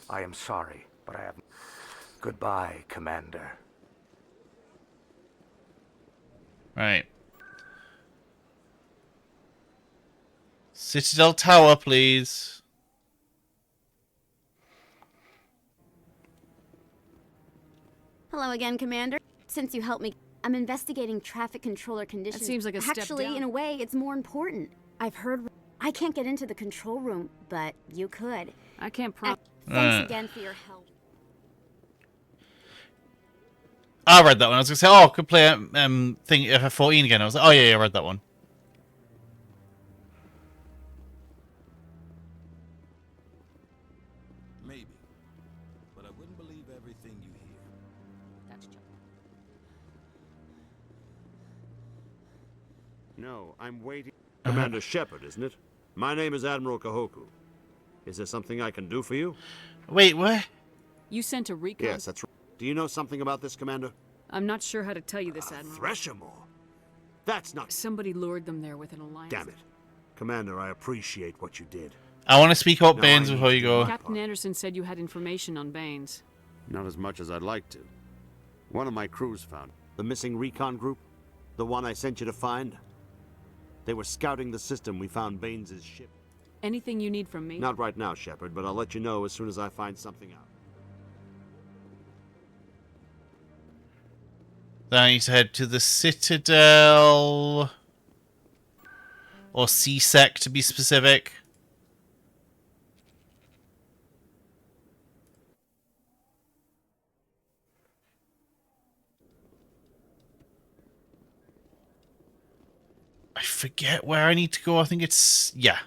I am sorry, but I have... Goodbye, Commander. Right. Citadel Tower, please. Hello again, Commander. Since you helped me, I'm investigating traffic controller conditions. That seems like a step Actually, down. in a way, it's more important. I've heard... I can't get into the control room, but you could. I can't promise. Thanks again for your help. I read that one. I was gonna say, oh, I could play thing FF14 again. I was like, oh yeah, I read that one. Maybe, but I wouldn't believe everything you hear. That's just... No, I'm waiting. Commander Shepard, isn't it? My name is Admiral Kahoku. Is there something I can do for you? Wait, what? You sent a recon? Yes, that's right. Do you know something about this, Commander? I'm not sure how to tell you this, Admiral. Threshamore? That's not... Somebody lured them there with an alliance. Damn it. Commander, I appreciate what you did. I want to speak up Now Baines I before need you to go. do my Captain Anderson said you had information on Baines. Not as much as I'd like to. One of my crews found the missing recon group, the one I sent you to find. They were scouting the system. We found Baines' ship. Anything you need from me? Not right now, Shepard, but I'll let you know as soon as I find something out. Then I need to head to the Citadel. Or CSEC to be specific. I forget where I need to go. I think it's... yeah.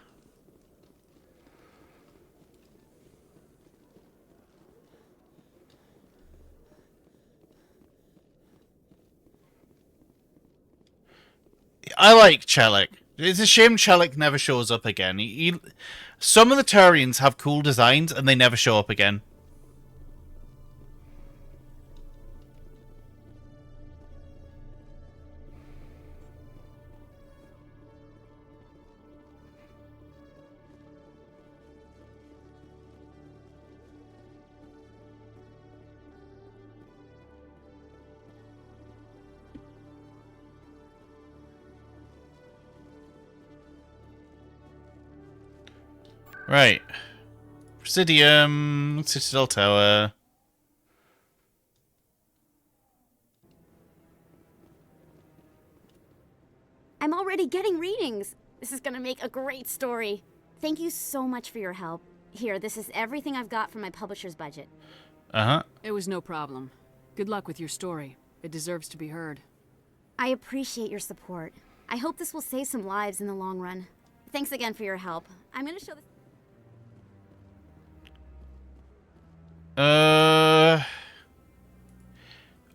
I like Chelik. It's a shame Chelik never shows up again. Some of the Turians have cool designs and they never show up again. Right. Presidium, Citadel Tower. I'm already getting readings. This is gonna make a great story. Thank you so much for your help. Here, this is everything I've got from my publisher's budget. Uh-huh. It was no problem. Good luck with your story. It deserves to be heard. I appreciate your support. I hope this will save some lives in the long run. Thanks again for your help. I'm gonna show this... I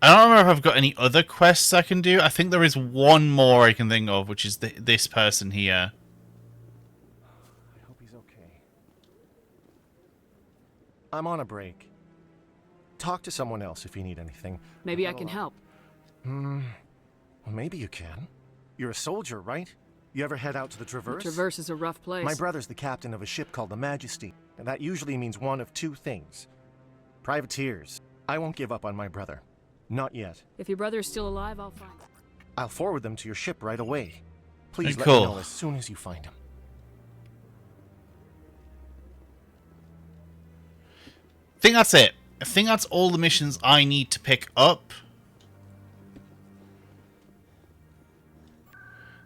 don't remember if I've got any other quests I can do. I think there is one more I can think of, which is this person here. I hope he's okay. I'm on a break. Talk to someone else if you need anything. Maybe I can help. Well, maybe you can. You're a soldier, right? You ever head out to the Traverse? The Traverse is a rough place. My brother's the captain of a ship called the Majesty, and that usually means one of two things. Privateers. I won't give up on my brother. Not yet. If your brother is still alive, I'll find him. I'll forward them to your ship right away. Please let Cool. me know as soon as you find him. I think that's it. I think that's all the missions I need to pick up.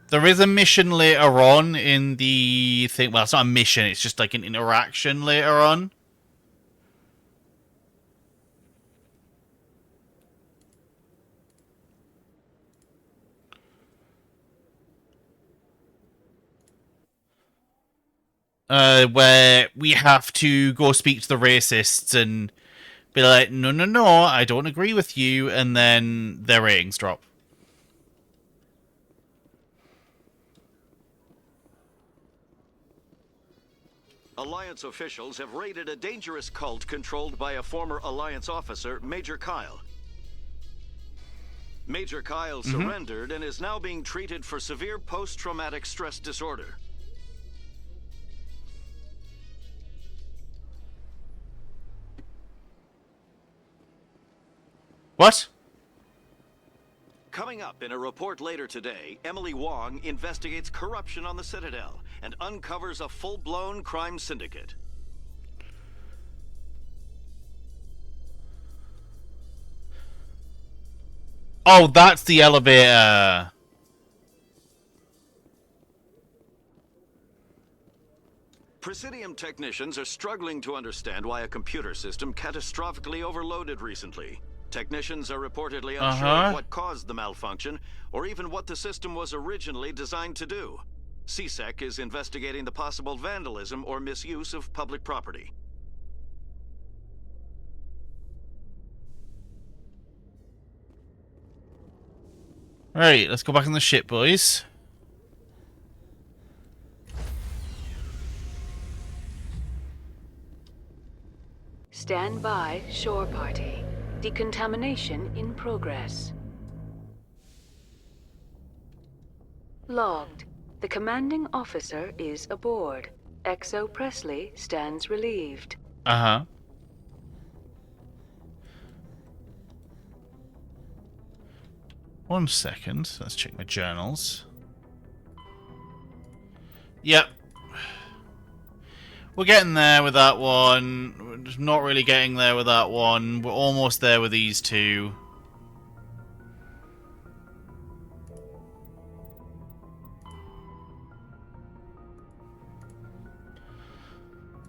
There is a mission later on in the thing. Well, it's not a mission. It's just like an interaction later on. Where we have to go speak to the racists and be like, no, no, no, I don't agree with you, and then their ratings drop. Alliance officials have raided a dangerous cult controlled by a former Alliance officer, Major Kyle. Major Kyle surrendered and is now being treated for severe post-traumatic stress disorder. What? Coming up in a report later today, Emily Wong investigates corruption on the Citadel and uncovers a full-blown crime syndicate. Oh, that's the elevator. Presidium technicians are struggling to understand why a computer system catastrophically overloaded recently. Technicians are reportedly unsure of what caused the malfunction, or even what the system was originally designed to do. CSEC is investigating the possible vandalism or misuse of public property. Right, let's go back on the ship, boys. Stand by, shore party. Decontamination in progress. Logged. The commanding officer is aboard. XO Presley stands relieved. Uh-huh. One second. Let's check my journals. Yep. We're getting there with that one. We're just not really getting there with that one. We're almost there with these two.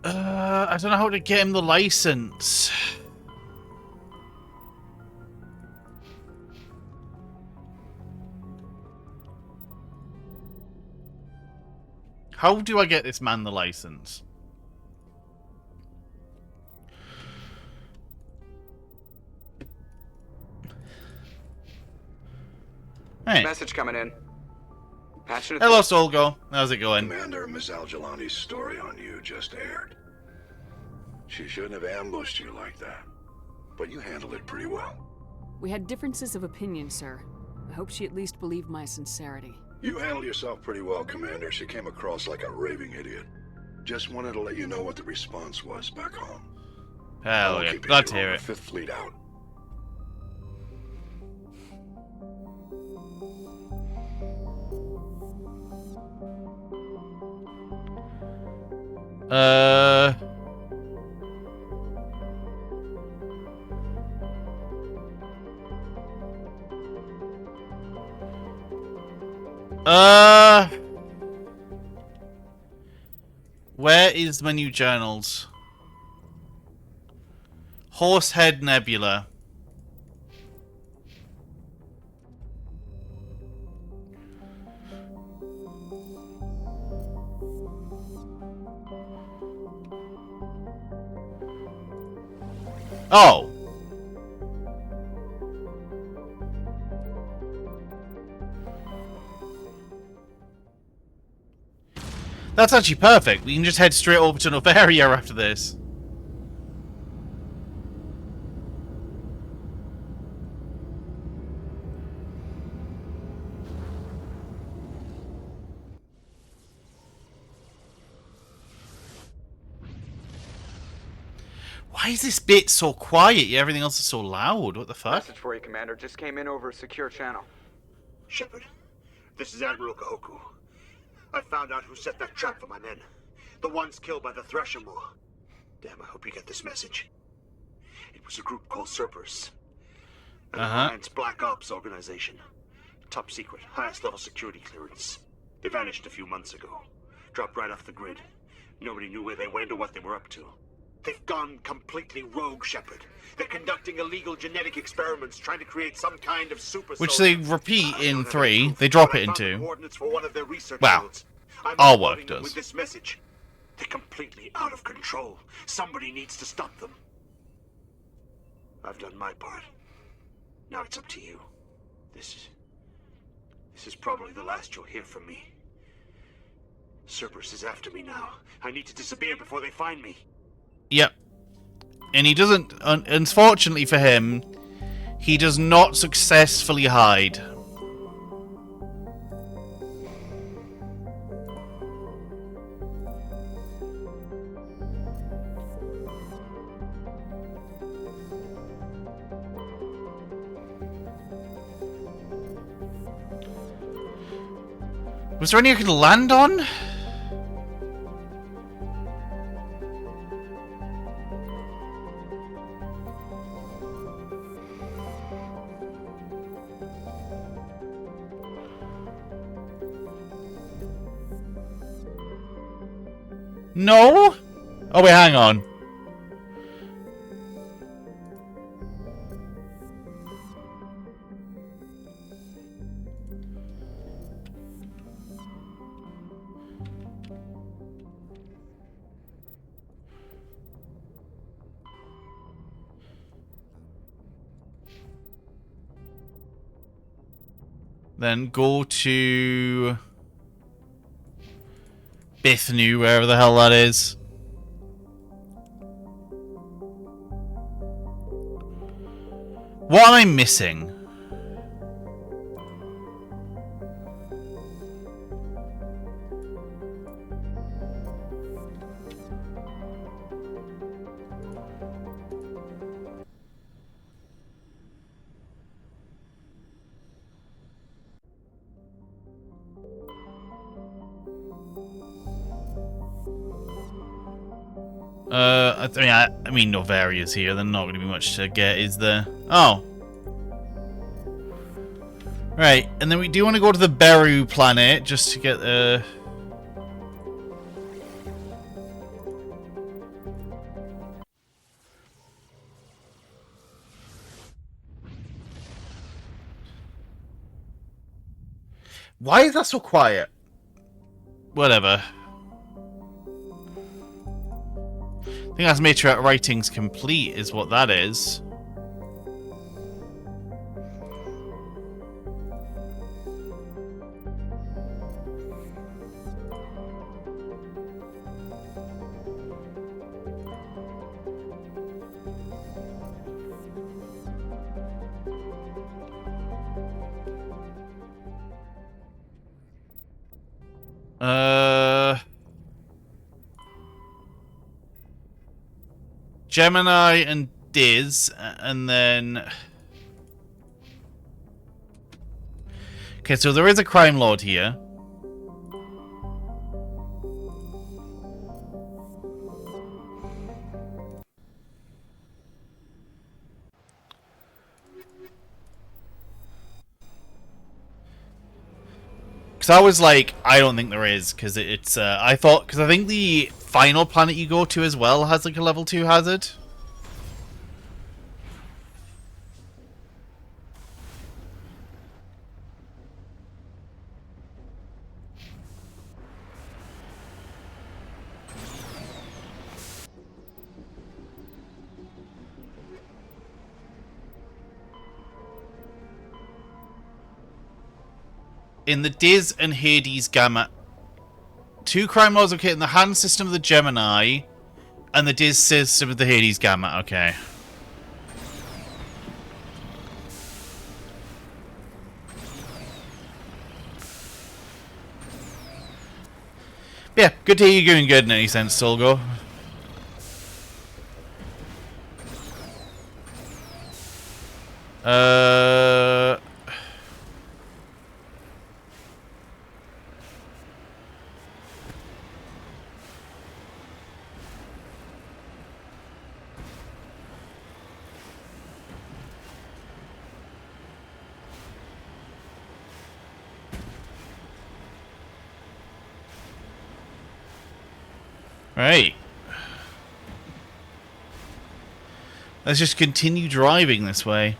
I don't know how to get him the license. How do I get this man the license? Hey. Message coming in. Passionate. Hello, Solgo. How's it going? Commander, Miss Al-Jalani's story on you just aired. She shouldn't have ambushed you like that, but you handled it pretty well. We had differences of opinion, sir. I hope she at least believed my sincerity. You handled yourself pretty well, Commander. She came across like a raving idiot. Just wanted to let you know what the response was back home. Hell yeah, glad to hear it. Fifth Fleet out. Where is my new journals? Horsehead Nebula. Oh. That's actually perfect. We can just head straight over to Novaria after this. Why is this bit so quiet? Everything else is so loud. What the fuck? Message for you, Commander. Just came in over a secure channel. Shepard, this is Admiral Kahoku. I found out who set that trap for my men. The ones killed by the Thresher Maw. Damn, I hope you get this message. It was a group called Cerberus. An Alliance Black Ops organization. Top secret, highest level security clearance. They vanished a few months ago. Dropped right off the grid. Nobody knew where they went or what they were up to. They've gone completely rogue, Shepard. They're conducting illegal genetic experiments, trying to create some kind of super Which soldier. they repeat in 3. They drop it in 2. Coordinates for one of their research Wow. fields. I'm Our uploading work them does. with this message. They're completely out of control. Somebody needs to stop them. I've done my part. Now it's up to you. This is probably the last you'll hear from me. Cerberus is after me now. I need to disappear before they find me. Yep. And he doesn't... unfortunately for him, he does not successfully hide. Was there any I could land on? No? Oh wait, hang on. Then go to Bithnu, wherever the hell that is. What am I missing? I mean, Novaria's here. There's not going to be much to get, is there? Oh. Right, and then we do want to go to the Beru planet, just to get the... Why is that so quiet? Whatever. I think that's matriarch writings complete, is what that is. Gemini and Diz, and then... Okay, so there is a crime lord here. Because I was like, I don't think there is, because it's, I thought, because I think the final planet you go to as well has like a level 2 hazard. In the Diz and Hades gamma, 2 crime lords located in the hand system of the Gemini and the Diz system of the Hades gamma. Okay. Yeah, good to hear you're doing good in any sense, Solgo. Right. Let's just continue driving this way.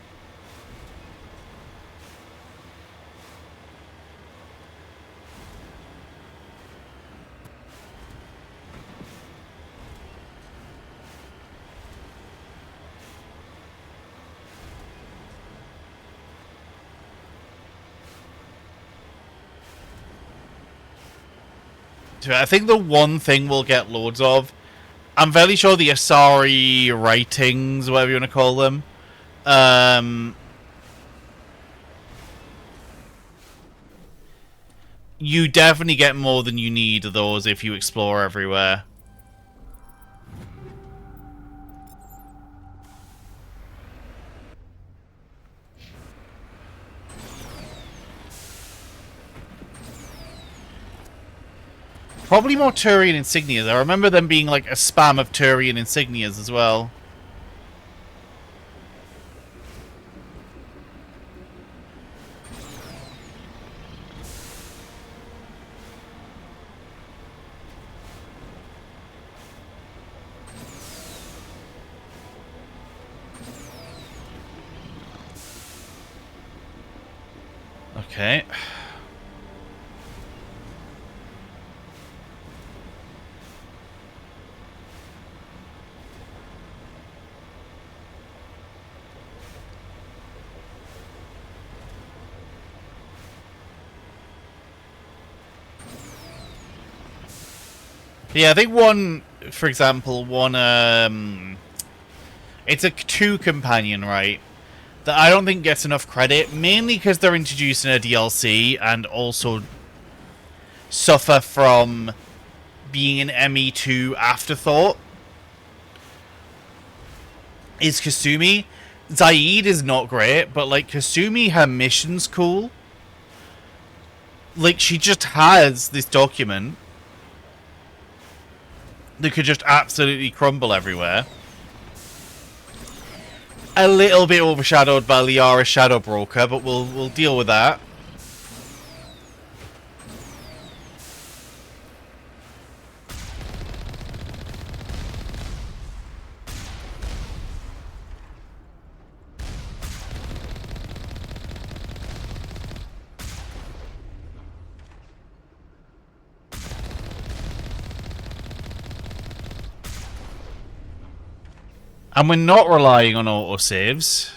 I think the one thing we'll get loads of, I'm fairly sure the Asari writings, whatever you want to call them, you definitely get more than you need of those if you explore everywhere. Probably more Turian insignias. I remember them being like a spam of Turian insignias as well. Okay. Yeah, I think one, for example, it's a 2 companion, right? That I don't think gets enough credit, mainly because they're introducing a DLC and also suffer from being an ME2 afterthought. Is Kasumi. Zaid is not great, but like Kasumi, her mission's cool. Like, she just has this document that could just absolutely crumble everywhere. A little bit overshadowed by Liara's Shadow Broker, but we'll deal with that. And we're not relying on autosaves.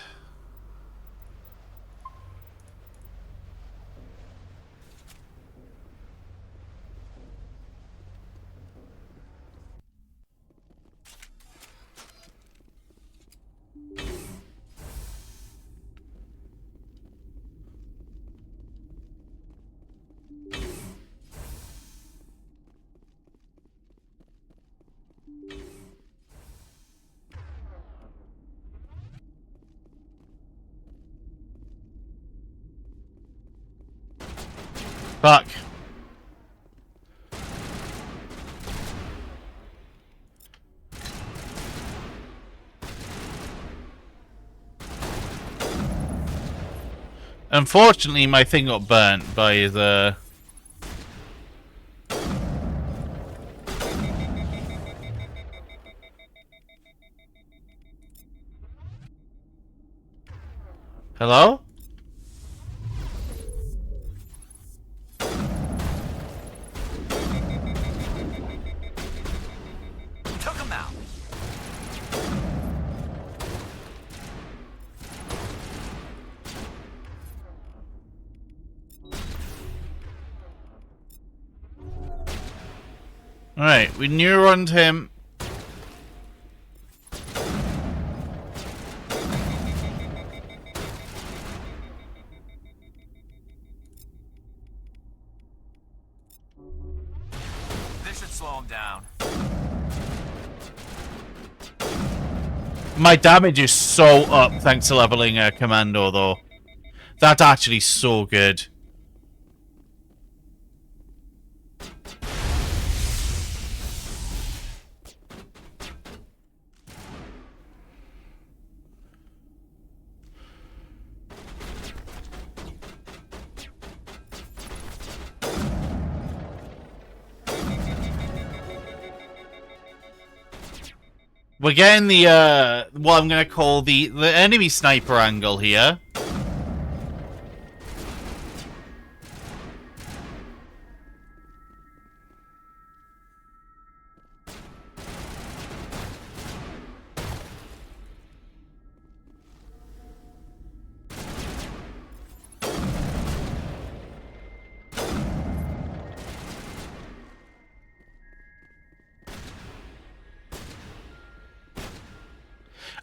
Fuck. Unfortunately, my thing got burnt by the... Hello? Took him out. Alright, we neuroned him. This should slow him down. My damage is so up thanks to leveling a commando, though. That's actually so good. We're getting the, what I'm going to call the enemy sniper angle here.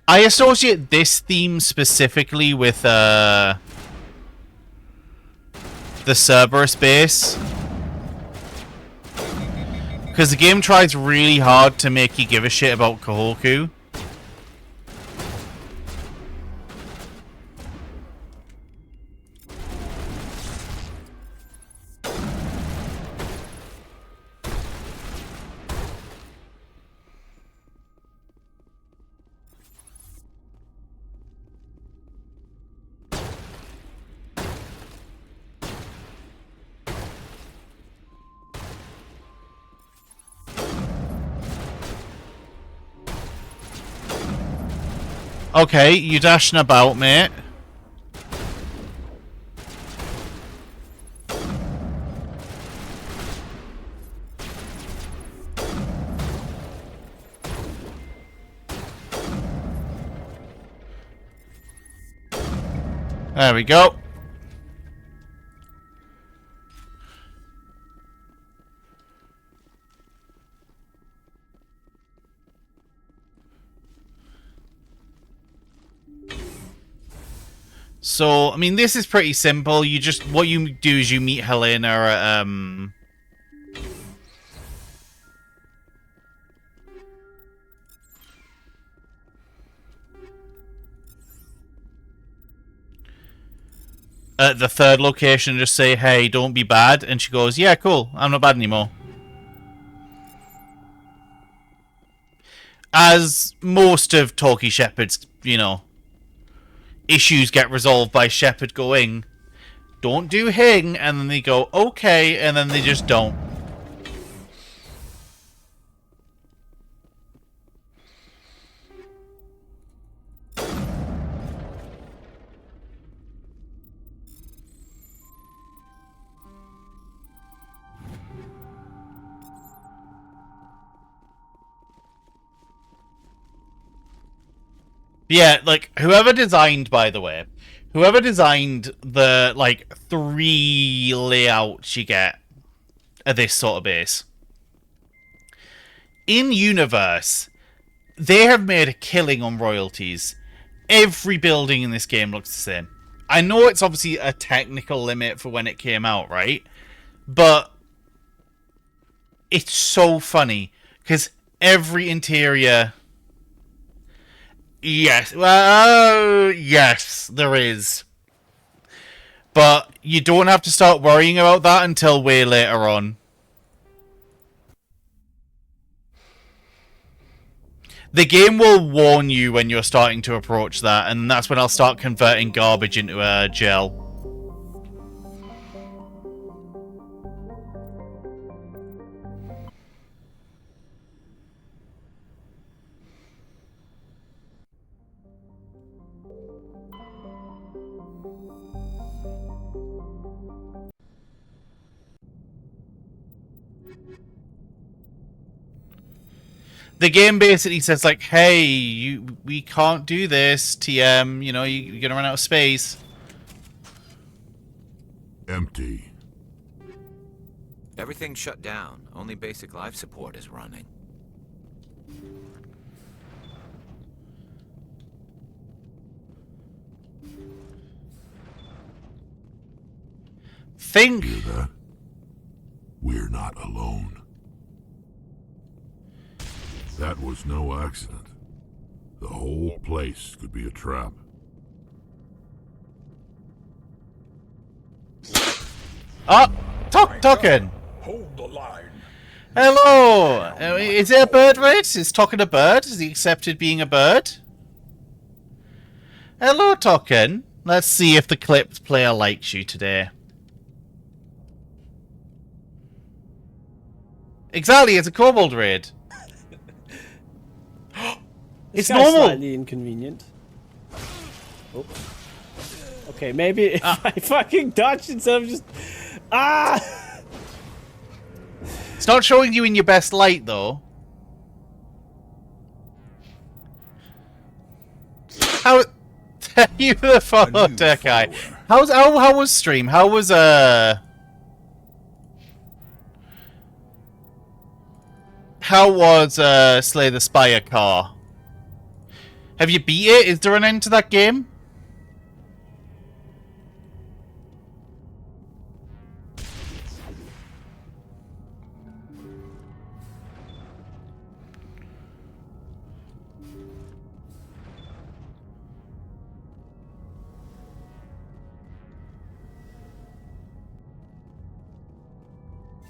I associate this theme specifically with the Cerberus base. Because the game tries really hard to make you give a shit about Kahoku. Okay, you dashing about, mate. There we go. So, I mean, this is pretty simple. You just, what you do is you meet Helena at, at the third location and just say, hey, don't be bad. And she goes, yeah, cool. I'm not bad anymore. As most of Talkie Shepard's, you know, issues get resolved by Shepard going, don't do Hing, and then they go, okay, and then they just don't. Yeah, like, whoever designed, by the way, whoever designed the, like, 3 layouts you get of this sort of base, in-universe, they have made a killing on royalties. Every building in this game looks the same. I know it's obviously a technical limit for when it came out, right? But it's so funny, because every interior... Yes, well, yes, there is. But you don't have to start worrying about that until way later on. The game will warn you when you're starting to approach that, and that's when I'll start converting garbage into a gel. The game basically says, like, hey, we can't do this, TM, you know, you're gonna run out of space. Empty. Everything's shut down. Only basic life support is running. Think. Hear that? We're not alone. That was no accident. The whole place could be a trap. Oh, Token. Hold the line. Hello. Is it a bird race? Is Token a bird? Has he accepted being a bird? Hello, Token. Let's see if the clip player likes you today. Exactly, it's a kobold raid. It's normal. Slightly inconvenient. Oh. Okay, maybe if I fucking dodge instead of just... Ah! It's not showing you in your best light, though. How... you the follow guy. How was stream? How was, How was, Slay the Spire car? Have you beat it? Is there an end to that game?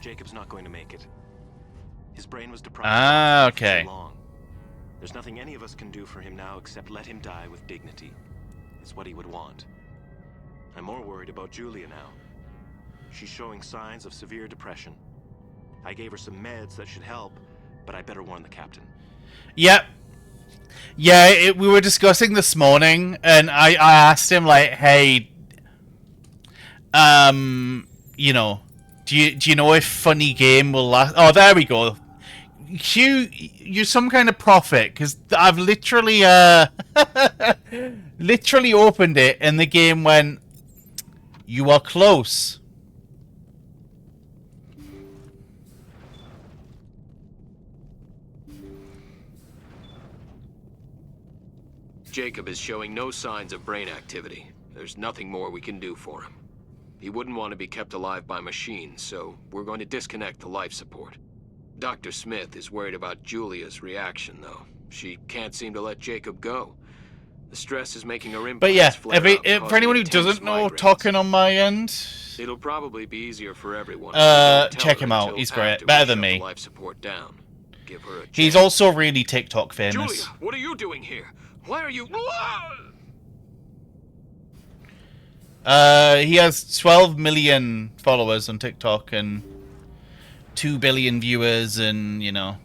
Jacob's not going to make it. His brain was deprived Ah, for okay. too long. There's nothing any of us can do for him now except let him die with dignity. It's what he would want. I'm more worried about Julia now. She's showing signs of severe depression. I gave her some meds that should help, but I better warn the captain. Yep. Yeah, we were discussing this morning, and I asked him, like, hey, you know, do you know if funny game will last? Oh, there we go. You're some kind of prophet, because I've literally, literally opened it, and the game went, you are close. Jacob is showing no signs of brain activity. There's nothing more we can do for him. He wouldn't want to be kept alive by machines, so we're going to disconnect the life support. Dr. Smith is worried about Julia's reaction, though. She can't seem to let Jacob go. The stress is making her implants But yeah, flare up, for anyone who causing doesn't know, migraines. talking on my end, It'll probably be easier for everyone. if we don't tell check her him out. until He's after great. we Better than shut the me. life support down. Give her a He's chance. also really TikTok famous. Julia, what are you doing here? Why are you? He has 12 million followers on TikTok and 2 billion viewers, and you know,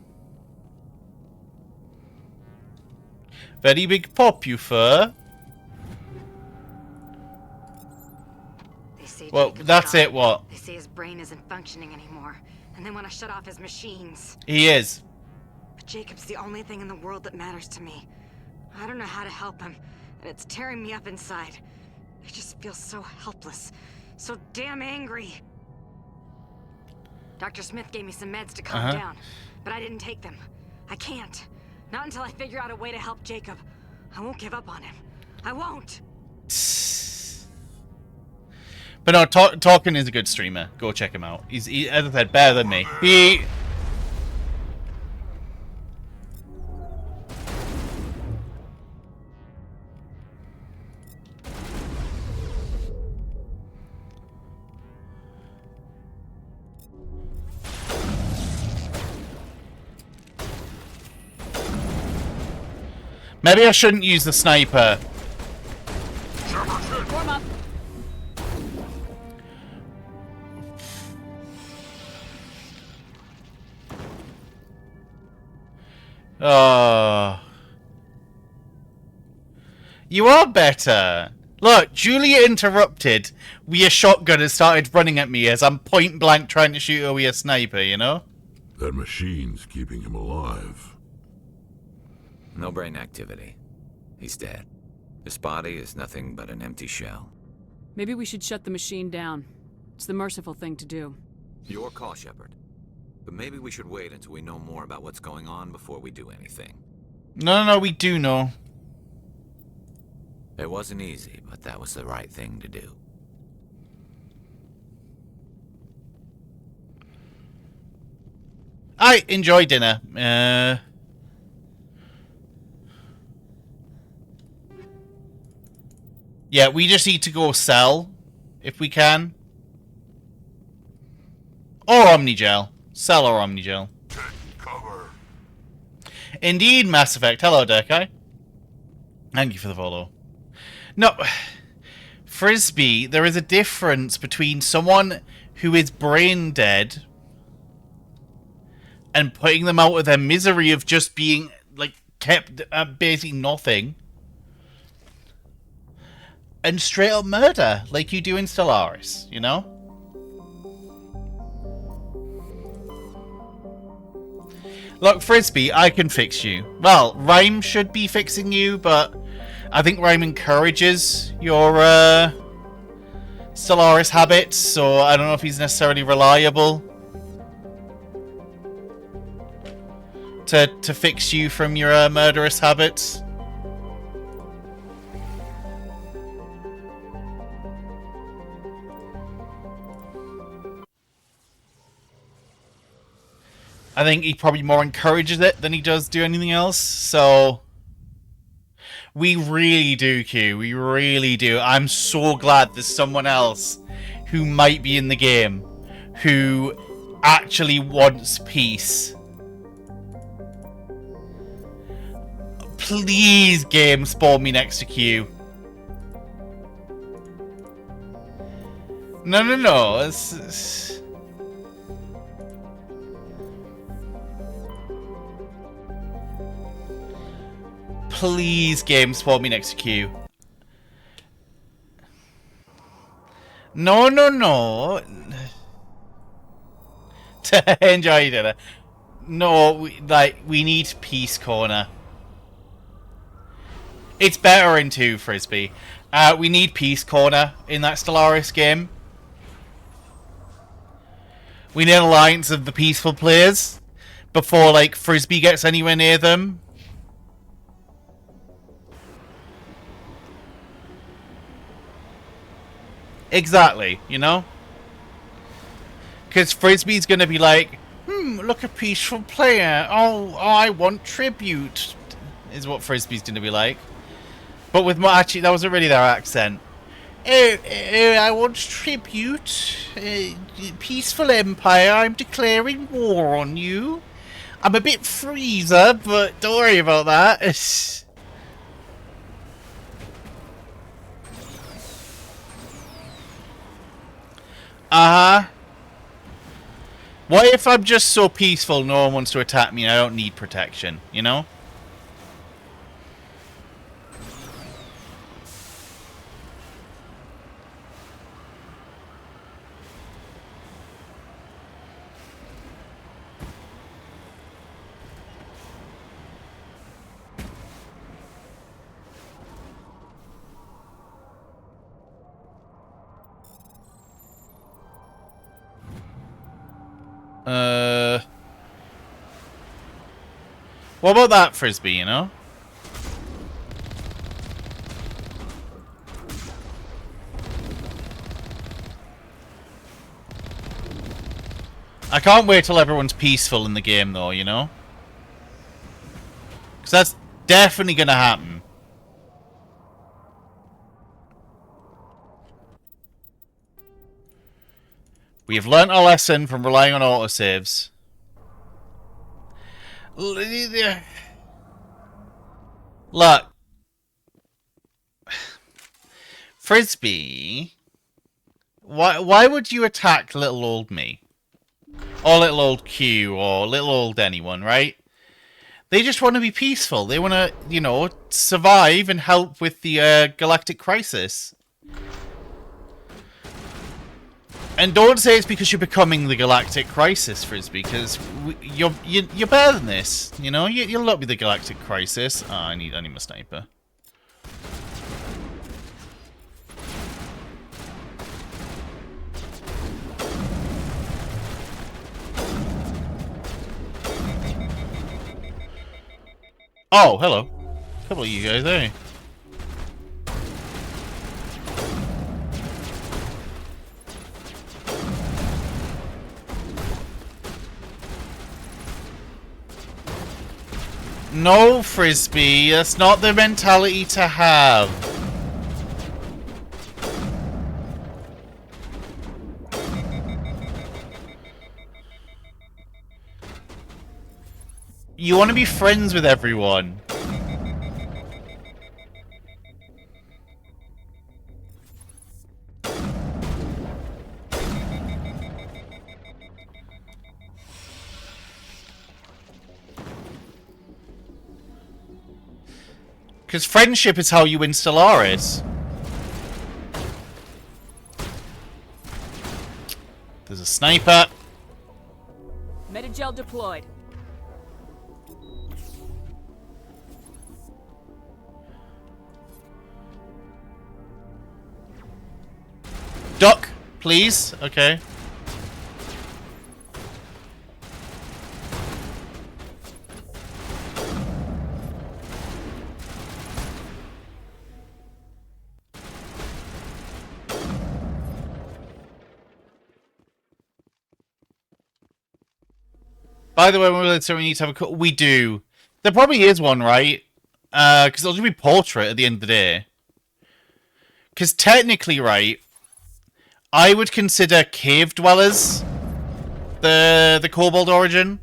very big pop, you fur. Well, that's it. What? They say his brain isn't functioning anymore, and they want to shut off his machines. He is. But Jacob's the only thing in the world that matters to me. I don't know how to help him, and it's tearing me up inside. I just feel so helpless, so damn angry. Dr. Smith gave me some meds to calm down, but I didn't take them. I can't. Not until I figure out a way to help Jacob. I won't give up on him. I won't. But no, Talking is a good streamer. Go check him out. He's, as I said, better than me. Maybe I shouldn't use the sniper. Warm up. Oh. You are better. Look, Julia interrupted with a shotgun and started running at me as I'm point blank trying to shoot her with a sniper, you know? That machine's keeping him alive. No brain activity. He's dead. His body is nothing but an empty shell. Maybe we should shut the machine down. It's the merciful thing to do. Your call, Shepard. But maybe we should wait until we know more about what's going on before we do anything. No, we do know. It wasn't easy, but that was the right thing to do. I enjoy dinner. Yeah, we just need to go sell, if we can. Or Omnigel. Sell or Omnigel. Cover. Indeed, Mass Effect. Hello, Durkai. Thank you for the follow. No, Frisbee, there is a difference between someone who is brain dead and putting them out of their misery of just being, like, kept basically nothing, and straight up murder, like you do in Stellaris, you know? Look, Frisbee, I can fix you. Well, Rhyme should be fixing you, but I think Rhyme encourages your Stellaris habits, so I don't know if he's necessarily reliable to fix you from your murderous habits. I think he probably more encourages it than he does do anything else. So we really do, Q. We really do. I'm so glad there's someone else who might be in the game who actually wants peace. Please, game, spawn me next to Q. No. It's... Please, game, spawn me next to Q. No. Enjoy dinner. No, we need Peace Corner. It's better in 2, Frisbee. We need Peace Corner in that Stellaris game. We need an alliance of the peaceful players before, like, Frisbee gets anywhere near them. Exactly, you know? Because Frisbee's going to be like, look, a peaceful player. Oh, I want tribute, is what Frisbee's going to be like. But with more, actually, that wasn't really their accent. I want tribute. Peaceful Empire, I'm declaring war on you. I'm a bit freezer, but don't worry about that. What if I'm just so peaceful no one wants to attack me and I don't need protection, you know? What about that, Frisbee, you know? I can't wait till everyone's peaceful in the game, though, you know? Because that's definitely going to happen. We have learnt our lesson from relying on autosaves. Look. Frisbee. Why would you attack little old me? Or little old Q, or little old anyone, right? They just want to be peaceful. They want to, you know, survive and help with the galactic crisis. And don't say it's because you're becoming the galactic crisis, Frisbee, because you're better than this. You know, you'll not be the galactic crisis. Oh, I need my sniper. Oh, hello. A couple of you guys, eh? No, Frisbee, that's not the mentality to have. You want to be friends with everyone. Because friendship is how you win Stellaris. There's a sniper. Metagel deployed. Duck, please. Okay. By the way, when we need to have a... We do. There probably is one, right? Because it'll just be portrait at the end of the day. Because technically, right, I would consider cave dwellers the kobold origin.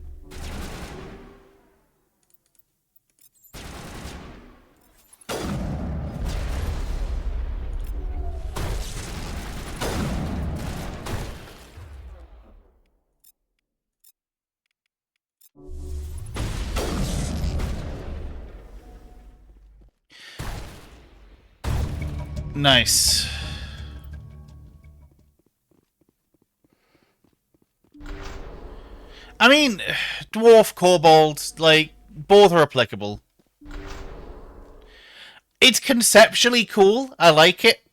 Nice. I mean, dwarf, kobold, like, both are applicable. It's conceptually cool. I like it.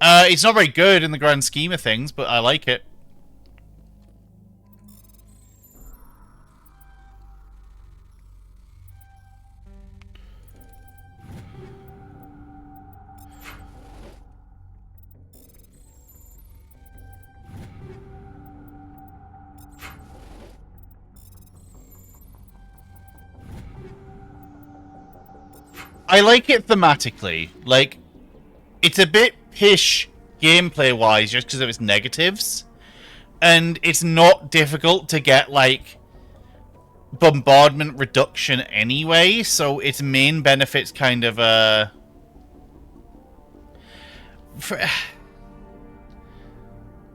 It's not very good in the grand scheme of things, but I like it. I like it thematically. Like, it's a bit pish gameplay-wise just because of its negatives. And it's not difficult to get, like, bombardment reduction anyway, so its main benefits kind of,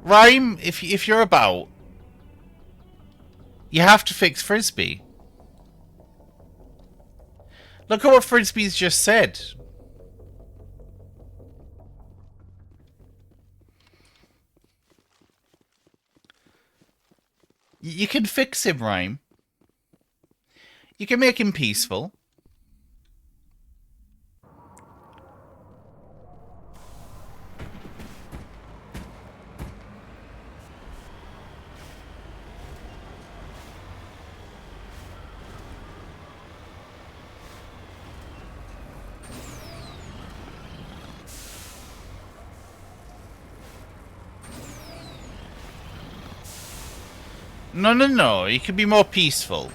Rhyme, if you're about, you have to fix Frisbee. Look at what Frisbee's just said. You can fix him, Rhyme. You can make him peaceful. No. You could be more peaceful.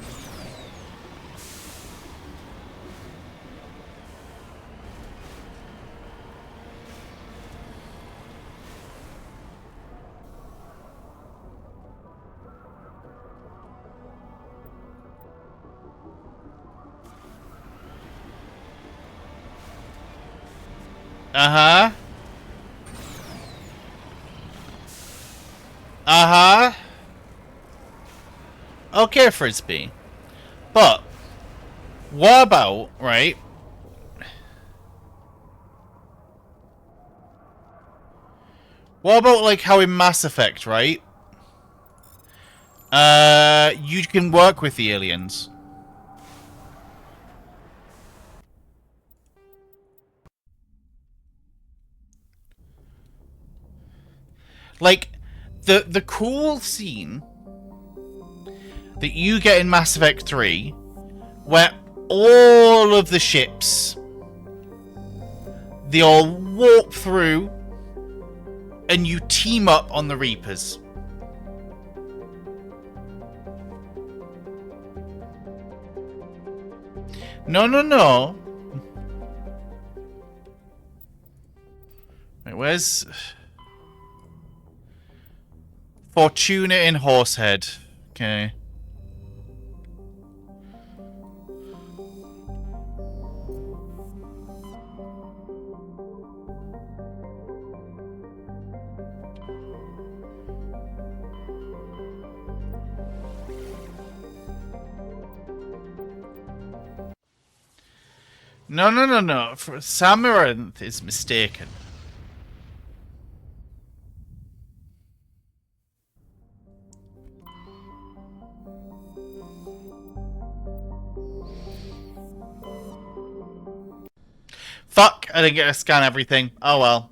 Uh-huh. Uh-huh. Okay, Frisbee. But, what about, right? What about, like, how in Mass Effect, right? You can work with the aliens. Like, the cool scene that you get in Mass Effect 3, where all of the ships, they all warp through, and you team up on the Reapers. No. Wait, where's... Fortuna in Horsehead. Okay. No. Samaranth is mistaken. Fuck, I didn't get to scan everything. Oh well.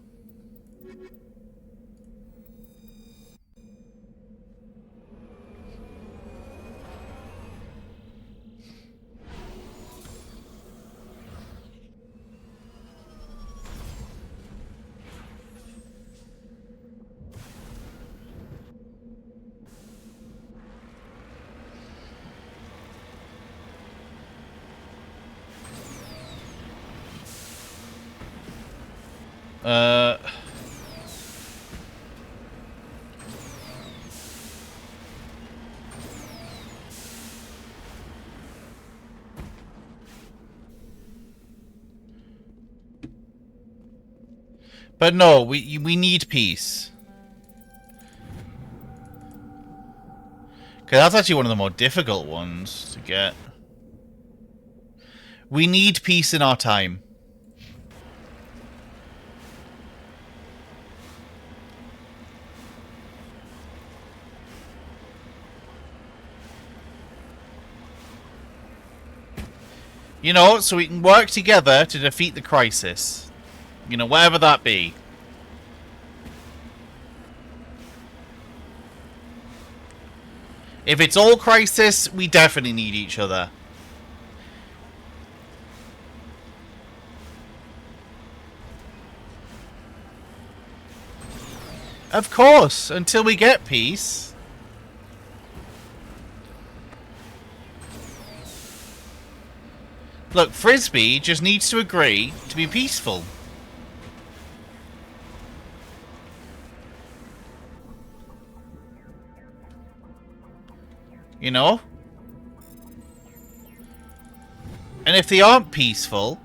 But no, we need peace. Okay, that's actually one of the more difficult ones to get. We need peace in our time. You know, so we can work together to defeat the crisis. You know, whatever that be. If it's all crisis, we definitely need each other. Of course, until we get peace. Look, Frisbee just needs to agree to be peaceful. You know? And if they aren't peaceful,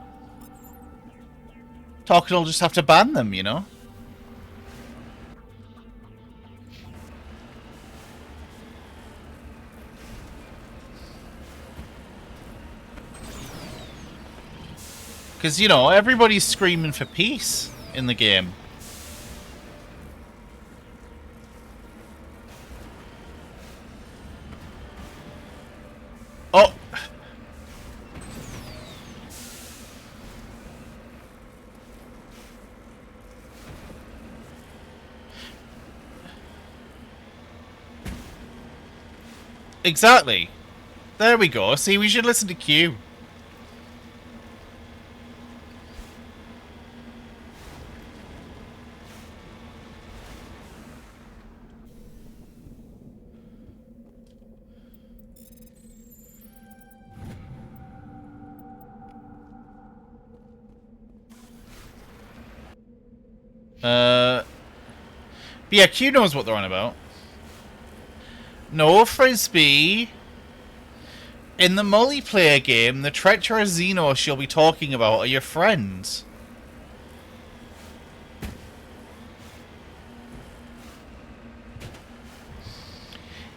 Talcott will just have to ban them, you know? Because, you know, everybody's screaming for peace in the game. Oh! Exactly. There we go. See, we should listen to Q. But yeah, Q knows what they're on about. No, Frisbee. In the multiplayer game, the treacherous Xenos you'll be talking about are your friends.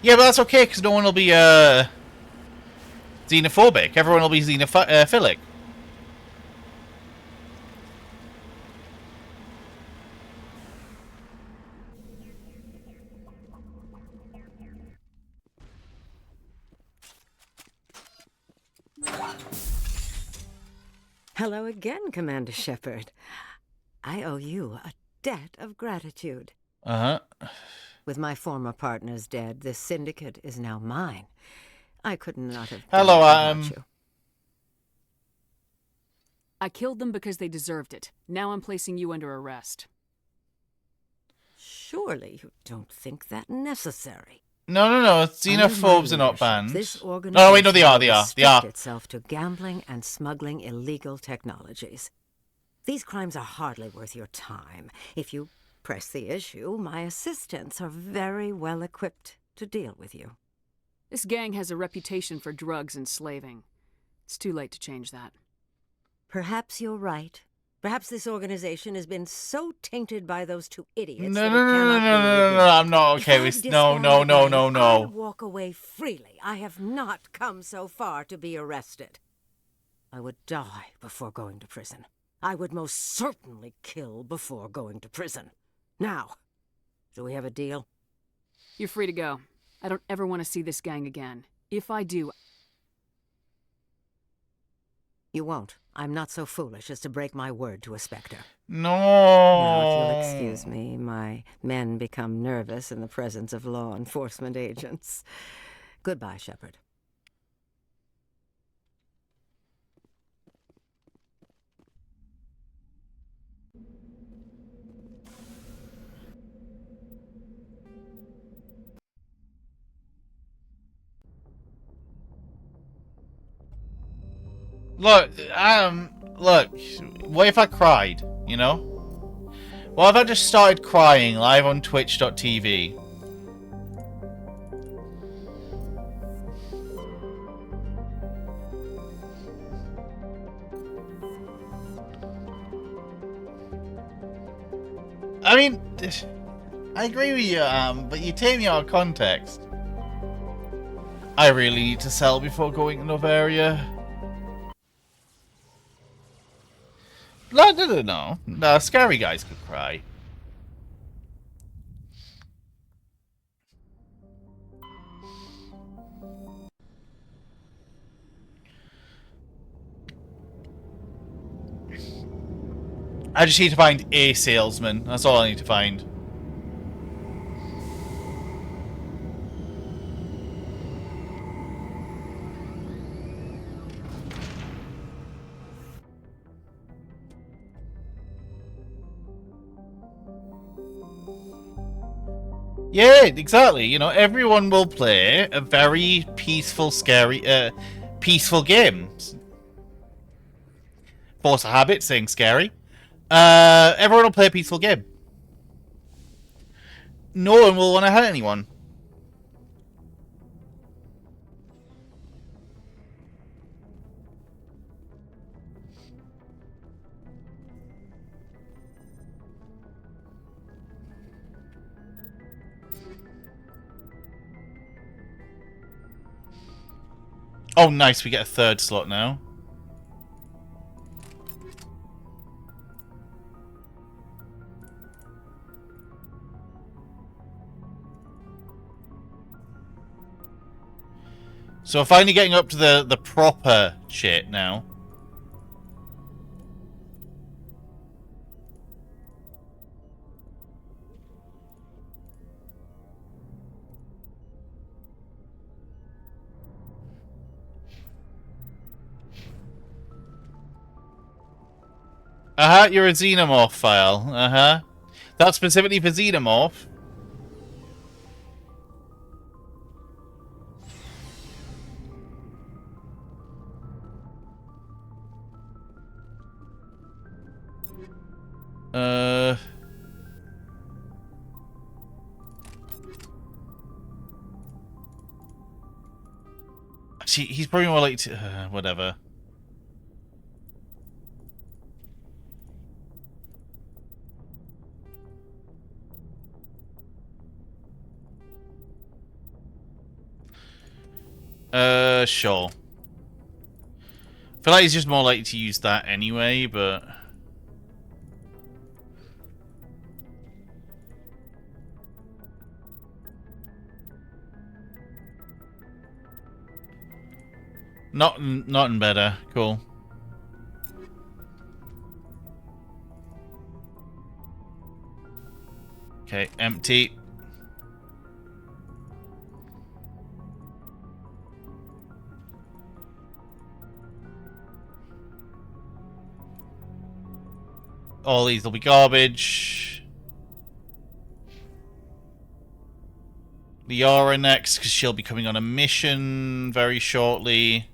Yeah, but that's okay, because no one will be xenophobic. Everyone will be xenophilic. Hello again, Commander Shepard. I owe you a debt of gratitude. Uh-huh. With my former partners dead, this syndicate is now mine. I could not have Hello, done it without you. I killed them because they deserved it. Now I'm placing you under arrest. Surely you don't think that necessary. No. Xenophobes are not banned. This No, wait, no, they are. restrict itself to gambling and smuggling illegal technologies. These crimes are hardly worth your time. If you press the issue, my assistants are very well equipped to deal with you. This gang has a reputation for drugs and slaving. It's too late to change that. Perhaps you're right. Perhaps this organization has been so tainted by those two idiots. No, I'm not okay with... No. I walk away freely. I have not come so far to be arrested. I would die before going to prison. I would most certainly kill before going to prison. Now, do we have a deal? You're free to go. I don't ever want to see this gang again. If I do... You won't. I'm not so foolish as to break my word to a Spectre. No. Now, if you'll excuse me, my men become nervous in the presence of law enforcement agents. Goodbye, Shepard. Look, what if I cried, you know? Well, have I just started crying live on twitch.tv? I mean, I agree with you, but you take me out of context. I really need to sell before going to Novaria. No. No, scary guys could cry. I just need to find a salesman. That's all I need to find. Yeah, exactly. You know, everyone will play a very peaceful, scary, peaceful game. Force a habit, saying scary. Everyone will play a peaceful game. No one will want to hurt anyone. Oh, nice. We get a third slot now. So we're finally getting up to the proper shit now. You're a xenomorph file. That's specifically for xenomorph. See, he's probably more like whatever. Sure. I feel like he's just more likely to use that anyway, but... Nothing better. Cool. Okay, empty. All these will be garbage. Liara next, because she'll be coming on a mission very shortly.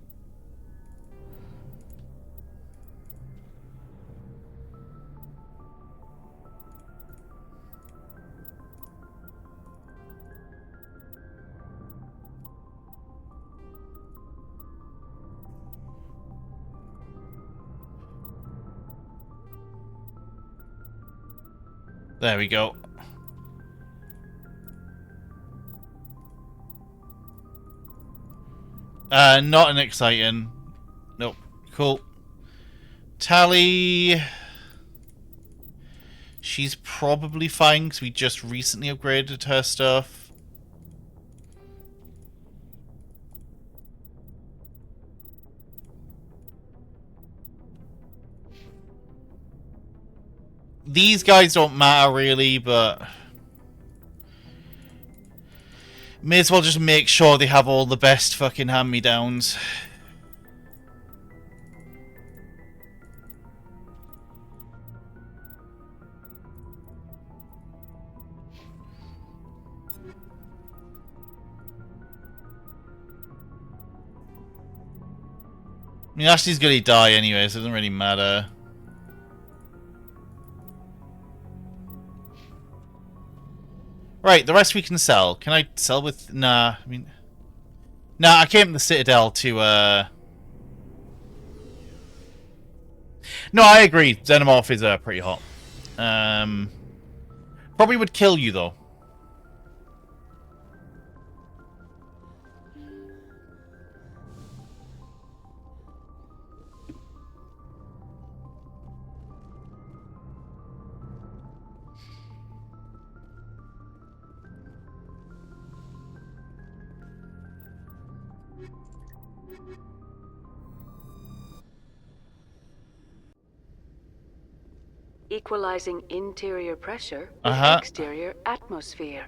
There we go. Not an exciting. Nope. Cool. Tally. She's probably fine because we just recently upgraded her stuff. These guys don't matter really, but may as well just make sure they have all the best fucking hand-me-downs. I mean, Ashley's gonna die anyway, so it doesn't really matter. Right, the rest we can sell. Can I sell with... Nah, I mean... Nah, I came to the Citadel to, No, I agree. Xenomorph is, pretty hot. Probably would kill you, though. Equalizing interior pressure with exterior atmosphere.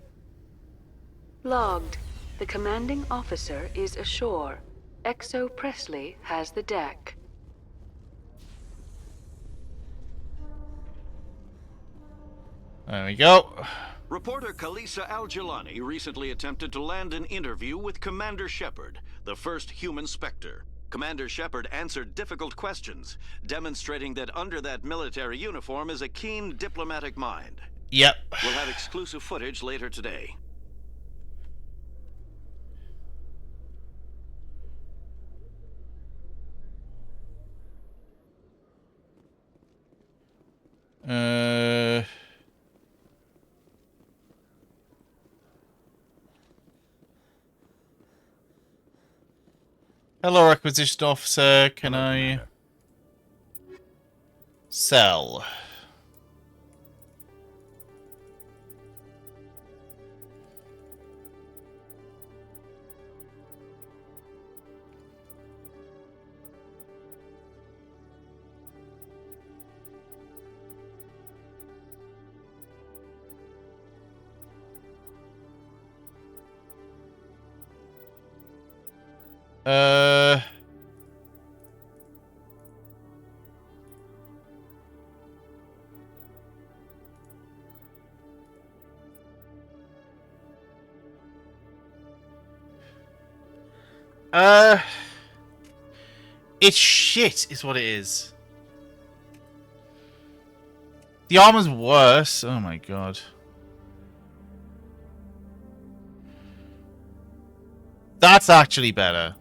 Logged. The commanding officer is ashore. XO Presley has the deck. There we go. Reporter Kalisa Al-Jilani recently attempted to land an interview with Commander Shepard, the first human Spectre. Commander Shepard answered difficult questions, demonstrating that under that military uniform is a keen diplomatic mind. Yep. We'll have exclusive footage later today. Hello, Acquisition Officer. Can I... sell? It's shit, is what it is. The armor's worse. Oh my god. That's actually better.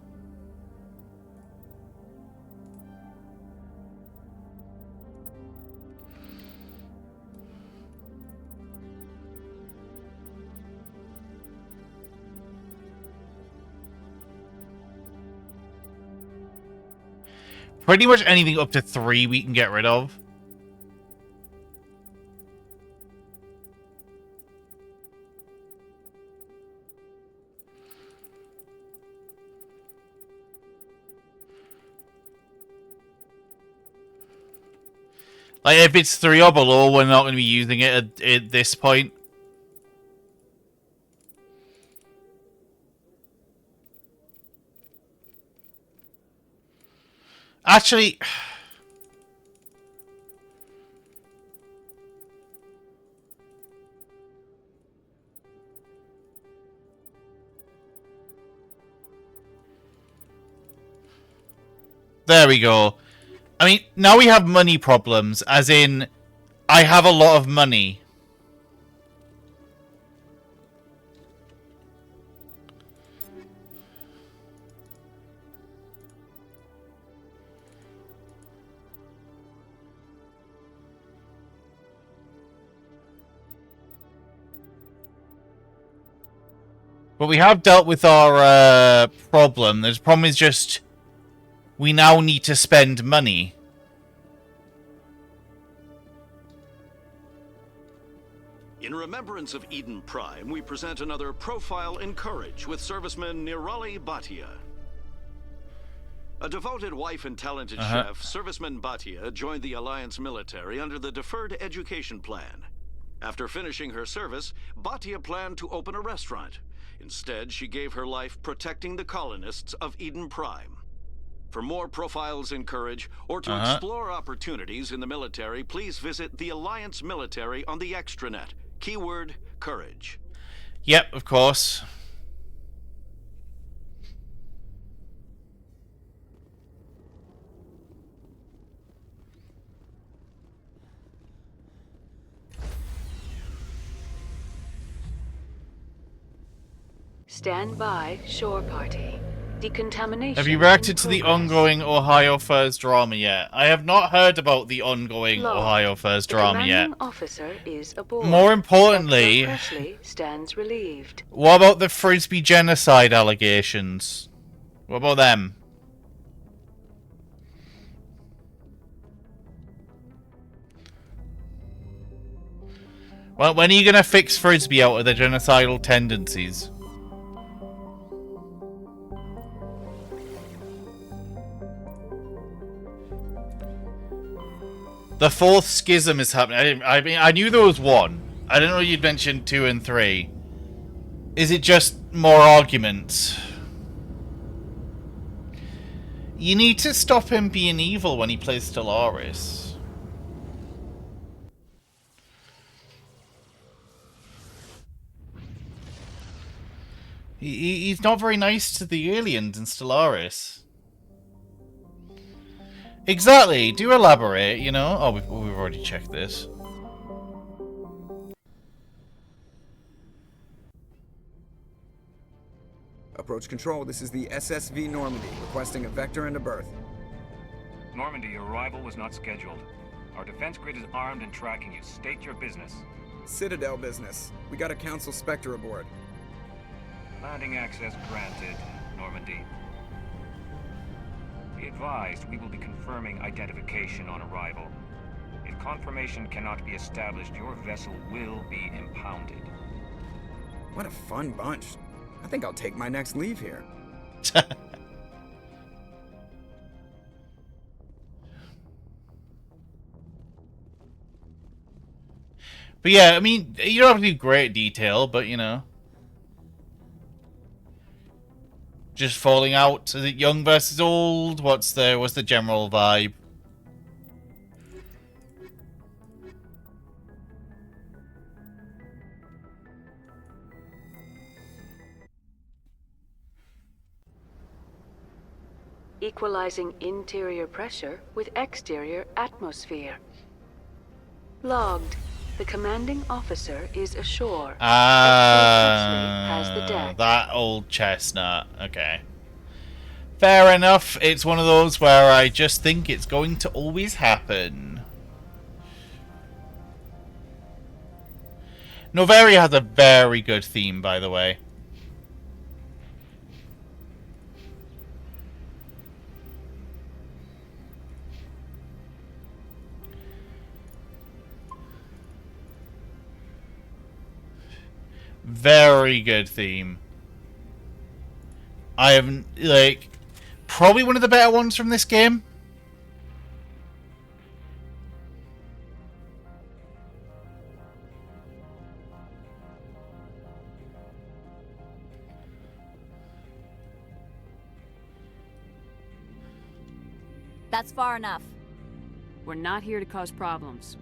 Pretty much anything up to 3 we can get rid of. Like, if it's 3 or below, we're not going to be using it at this point. Actually... There we go. I mean, now we have money problems, as in, I have a lot of money. But we have dealt with our problem. The problem is just, we now need to spend money. In remembrance of Eden Prime, we present another profile in Courage with serviceman Nirali Bhatia. A devoted wife and talented chef, serviceman Bhatia joined the Alliance military under the Deferred Education Plan. After finishing her service, Bhatia planned to open a restaurant. Instead, she gave her life protecting the colonists of Eden Prime. For more profiles in Courage, or to explore opportunities in the military, please visit the Alliance Military on the extranet. Keyword, Courage. Yep, of course. Stand by, shore party. Decontamination. Have you reacted to the progress. ongoing Ohio Furs drama yet? I have not heard about the ongoing Log. Ohio Furs The drama yet. commanding officer is aboard. More importantly, XO Presley stands relieved. what about the Frisbee genocide allegations? What about them? Well, when are you gonna fix Frisbee out of the genocidal tendencies? The fourth schism is happening. I mean, I knew there was one. I didn't know you'd mentioned 2 and 3. Is it just more arguments? You need to stop him being evil when he plays Stellaris. He's not very nice to the aliens in Stellaris. Exactly. Do elaborate, you know? Oh, we've already checked this. Approach control, this is the SSV Normandy, requesting a vector and a berth. Normandy, your arrival was not scheduled. Our defense grid is armed and tracking you. State your business. Citadel business. We got a Council Spectre aboard. Landing access granted, Normandy. Be advised, we will be confirming identification on arrival. If confirmation cannot be established, your vessel will be impounded. What a fun bunch. I think I'll take my next leave here. But yeah, I mean, you don't have to do great detail, but you know. Just falling out. Is it young versus old? What's the general vibe? Equalizing interior pressure with exterior atmosphere. Logged. The commanding officer is ashore. Has the deck. That old chestnut. Okay. Fair enough. It's one of those where I just think it's going to always happen. Noveria has a very good theme, by the way. Very good theme. I haven't, like, probably one of the better ones from this game. That's far enough. We're not here to cause problems.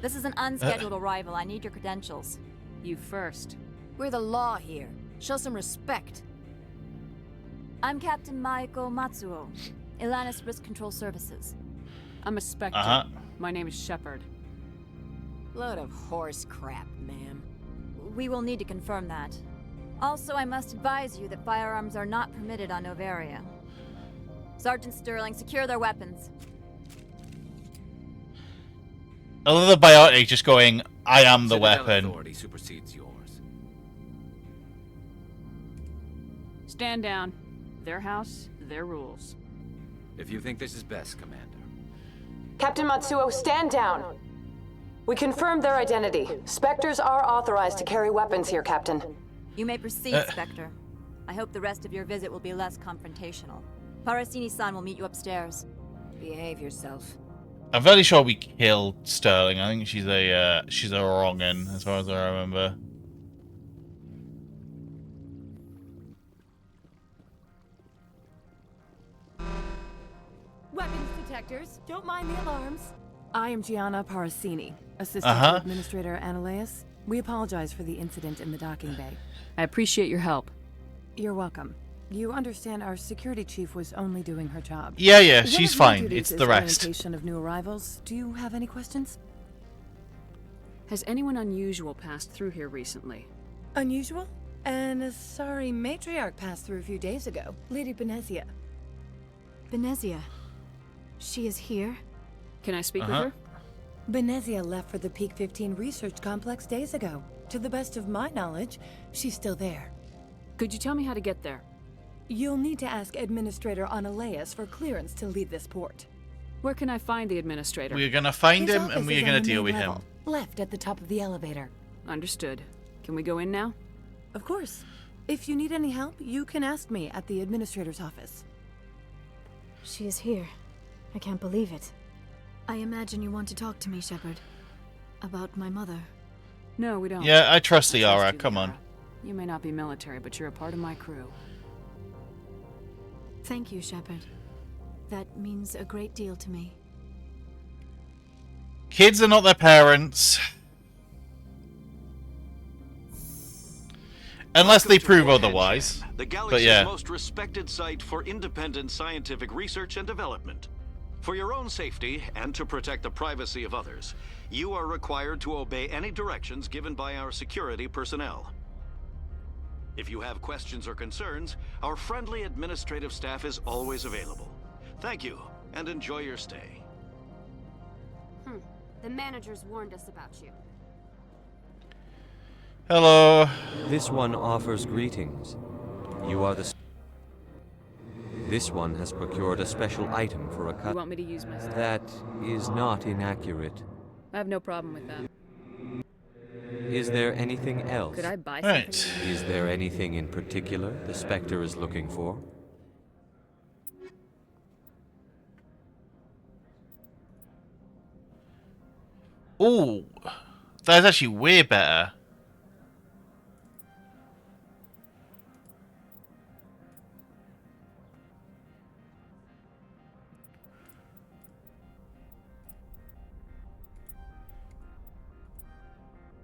This is an unscheduled arrival. I need your credentials. You first. We're the law here. Show some respect. I'm Captain Maiko Matsuo, Ilanis Risk Control Services. I'm a Spectre. My name is Shepard. Load of horse crap, ma'am. We will need to confirm that. Also, I must advise you that firearms are not permitted on Noveria. Sergeant Sterling, secure their weapons. I love the biotic just going, I am the weapon. Authority supersedes yours. Stand down. Their house, their rules. If you think this is best, Commander. Captain Matsuo, stand down. We confirmed their identity. Spectres are authorized to carry weapons here, Captain. You may proceed, Spectre. I hope the rest of your visit will be less confrontational. Parasini-san will meet you upstairs. Behave yourself. I'm fairly sure we killed Sterling. I think she's a wrong-un, as far as I remember. Weapons detectors. Don't mind the alarms. I am Gianna Parasini, assistant to Administrator Analeus. We apologize for the incident in the docking bay. I appreciate your help. You're welcome. You understand our security chief was only doing her job. Yeah, she's fine. It's the rest. Orientation of new arrivals. Do you have any questions? Has anyone unusual passed through here recently? Unusual? And a sorry matriarch passed through a few days ago. Lady Benezia. Benezia. She is here? Can I speak with her? Benezia left for the Peak 15 research complex days ago. To the best of my knowledge, she's still there. Could you tell me how to get there? You'll need to ask Administrator Analeas for clearance to leave this port. Where can I find the administrator? We're gonna find His him office and we're is gonna on the deal main with level, him. Left at the top of the elevator. Understood. Can we go in now? Of course. If you need any help, you can ask me at the Administrator's office. She is here. I can't believe it. I imagine you want to talk to me, Shepard. About my mother. No, we don't. Yeah, I trust I Liara. you, Come Liara. on. You may not be military, but you're a part of my crew. Thank you, Shepard. That means a great deal to me. Kids are not their parents. Unless they prove otherwise. The But galaxy's yeah. most respected site for independent scientific research and development. For your own safety and to protect the privacy of others, you are required to obey any directions given by our security personnel. If you have questions or concerns, our friendly administrative staff is always available. Thank you, and enjoy your stay. The managers warned us about you. Hello. This one offers greetings. You are the... This one has procured a special item for a You want me to use my stuff? That is not inaccurate. I have no problem with that. Is there anything else? Could I buy something? Right. Is there anything in particular the Spectre is looking for? Ooh, that's actually way better.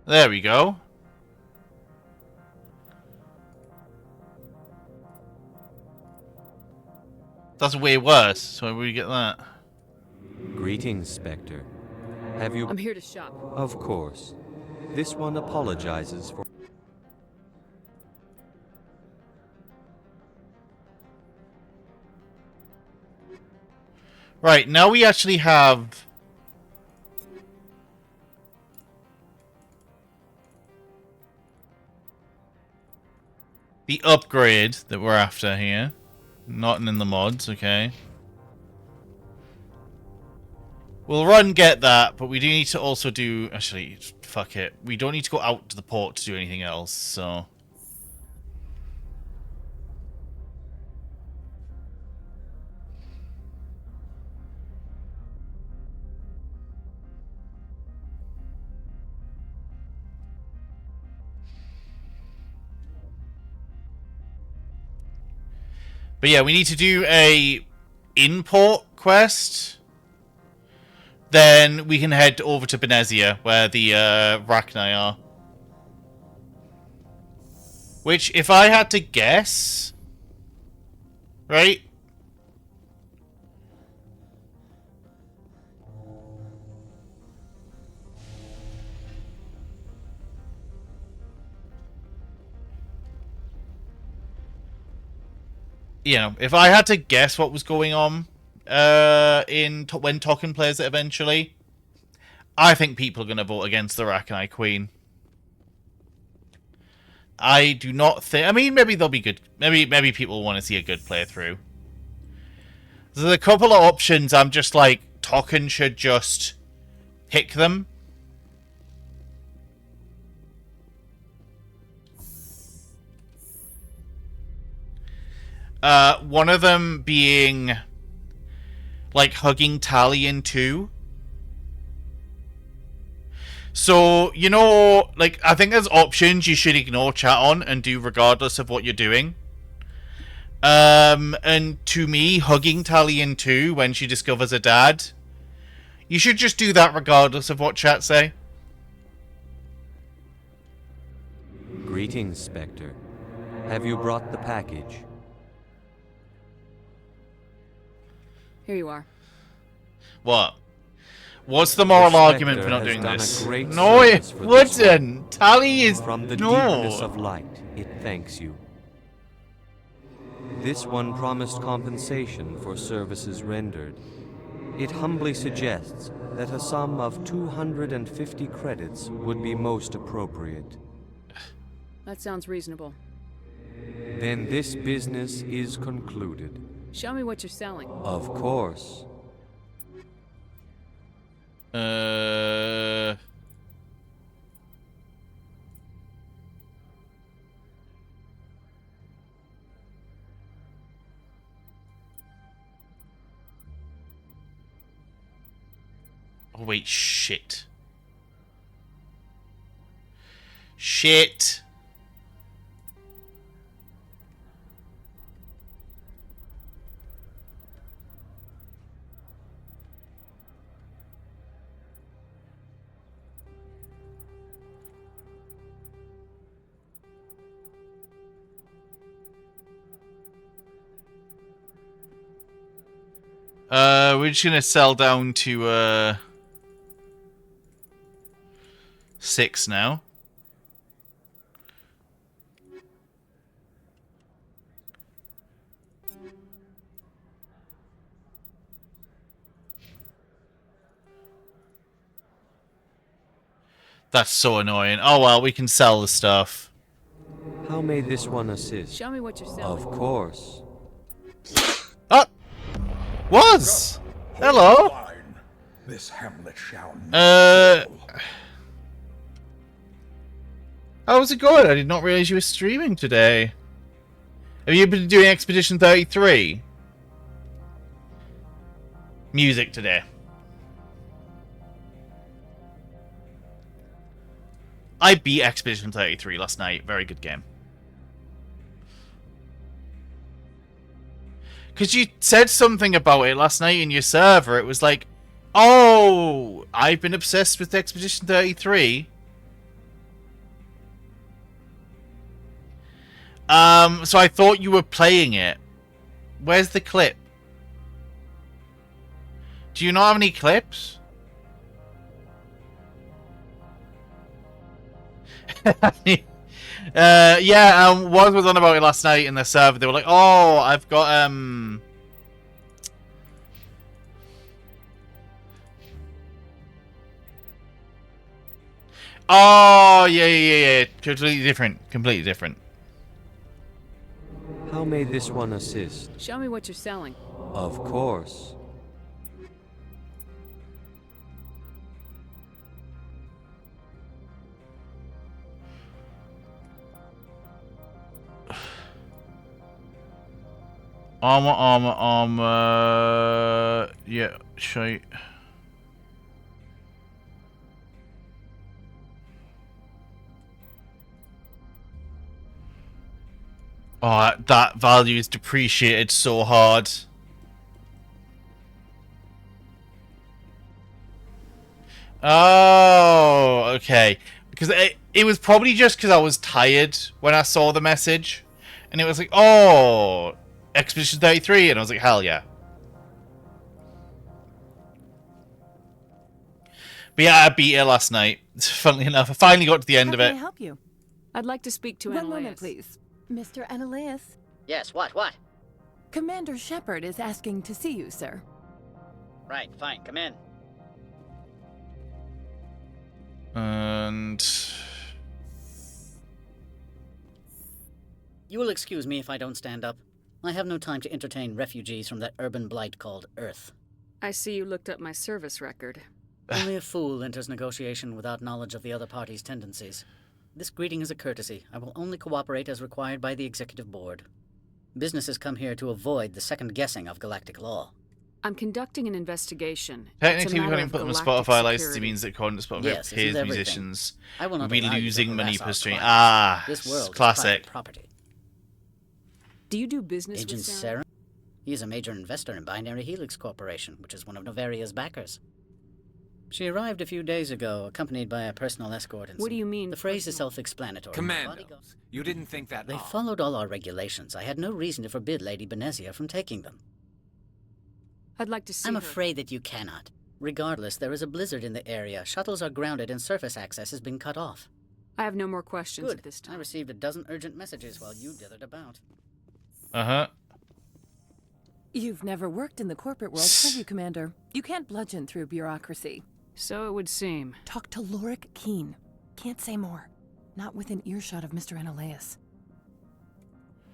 There we go. That's way worse. So where do we get that? Greetings, Spectre. Have you... I'm here to shop. Of course. This one apologizes for... Right, now we actually have... the upgrade that we're after here. Not in the mods, okay. We'll run get that, but we do need to also do... Actually, fuck it. We don't need to go out to the port to do anything else, so... But yeah, we need to do a import quest. Then we can head over to Benezia, where the Rachni are. Which, if I had to guess... Right? You know, if I had to guess what was going on when Tokken plays it eventually, I think people are going to vote against the Rachni Queen. I do not think... I mean, maybe they'll be good. Maybe people want to see a good playthrough. There's a couple of options I'm just like, Tokken should just pick them. One of them being like hugging Talion 2. So, you know, like, I think there's options you should ignore chat on and do regardless of what you're doing. And to me, hugging Talion 2 when she discovers her dad, you should just do that regardless of what chat say. Greetings, Spectre. Have you brought the package? Here you are. What? What's the moral argument for not doing this? No, it wouldn't. Tali is From the no. deepness of light, it thanks you. This one promised compensation for services rendered. It humbly suggests that a sum of 250 credits would be most appropriate. That sounds reasonable. Then this business is concluded. Show me what you're selling. Of course. Oh, wait, shit. Shit. We're just gonna sell down to 6 now. That's so annoying. Oh well, we can sell the stuff. How may this one assist? Show me what you're selling. Of course. Oh! Was! Hello! This hamlet shall How's it going? I did not realize you were streaming today. Have you been doing Expedition 33? Music today. I beat Expedition 33 last night. Very good game. Because you said something about it last night in your server. It was like, oh, I've been obsessed with Expedition 33. So I thought you were playing it. Where's the clip? Do you not have any clips? Yeah, Waz was on about it last night in the server. They were like, oh, I've got, oh, yeah. Completely different. How may this one assist? Show me what you're selling. Of course. Armor. Yeah, show. Oh, that value is depreciated so hard. Oh, okay. Because it was probably just because I was tired when I saw the message. And it was like, oh, Expedition 33. And I was like, hell yeah. But yeah, I beat it last night. Funnily enough, I finally got to the end of it. How can I help you? I'd like to speak to One Ananias. moment, please. Mr. Ananias? Yes, what? Commander Shepard is asking to see you, sir. Right, fine, come in. And... You will excuse me if I don't stand up. I have no time to entertain refugees from that urban blight called Earth. I see you looked up my service record. Only a fool enters negotiation without knowledge of the other party's tendencies. This greeting is a courtesy. I will only cooperate as required by the Executive Board. Businesses come here to avoid the second guessing of galactic law. I'm conducting an investigation. Technically, we matter can't of put them on galactic Spotify license. security. It means that according to Spotify, Yes, this pays is everything. musicians I will not will be allow you to losing money harass per our stream. clients. Ah, This world classic. is private property. Do you do business Agent with Sarah? Sarah? He is a major investor in Binary Helix Corporation, which is one of Novaria's backers. She arrived a few days ago, accompanied by a personal escort. And What do you mean, The phrase is self-explanatory. Commando, you didn't think that They odd. followed all our regulations. I had no reason to forbid Lady Benezia from taking them. I'd like to see I'm her. afraid that you cannot. Regardless, there is a blizzard in the area. Shuttles are grounded and surface access has been cut off. I have no more questions Good. at this I time. received a dozen urgent messages while you dithered about. Uh-huh. You've never worked in the corporate world, have you, Commander? You can't bludgeon through bureaucracy. So it would seem. Talk to Lorik Keen. Can't say more. Not within earshot of Mr. Analeas.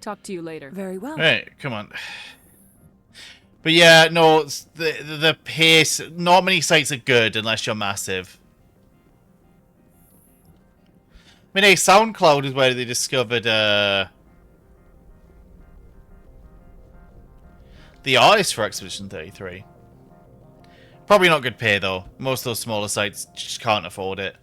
Talk to you later. Very well. Hey, come on. But yeah, no, it's the pace. Not many sites are good unless you're massive. I mean, hey, SoundCloud is where they discovered the artist for Expedition 33. Probably not good pay though. Most of those smaller sites just can't afford it.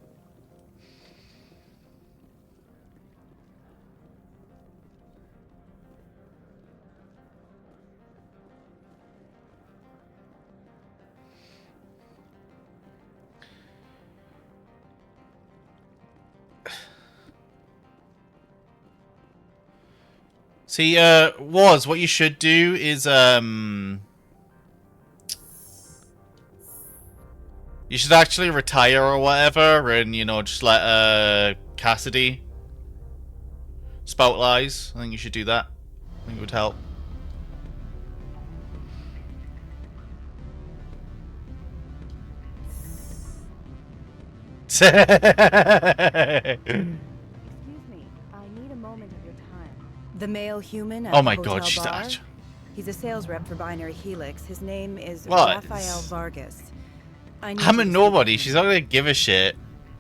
See, what you should do is, you should actually retire or whatever, and, you know, just let, Cassidy spout lies. I think you should do that. I think it would help. The male human at Oh my the god, hotel she's bar? that. He's a sales rep for Binary Helix. His name is What? Rafael Vargas. I need I'm you a to nobody. She's not gonna give a shit.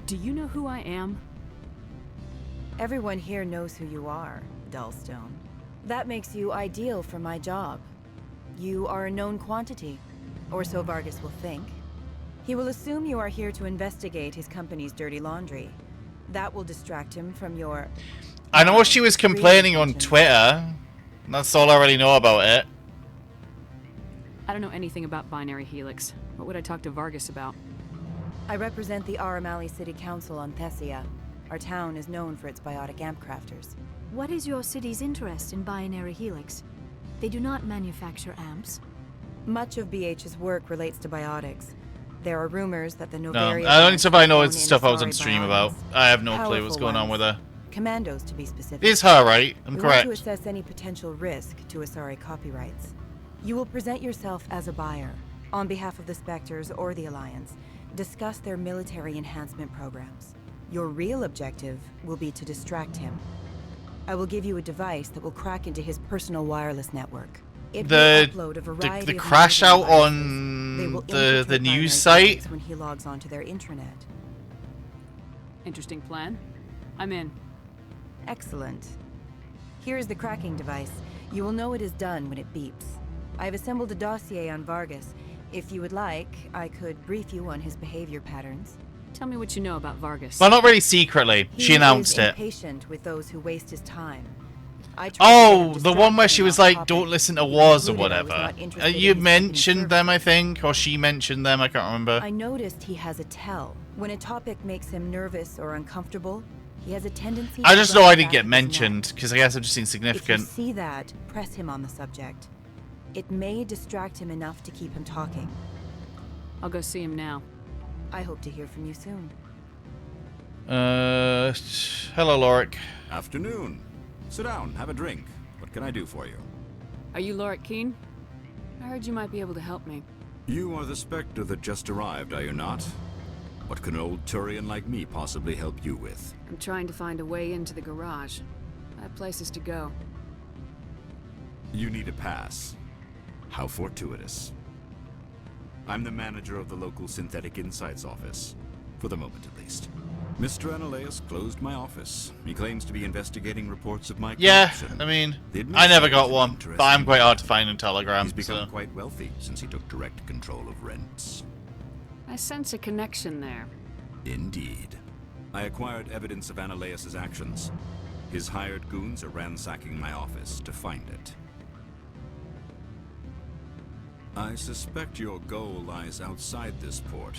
Do you know who I am? Everyone here knows who you are, Dullstone. That makes you ideal for my job. You are a known quantity, or so Vargas will think. He will assume you are here to investigate his company's dirty laundry. That will distract him from your... I know she was complaining on Twitter. That's all I really know about it. I don't know anything about Binary Helix. What would I talk to Vargas about? I represent the Aramali City Council on Thessia. Our town is known for its biotic amp crafters. What is your city's interest in Binary Helix? They do not manufacture amps. Much of BH's work relates to biotics. There are rumors that the No, Novaria... the only stuff I know is grown in stuff I was on Asari stream biotics. about. I have no clue Powerful what's going on ones. with her. Commandos, to be specific. It's her, right? I'm we correct. want to assess any potential risk to Asari copyrights. You will present yourself as a buyer, on behalf of the Spectres or the Alliance. Discuss their military enhancement programs. Your real objective will be to distract him. I will give you a device that will crack into his personal wireless network. It will upload a variety The of crash mobile out devices. They on will the infiltrate news Binary site. Helix when he logs onto their intranet. Interesting plan. I'm in. Excellent. Here is the cracking device. You will know it is done when it beeps. I have assembled a dossier on Vargas. If you would like, I could brief you on his behavior patterns. Tell me what you know about Vargas. Well, not really secretly. She announced He is it. impatient with those who waste his time. I tried to Oh, get him the one where she distracted was and like, off "Don't topic. listen to He wars" or concluded I was whatever. not interested You in his mentioned them, I think, or she mentioned them. I can't remember. I noticed he has a tell. When a topic makes him nervous or uncomfortable, he has a tendency I to just run know I back didn't get to his mentioned because I guess I'm just If you insignificant. see that, press him on the subject. It may distract him enough to keep him talking. I'll go see him now. I hope to hear from you soon. Hello, Lorik. Afternoon. Sit down, have a drink. What can I do for you? Are you Lorik Keen? I heard you might be able to help me. You are the Spectre that just arrived, are you not? What can an old Turian like me possibly help you with? I'm trying to find a way into the garage. I have places to go. You need a pass. How fortuitous. I'm the manager of the local Synthetic Insights office. For the moment, at least. Mr. Analeas closed my office. He claims to be investigating reports of my Yeah, corruption. I mean, The I never got administrator's one, interest but I'm in quite me. hard to find on Telegram. He's become So. quite wealthy since he took direct control of rents. I sense a connection there. Indeed. I acquired evidence of Analeas' actions. His hired goons are ransacking my office to find it. I suspect your goal lies outside this port.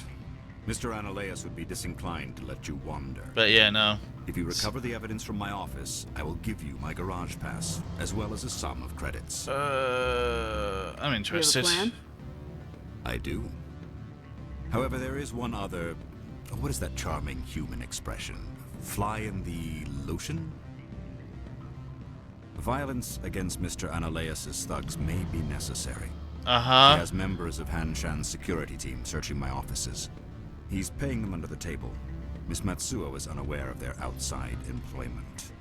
Mr. Analeas would be disinclined to let you wander. But yeah, no. If you recover the evidence from my office, I will give you my garage pass, as well as a sum of credits. I'm interested. You have a plan? I do. However, there is one other... What is that charming human expression? Fly in the lotion? Violence against Mr. Analaeus' thugs may be necessary. He has members of Hanshan's security team searching my offices. He's paying them under the table. Miss Matsuo is unaware of their outside employment.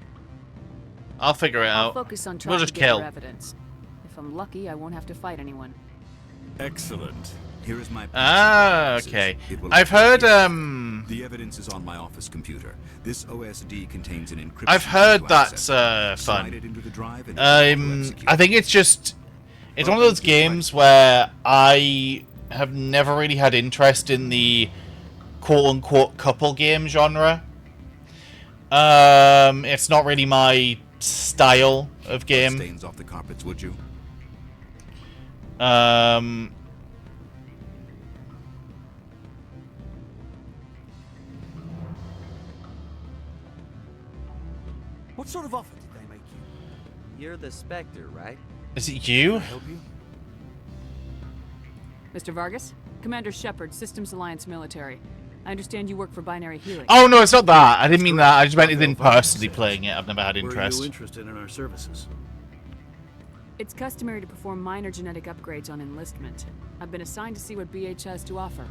I'll figure it I'll out. focus on We'll trying just to get kill. more evidence. If I'm lucky, I won't have to fight anyone. Excellent. Here is my okay. I've heard the evidence is on my office computer. This OSD contains an encryption. I've heard key to that's access it. fun. Slide it into the drive and I think it's one of those games where I have never really had interest in the quote-unquote couple game genre. It's not really my style of game. Stains off the carpets, would you? What sort of offer did they make you? You're the Spectre, right? Is it you? Help you? Mr. Vargas? Commander Shepard, Systems Alliance Military. I understand you work for Binary Helix. Oh, no, it's not that. I didn't mean that. I just meant in personally playing it. I've never had interest. Were you interested in our services? It's customary to perform minor genetic upgrades on enlistment. I've been assigned to see what BH has to offer.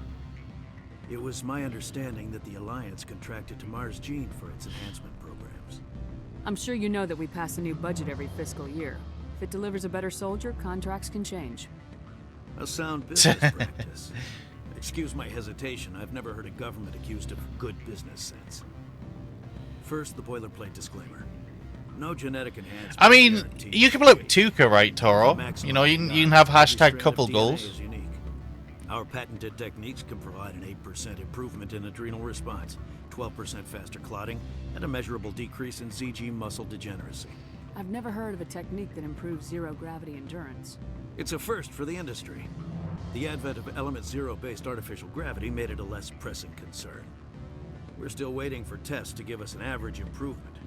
It was my understanding that the Alliance contracted to Mars Gene for its enhancement programs. I'm sure you know that we pass a new budget every fiscal year. If it delivers a better soldier, contracts can change. A sound business practice. Excuse my hesitation, I've never heard a government accused of good business sense. First, the boilerplate disclaimer. No genetic enhancement. I mean, you can play with Tuca, right, Toro? You know, you can have hashtag couple goals. Our patented techniques can provide an 8% improvement in adrenal response, 12% faster clotting, and a measurable decrease in ZG muscle degeneracy. I've never heard of a technique that improves zero-gravity endurance. It's a first for the industry. The advent of Element Zero-based artificial gravity made it a less pressing concern. We're still waiting for tests to give us an average improvement.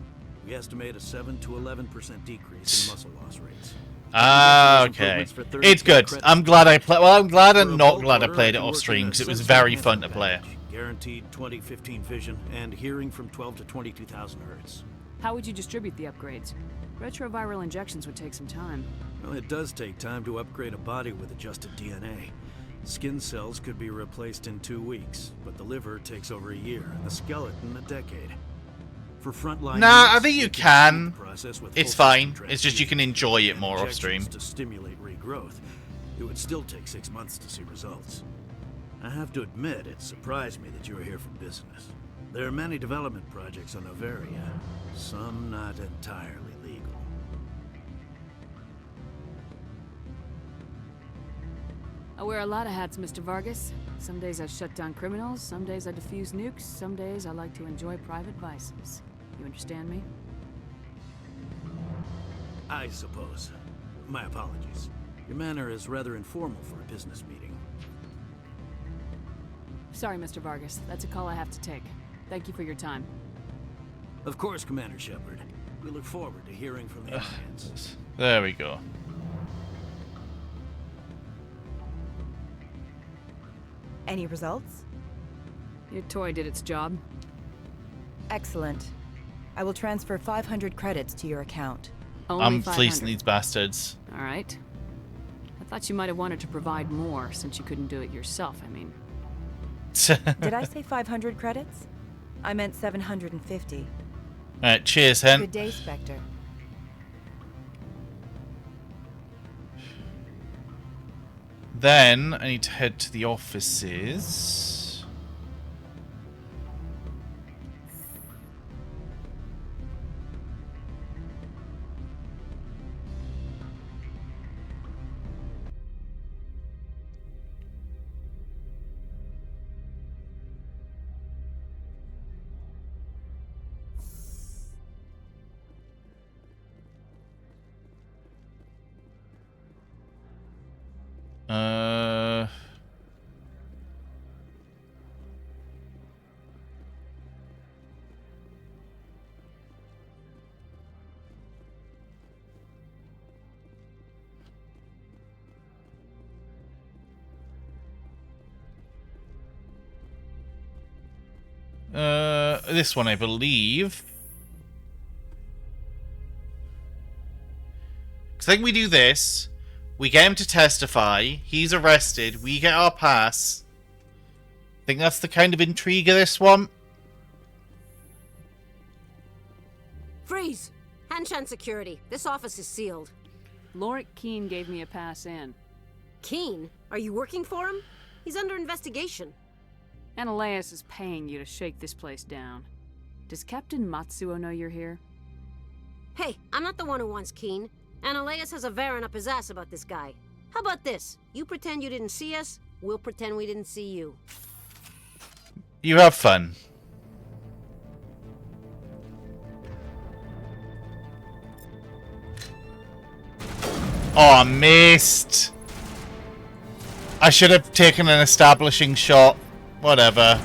We estimate a 7 to 11% decrease in muscle loss rates. Okay. It's good. I'm glad I played. Well, I'm glad and not glad I played it off stream because it was very fun to play. Guaranteed 20/15 vision and hearing from 12 to 22,000 hertz. How would you distribute the upgrades? Retroviral injections would take some time. Well, it does take time to upgrade a body with adjusted DNA. Skin cells could be replaced in 2 weeks, but the liver takes over a year, and the skeleton a decade. For frontline I think you can. It's full fine. It's just you can enjoy it more off stream. To stimulate regrowth, it would still take 6 months to see results. I have to admit, it surprised me that you were here for business. There are many development projects on Noveria, some not entirely legal. I wear a lot of hats, Mr. Vargas. Some days I shut down criminals, some days I defuse nukes, some days I like to enjoy private vices. You understand me? I suppose. My apologies. Your manner is rather informal for a business meeting. Sorry, Mr. Vargas. That's a call I have to take. Thank you for your time. Of course, Commander Shepard. We look forward to hearing from the Alliance. There we go. Any results? Your toy did its job. Excellent. I will transfer 500 credits to your account. Only I'm 500. fleecing these bastards. All right. I thought you might have wanted to provide more since you couldn't do it yourself, I mean. Did I say 500 credits? I meant 750. Alright, cheers, Hen. Good day, Spectre. Then I need to head to the offices. this one, I believe. I think we do this. We get him to testify. He's arrested. We get our pass. I think that's the kind of intrigue of this one. Freeze! Hanshan security. This office is sealed. Lorik Keene gave me a pass in. Keene? Are you working for him? He's under investigation. Analeas is paying you to shake this place down. Does Captain Matsuo know you're here? Hey, I'm not the one who wants Keene. Analeas has a Varen up his ass about this guy. How about this? You pretend you didn't see us, we'll pretend we didn't see you. You have fun. Oh, I missed. I should have taken an establishing shot. Whatever.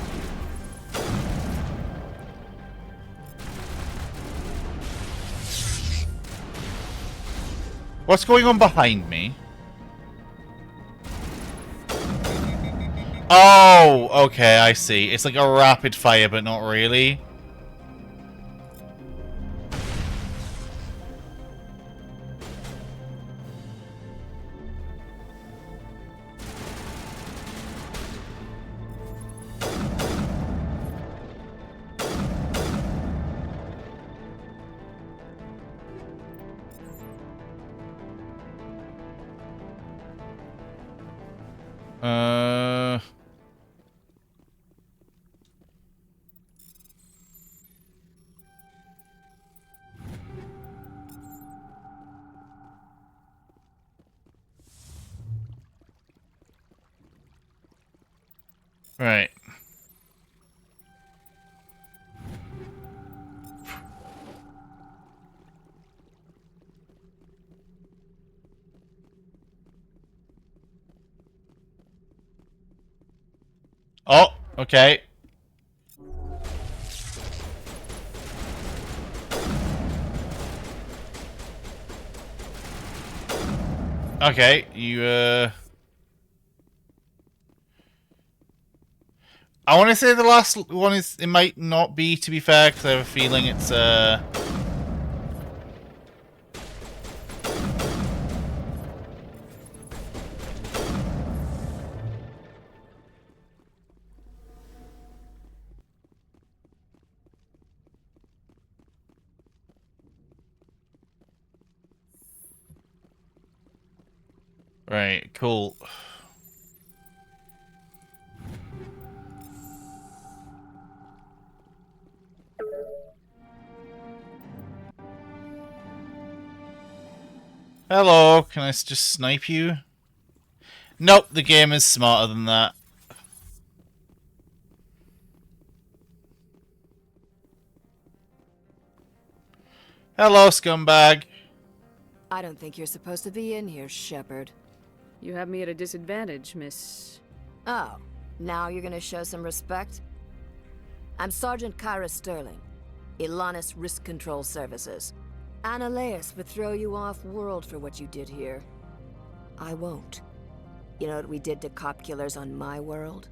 What's going on behind me? Oh, okay, I see. It's like a rapid fire, but not really. Right. Oh, okay. Okay, you, I want to say the last one is... It might not be, to be fair, because I have a feeling it's, Right, cool. Hello, can I just snipe you? Nope, the game is smarter than that. Hello, scumbag. I don't think you're supposed to be in here, Shepard. You have me at a disadvantage, Miss... Oh, now you're gonna show some respect? I'm Sergeant Kyra Sterling, Ilanis Risk Control Services. Analeas would throw you off-world for what you did here. I won't. You know what we did to cop killers on my world?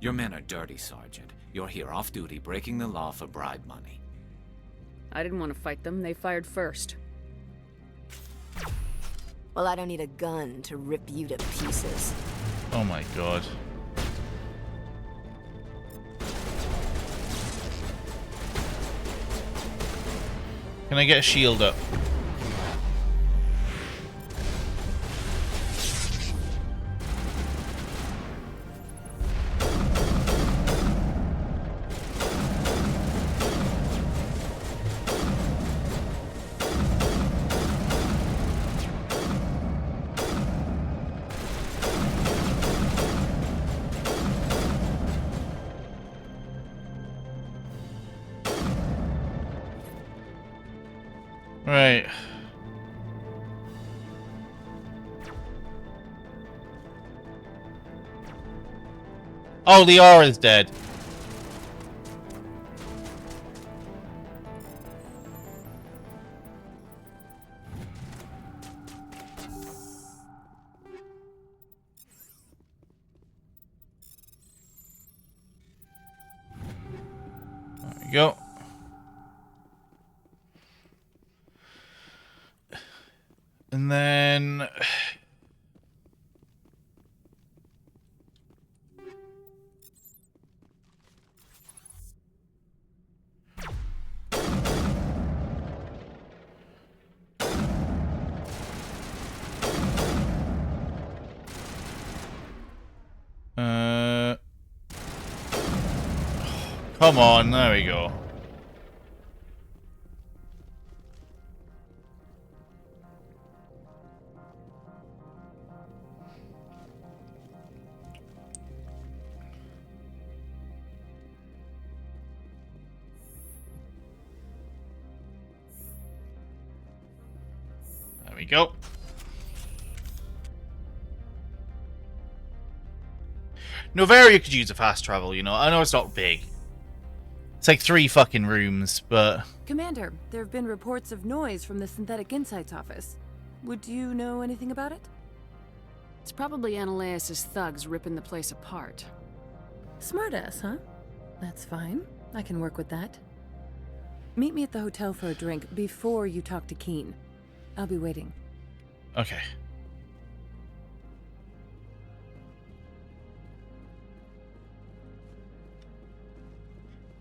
Your men are dirty, Sergeant. You're here off-duty, breaking the law for bribe money. I didn't want to fight them. They fired first. Well, I don't need a gun to rip you to pieces. Oh my god. Can I get a shield up? Right. Oh, Liara's dead. There we go. And then... Come on, there we go. There we go. Novaria could use a fast travel, you know. I know it's not big. It's like 3 fucking rooms, but... Commander, there have been reports of noise from the Synthetic Insights office. Would you know anything about it? It's probably Analaeus' thugs ripping the place apart. Smartass, huh? That's fine. I can work with that. Meet me at the hotel for a drink before you talk to Keen. I'll be waiting. Okay.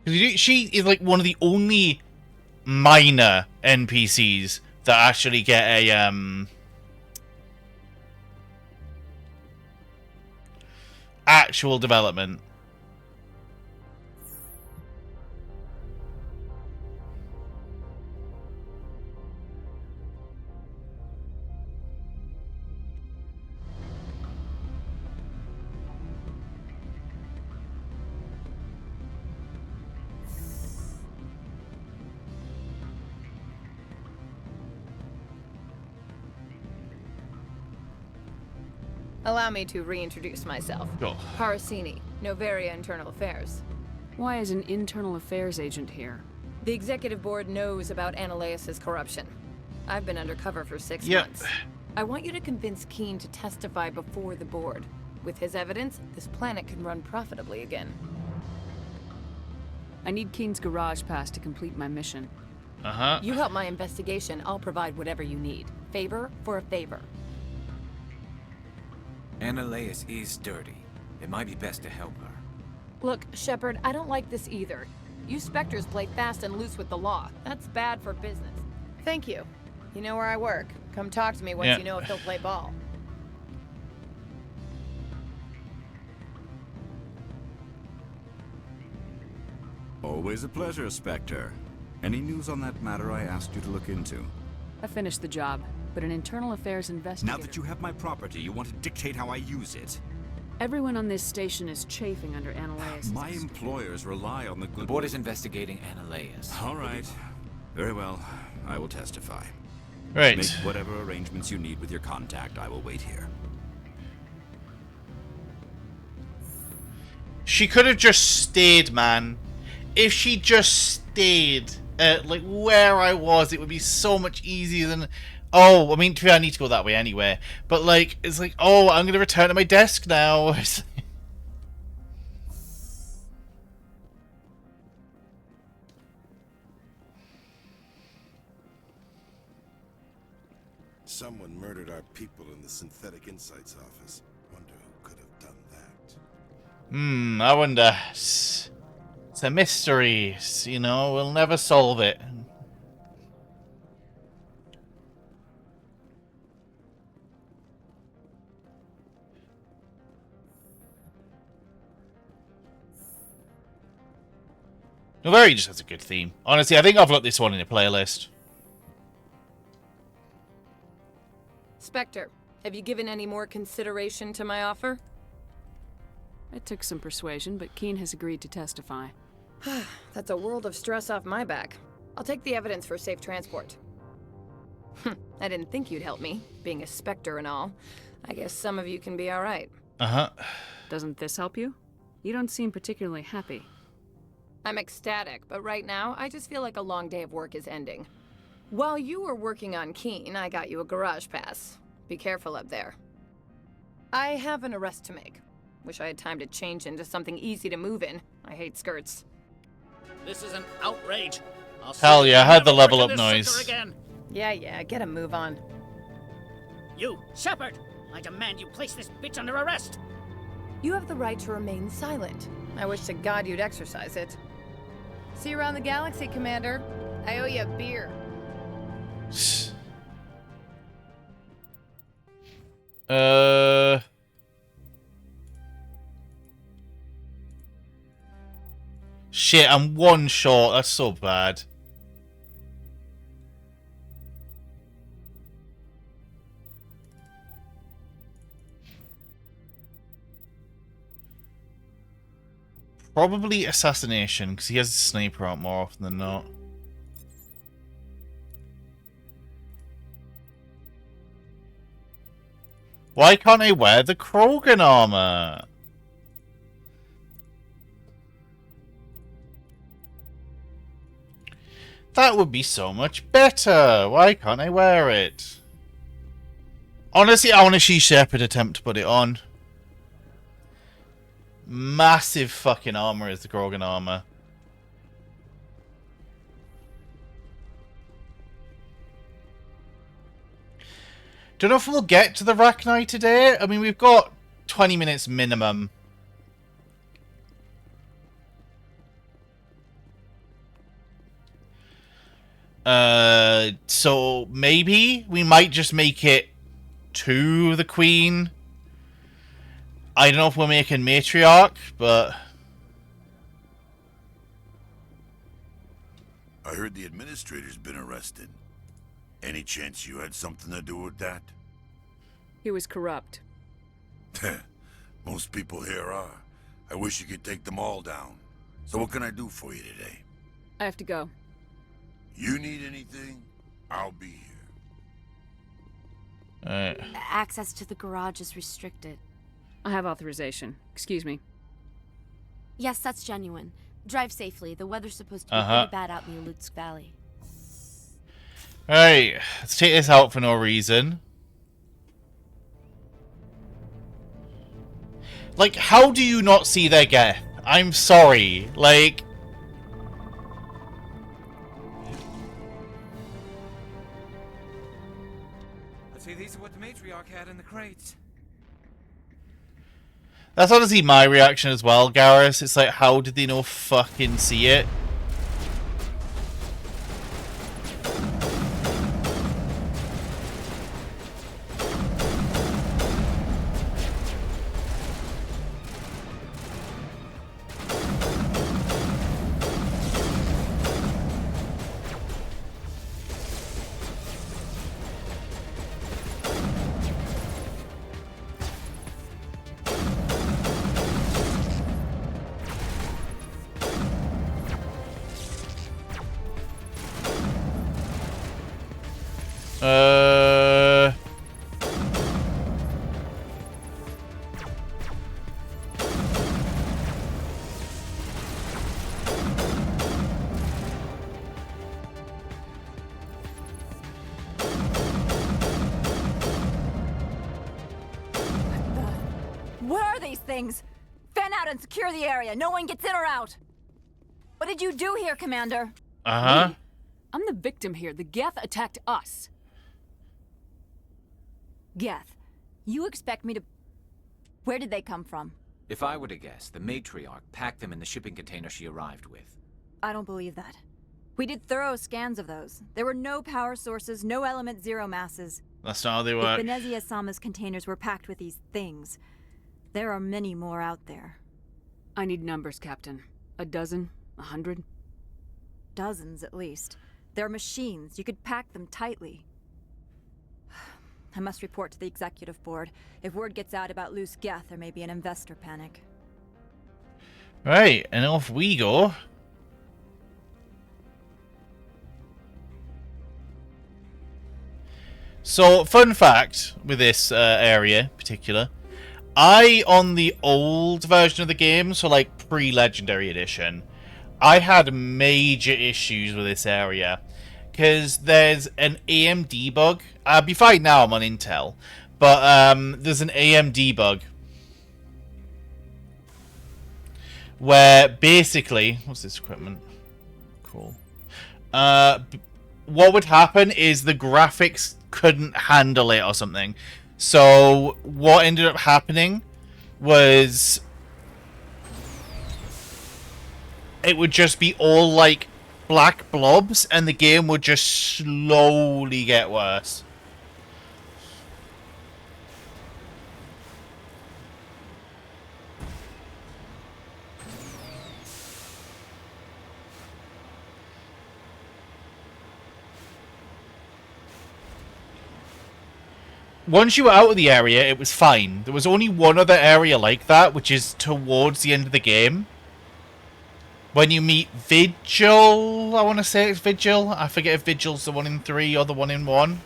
She is like one of the only minor NPCs that actually get a actual development. Allow me to reintroduce myself. Go. Parasini, Novaria Internal Affairs. Why is an internal affairs agent here? The executive board knows about Analaeus' corruption. I've been undercover for 6 Yep. months. I want you to convince Keen to testify before the board. With his evidence, this planet can run profitably again. I need Keen's garage pass to complete my mission. Uh-huh. You help my investigation, I'll provide whatever you need. Favor for a favor. Analaeus is dirty. It might be best to help her. Look, Shepard, I don't like this either. You Spectres play fast and loose with the law. That's bad for business. Thank you. You know where I work. Come talk to me once you know if he'll play ball. Always a pleasure, Spectre. Any news on that matter I asked you to look into? I finished the job, but an internal affairs investigator... Now that you have my property, you want to dictate how I use it? Everyone on this station is chafing under Analaeus. My employers rely on the good... The board is investigating Analaeus. All right. Very well. I will testify. Right. Make whatever arrangements you need with your contact. I will wait here. She could have just stayed, man. If she just stayed at, like, where I was, it would be so much easier than... Oh, I mean, to be fair, I need to go that way anyway. But, like, it's like, oh, I'm going to return to my desk now. Someone murdered our people in the Synthetic Insights office. Wonder who could have done that. I wonder. It's a mystery, you know, we'll never solve it. Novaria just has a good theme. Honestly, I think I've got this one in a playlist. Spectre, have you given any more consideration to my offer? It took some persuasion, but Keen has agreed to testify. That's a world of stress off my back. I'll take the evidence for safe transport. I didn't think you'd help me, being a Spectre and all. I guess some of you can be alright. Uh-huh. Doesn't this help you? You don't seem particularly happy. I'm ecstatic, but right now, I just feel like a long day of work is ending. While you were working on Keen, I got you a garage pass. Be careful up there. I have an arrest to make. Wish I had time to change into something easy to move in. I hate skirts. This is an outrage. Hell yeah, I heard the level up noise. Yeah, get a move on. You, Shepard! I demand you place this bitch under arrest! You have the right to remain silent. I wish to God you'd exercise it. See you around the galaxy, Commander. I owe you a beer. Shit, I'm one short. That's so bad. Probably assassination, because he has a sniper out more often than not. Why can't I wear the Krogan armor? That would be so much better. Why can't I wear it? Honestly, I want to see Shepard attempt to put it on. Massive fucking armor is the Krogan armor. Don't know if we'll get to the Rachni today. I mean, we've got 20 minutes minimum. So maybe we might just make it to the Queen. I don't know if we're making Matriarch, but... I heard the administrator's been arrested. Any chance you had something to do with that? He was corrupt. Most people here are. I wish you could take them all down. So what can I do for you today? I have to go. You need anything? I'll be here. Access to the garage is restricted. I have authorization. Excuse me. Yes, that's genuine. Drive safely. The weather's supposed to be pretty bad out in the Lutsk Valley. Alright, let's take this out for no reason. Like, how do you not see their Geth? I'm sorry. Like... I'd say these are what the Matriarch had in the crates. That's honestly my reaction as well, Garrus. It's like, how did they not fucking see it? What are these things? Fan out and secure the area. No one gets in or out. What did you do here, Commander? Uh-huh. Me? I'm the victim here. The Geth attacked us. Geth, you expect me to... Where did they come from? If I were to guess, the Matriarch packed them in the shipping container she arrived with. I don't believe that. We did thorough scans of those. There were no power sources, no element zero masses. That's not how they work. If Benezia Sama's containers were packed with these things, there are many more out there. I need numbers, Captain. 12? 100? Dozens, at least. They're machines. You could pack them tightly. I must report to the executive board. If word gets out about loose Geth, there may be an investor panic. Right, and off we go. So, fun fact with this area in particular, on the old version of the game, so like pre-Legendary Edition, I had major issues with this area. Because there's an AMD bug. I'll be fine now, I'm on Intel. But there's an AMD bug. Where basically... What's this equipment? Cool. What would happen is the graphics couldn't handle it or something. So what ended up happening was it would just be all like black blobs and the game would just slowly get worse. Once you were out of the area, it was fine. There was only one other area like that, which is towards the end of the game. When you meet Vigil, I want to say it's Vigil. I forget if Vigil's the one in 3 or the one in 1.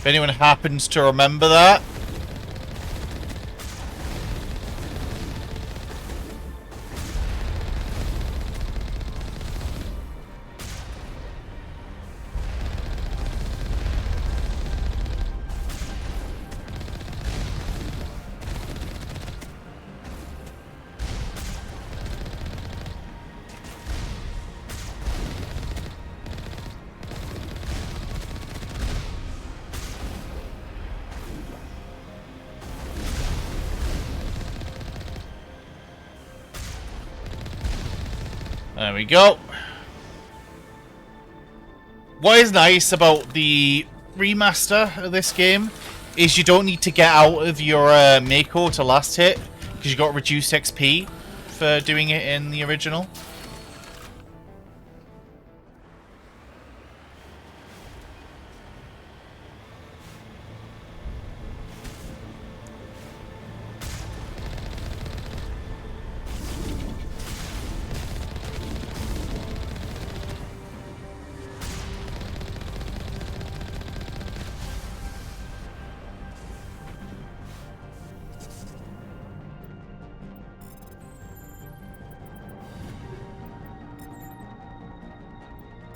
If anyone happens to remember that. There we go. What is nice about the remaster of this game is you don't need to get out of your Mako to last hit because you got reduced XP for doing it in the original.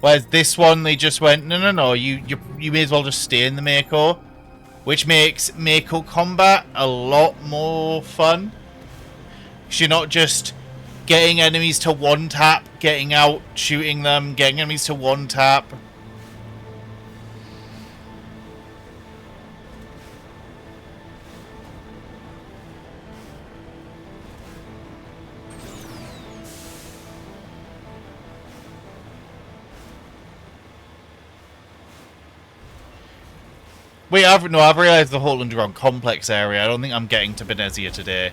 Whereas this one, they just went, no, you may as well just stay in the Mako. Which makes Mako combat a lot more fun. Because you're not just getting enemies to one tap, getting out, shooting them, getting enemies to one tap. Wait, I've realised the whole underground complex area. I don't think I'm getting to Benezia today.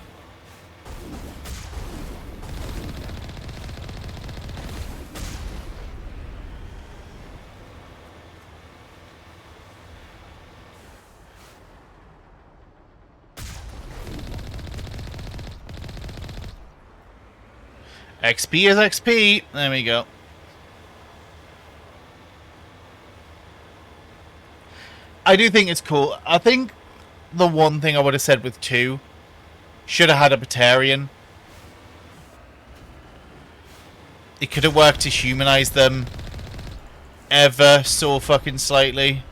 XP is XP. There we go. I do think it's cool. I think the one thing I would have said with 2 should have had a Batarian. It could have worked to humanize them ever so fucking slightly.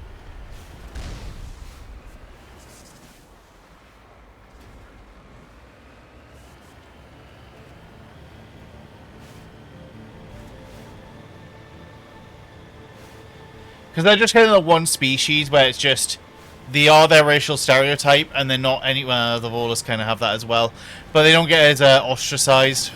Because they're just kind of the one species where it's just, they are their racial stereotype and they're not any, well, the Volus kind of have that as well, but they don't get as ostracized.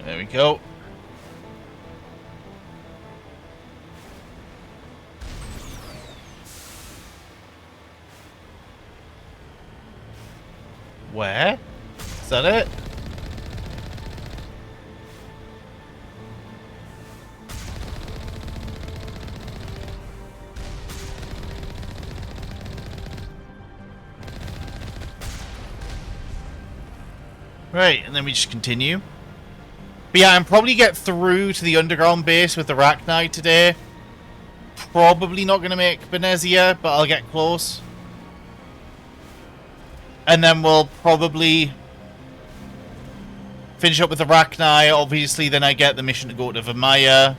There we go. Where? Is that it? Right, and then we just continue. But yeah, I'm probably get through to the underground base with the Rachni today. Probably not going to make Benezia, but I'll get close. And then we'll probably finish up with the Rachni. Obviously, then I get the mission to go to Vamaya.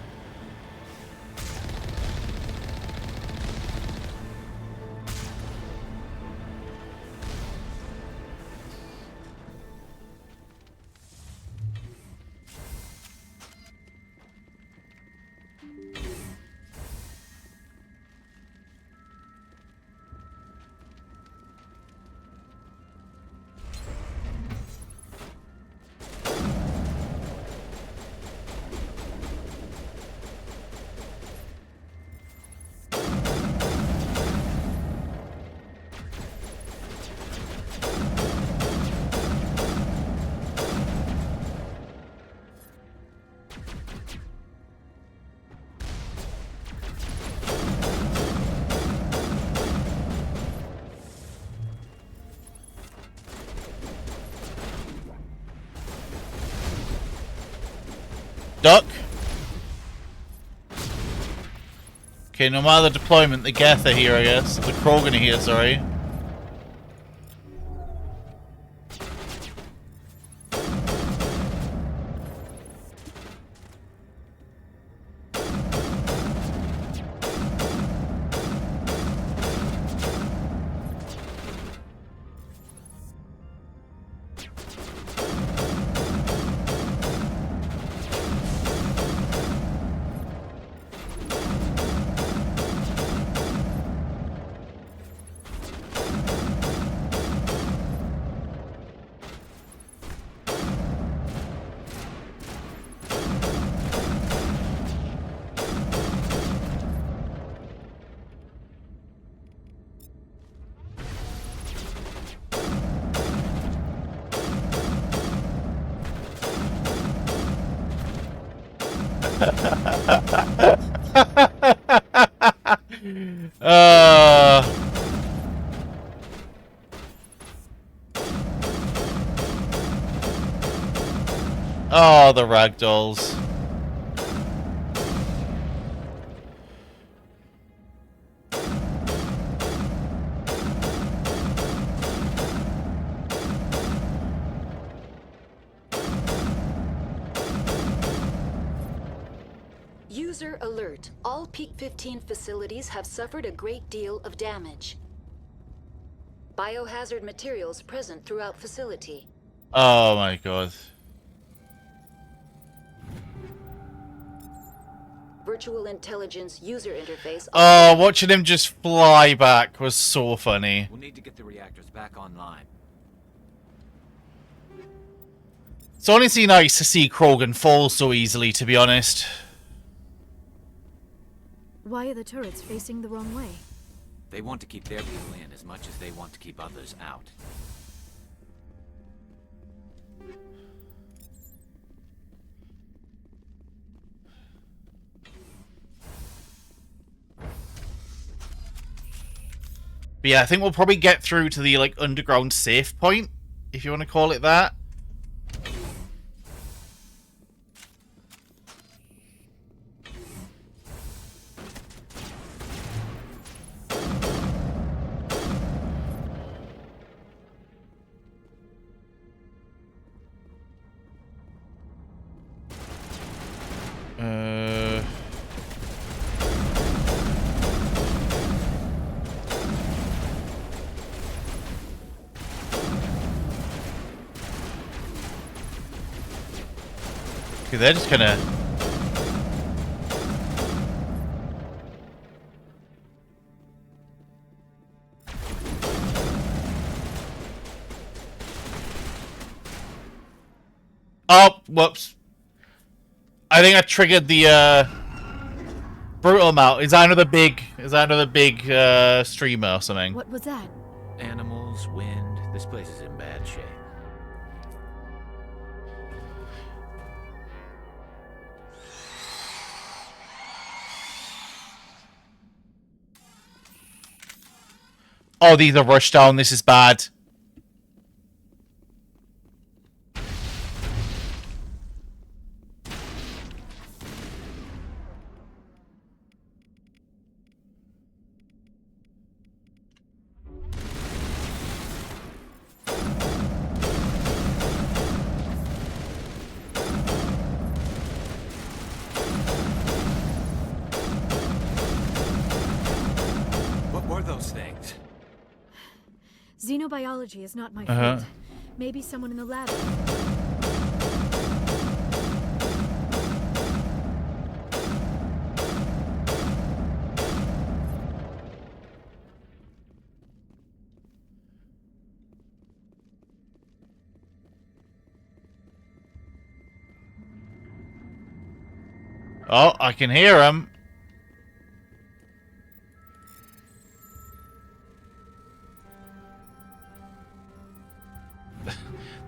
Duck. Okay, no matter the deployment, the Geth are here, I guess. The Krogan are here, sorry. Oh, the ragdolls. User alert. All Peak 15 facilities have suffered a great deal of damage. Biohazard materials present throughout facility. Oh my god. Virtual intelligence user interface. Oh, watching him just fly back was so funny. We'll need to get the reactors back online. It's honestly nice to see Krogan fall so easily, to be honest. Why are the turrets facing the wrong way? They want to keep their people in as much as they want to keep others out. But yeah, I think we'll probably get through to the, like, underground safe point, if you want to call it that. Okay, they're just gonna... Oh, whoops. I think I triggered the, brutal mount. Is that another big streamer or something? What was that? animals, wind. This place is in bad shape. Oh, these are rushed down. This is bad. What were those things? Xenobiology is not my field. Maybe someone in the lab. Oh, I can hear him.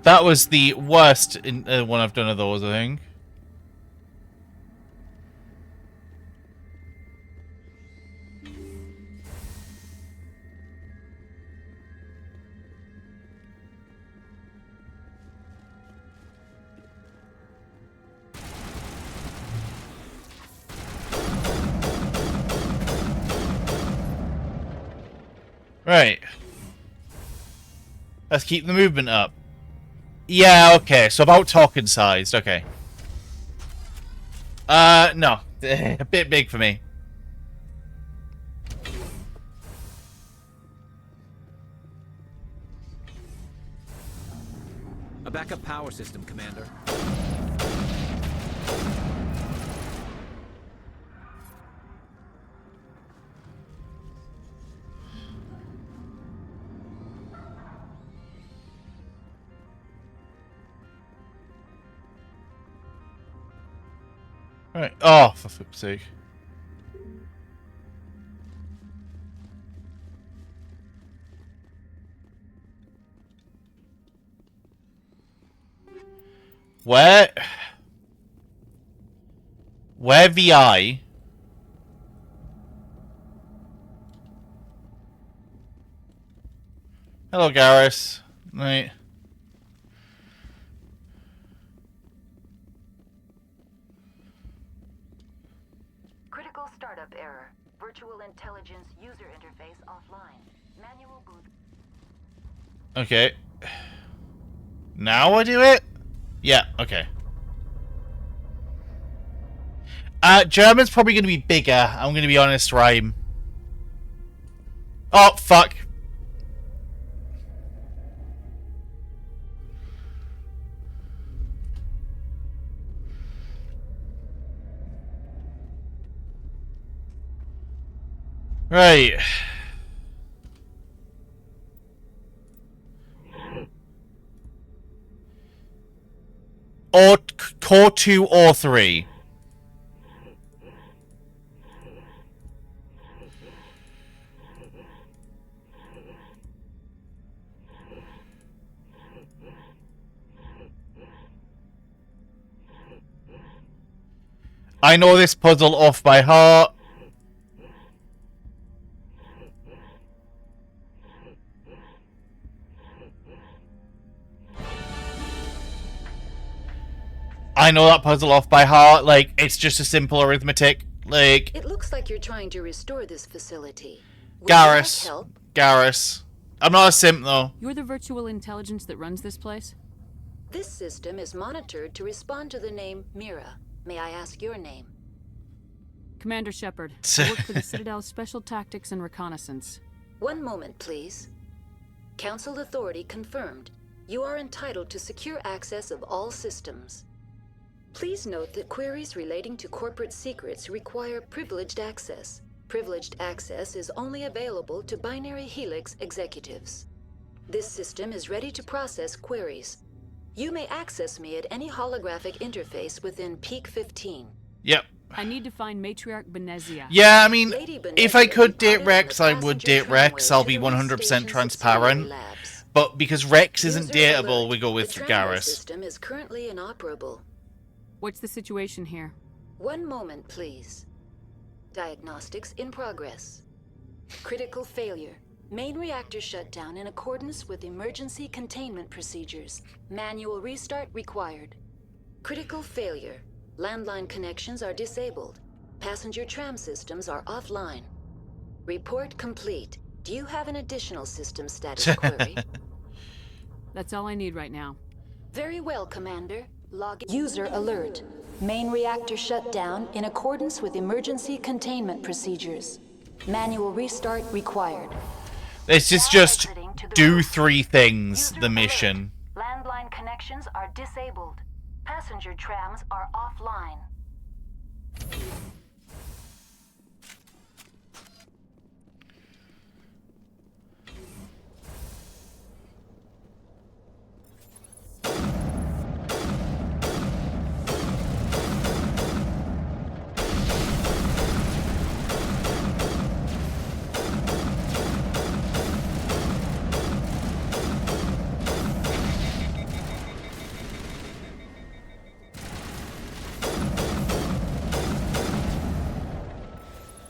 That was the worst one I've done of those, I think. Right. Let's keep the movement up. Yeah, okay, so about talking sized, okay. No. A bit big for me. A backup power system, Commander. Right. Oh, for flip's sake. Where VI? Hello, Garrus. Right. Critical startup error. Virtual intelligence user interface offline. Manual boot. Okay. Now I do it? Yeah, okay. German's probably going to be bigger. I'm going to be honest, Rhyme. Oh, fuck. Right. Or core 2 or 3. I know this puzzle off by heart. I know that puzzle off by heart. Like, it's just a simple arithmetic. Like, It looks like you're trying to restore this facility. Would Garrus. you like help? Garrus. I'm not a simp, though. You're the virtual intelligence that runs this place? This system is monitored to respond to the name Mira. May I ask your name? Commander Shepard. I work for the Citadel's Special Tactics and Reconnaissance. One moment, please. Council authority confirmed. You are entitled to secure access of all systems. Please note that queries relating to corporate secrets require privileged access. Privileged access is only available to Binary Helix executives. This system is ready to process queries. You may access me at any holographic interface within Peak 15. Yep. I need to find Matriarch Benezia. Yeah, I mean, if I could date Rex, I would date Rex. I'll be 100% transparent. But because Rex isn't dateable, we go with Garrus. The system is currently inoperable. What's the situation here? One moment, please. Diagnostics in progress. Critical failure. Main reactor shut down in accordance with emergency containment procedures. Manual restart required. Critical failure. Landline connections are disabled. Passenger tram systems are offline. Report complete. Do you have an additional system status query? That's all I need right now. Very well, Commander. User alert. Main reactor shut down in accordance with emergency containment procedures. Manual restart required. This is just do 3 things, the mission. Landline connections are disabled. Passenger trams are offline.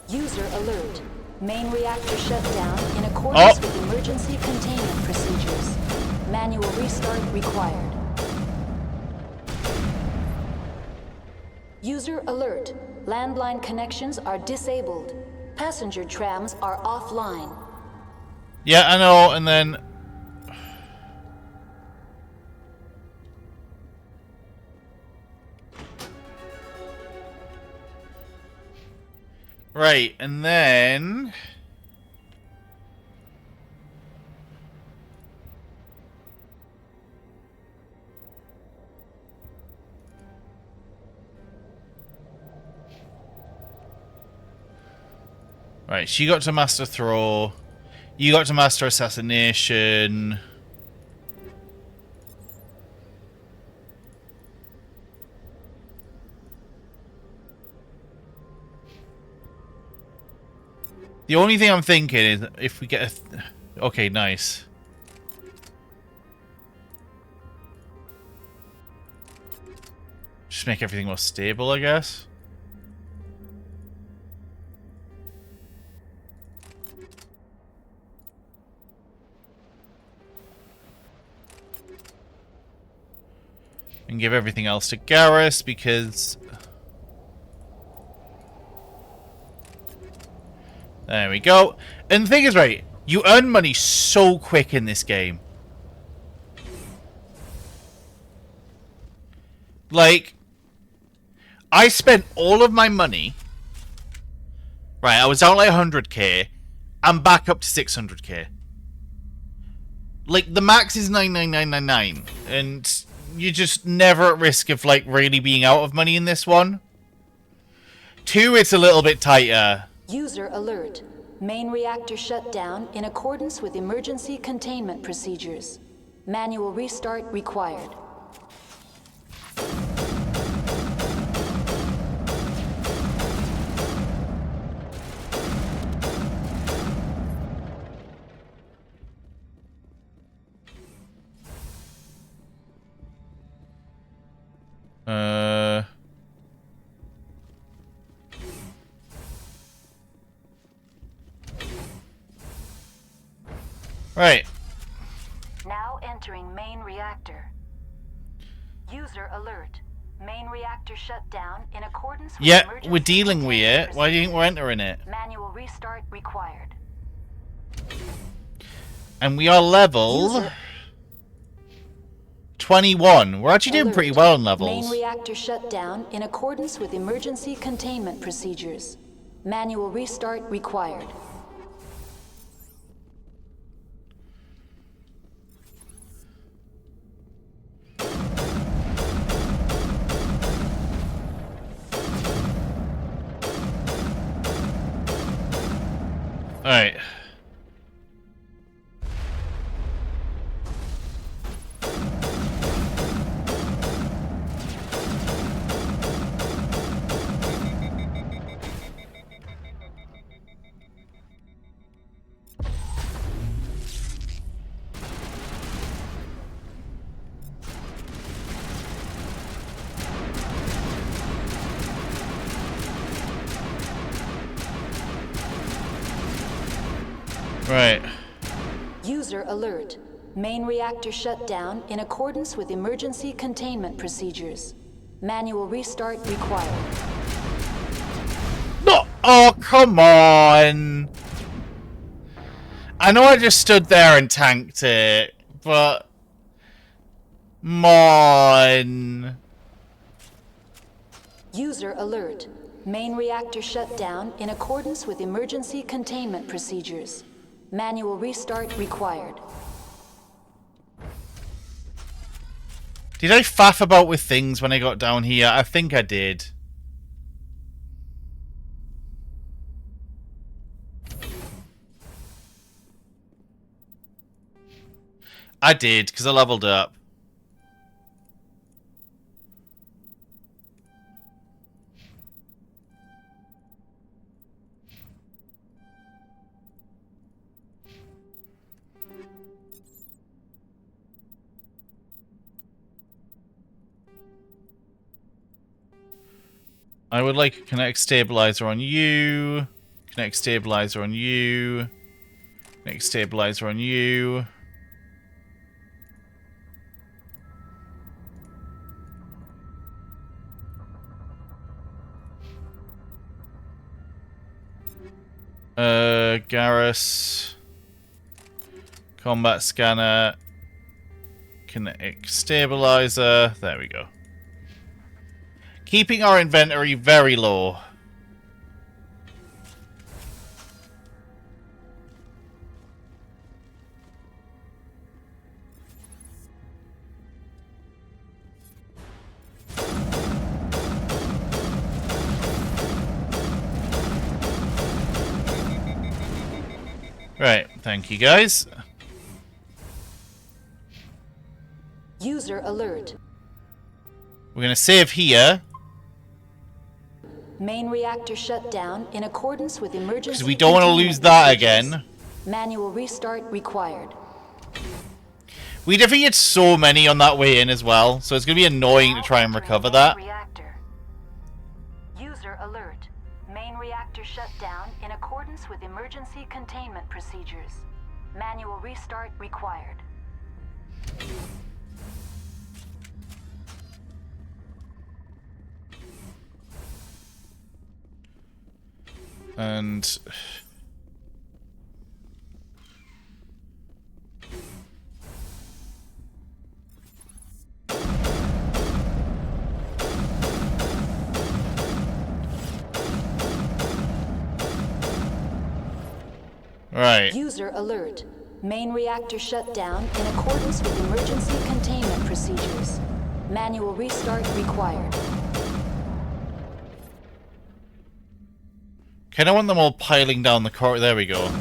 User alert. Main reactor shut down in accordance with emergency containment procedures. Manual restart required. User alert. Landline connections are disabled. Passenger trams are offline. Yeah, I know, and then... Right, and then... Right, she got to Master Throw. You got to Master Assassination. The only thing I'm thinking is if we get a... Okay, nice. Just make everything more stable, I guess. And give everything else to Garrus because... There we go. And the thing is, right, you earn money so quick in this game. Like, I spent all of my money. Right, I was out like 100k. I'm back up to 600k. Like, the max is 99999. And you're just never at risk of, like, really being out of money in this one. 2, it's a little bit tighter. User alert. Main reactor shut down in accordance with emergency containment procedures. Manual restart required. Right. Now entering main reactor. User alert. Main reactor shut down in accordance with Yeah, we're dealing with it. Why do you think we're entering it? Manual restart required. And we are level 21. We're actually doing pretty well on levels. Main reactor shut down in accordance with emergency containment procedures. Manual restart required. Alright. Right. User alert. Main reactor shut down in accordance with emergency containment procedures. Manual restart required. No! Oh, come on! I know I just stood there and tanked it, but... Mon. User alert. Main reactor shut down in accordance with emergency containment procedures. Manual restart required. Did I faff about with things when I got down here? I think I did. I did, because I leveled up. I would like a connect stabilizer on you. Connect stabilizer on you. Connect stabilizer on you. Garrus. Combat scanner. Connect stabilizer. There we go. Keeping our inventory very low. Right, thank you guys. User alert. We're going to save here. Main reactor shut down in accordance with emergency. Because we don't want to lose that again. Manual restart required. We defeated so many on that way in as well, so it's going to be annoying to try and recover that. Reactor. User alert. Main reactor shut down in accordance with emergency containment procedures. Manual restart required. And... Right. User alert. Main reactor shut down in accordance with emergency containment procedures. Manual restart required. Kind of want them all piling down the corridor. There we go.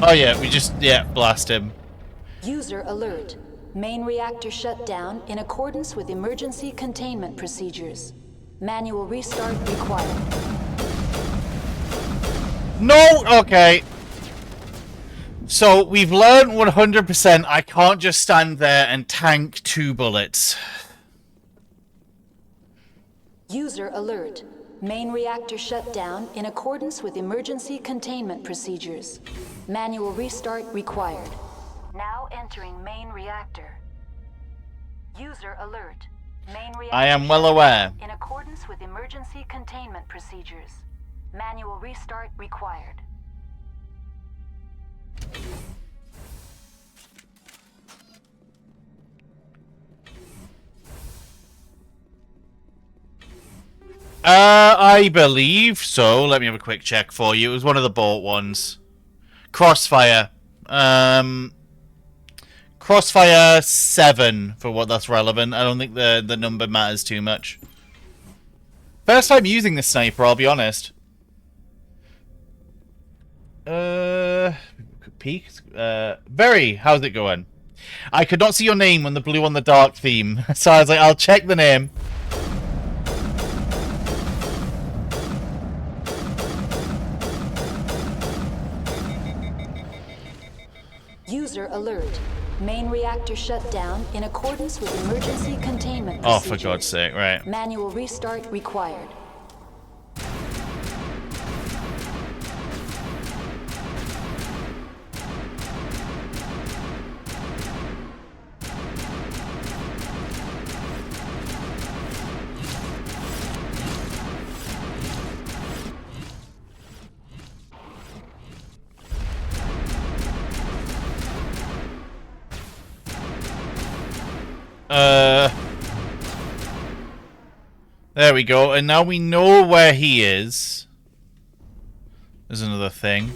Oh yeah, we just, blast him. User alert. Main reactor shut down in accordance with emergency containment procedures. Manual restart required. No! Okay. So, we've learned 100% I can't just stand there and tank 2 bullets. User alert. Main reactor shut down in accordance with emergency containment procedures. Manual restart required. Now entering main reactor. User alert. Main reactor I am well aware. in accordance with emergency containment procedures. Manual restart required. I believe so. Let me have a quick check for you. It was one of the bought ones. Crossfire. Crossfire 7, for what that's relevant. I don't think the number matters too much. First time using this sniper, I'll be honest. Peek. Barry, how's it going? I could not see your name on the blue on the dark theme, so I was like, I'll check the name. User alert. Main reactor shut down in accordance with emergency containment Oh, procedures. for God's sake, right. Manual restart required. There we go, and now we know where he is. There's another thing.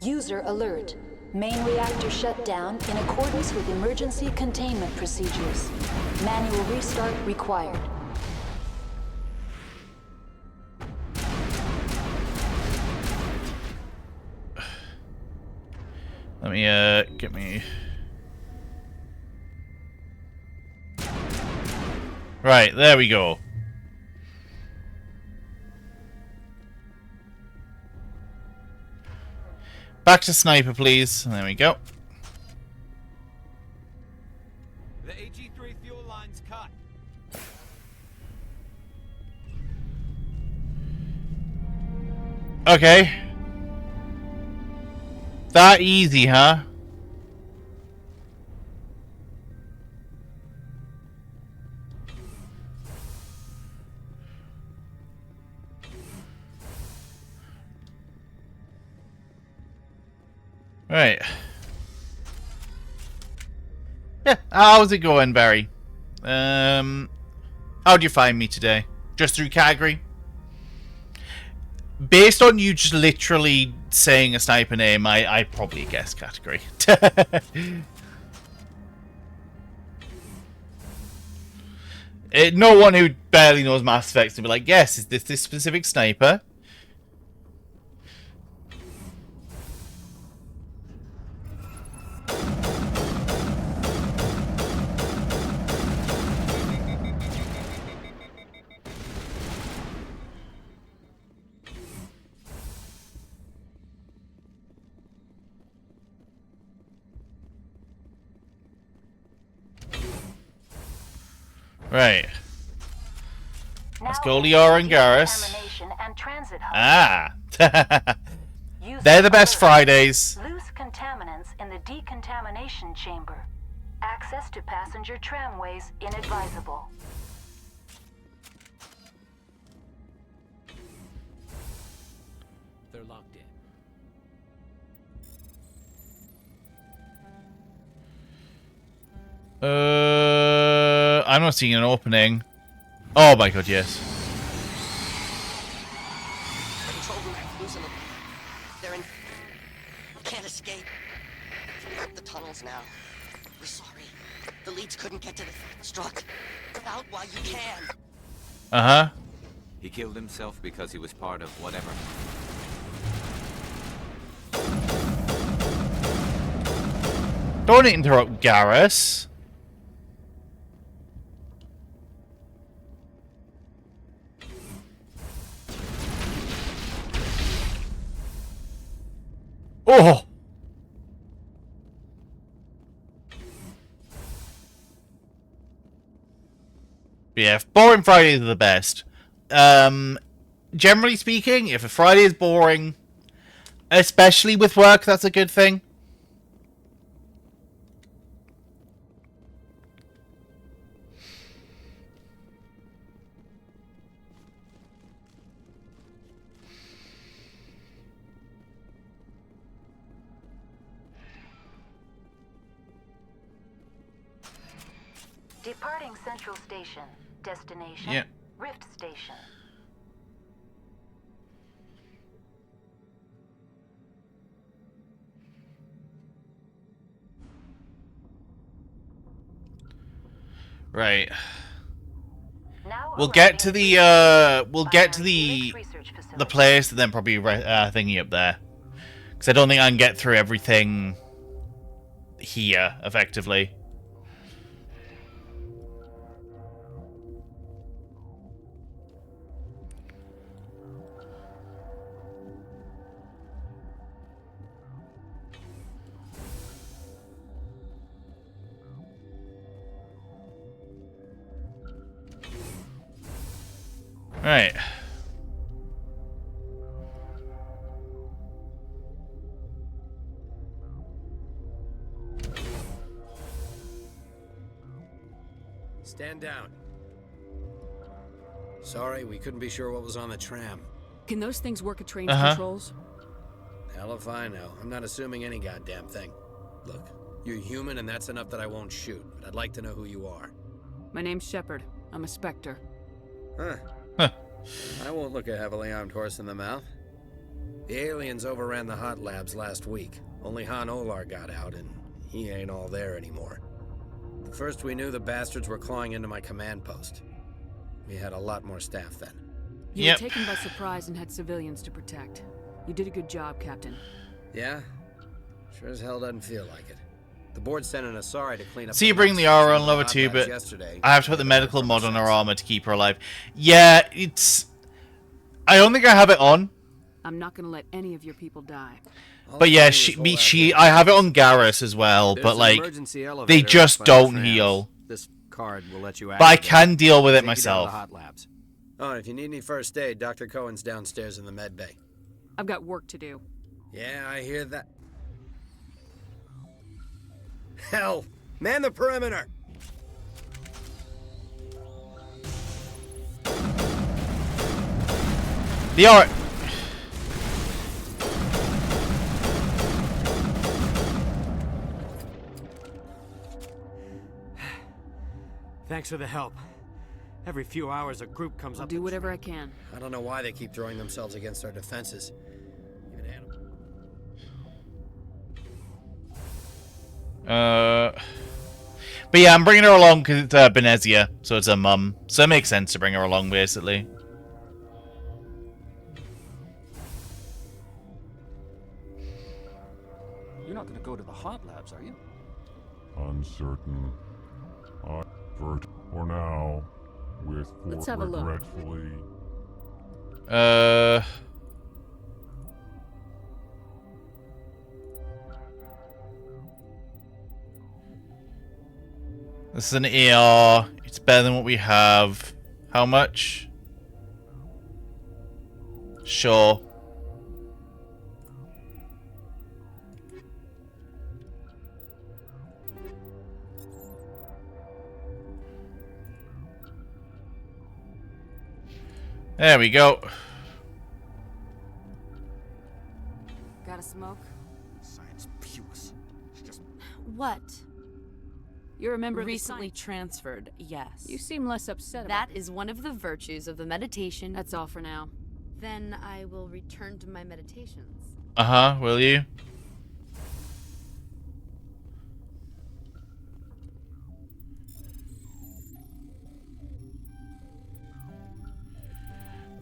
User alert. Main reactor shut down in accordance with emergency containment procedures. Manual restart required. Let me, get me... Right, there we go. Back to sniper, please. There we go. The AG3 fuel line's cut. Okay. That easy, huh? Right. Yeah, how's it going, Barry? How'd you find me today? Just through category? Based on you just literally saying a sniper name, I'd probably guess category. No one who barely knows Mass Effect would be like, yes, is this specific sniper? Right. Let's go Liara and Garrus. Ah! They're the best Fridays. Loose contaminants in the decontamination chamber. Access to passenger tramways inadvisable. They're locked in. I'm not seeing an opening. Oh my god, yes. The control room, losing them. They're in. Can't escape. The tunnels now. We're sorry. The leads couldn't get to the struck. Get out while you can. Uh-huh. He killed himself because he was part of whatever. Don't interrupt Garrus. Oh! Yeah, boring Fridays are the best. Generally speaking, if a Friday is boring, especially with work, that's a good thing. Departing Central Station. Destination. Yeah. Rift Station. Right. We'll get to the place and then probably thingy up there, because I don't think I can get through everything here effectively. Right. Stand down. Sorry, we couldn't be sure what was on the tram. Can those things work at train's controls? Hell if I know. I'm not assuming any goddamn thing. Look, you're human and that's enough that I won't shoot, but I'd like to know who you are. My name's Shepard. I'm a Spectre. Huh. I won't look a heavily armed horse in the mouth. The aliens overran the hot labs last week. Only Han Olar got out, and he ain't all there anymore. The first we knew, the bastards were clawing into my command post. We had a lot more staff then. You were taken by surprise and had civilians to protect. You did a good job, Captain. Yeah? Sure as hell doesn't feel like it. The board sent an Asari to clean up. So you bring the aura on lower too, but I have to put the medical mod on her armor to keep her alive. Yeah, it's... I don't think I have it on. I'm not gonna let any of your people die. But yeah, I have it on Garrus as well, but like, they just don't heal. This card will let you but I can deal with it myself. Oh, if you need any first aid, Dr. Cohen's downstairs in the med bay. I've got work to do. Yeah, I hear that. Hell, man the perimeter! The aura... Thanks for the help. Every few hours, a group comes up. I'll do whatever I can. I don't know why they keep throwing themselves against our defenses. Even animals. But yeah, I'm bringing her along because it's Benezia, so it's her mum. So it makes sense to bring her along, basically. You're not going to go to the hot labs, are you? Uncertain. For now, with Let's have a look. Regretfully. This is an AR. It's better than what we have. How much? Sure. There we go. Got a smoke? Science puce. Just... What? You're a member recently of the transferred, yes. You seem less upset about That is one of the virtues of the meditation. That's all for now. Then I will return to my meditations. Uh-huh, will you?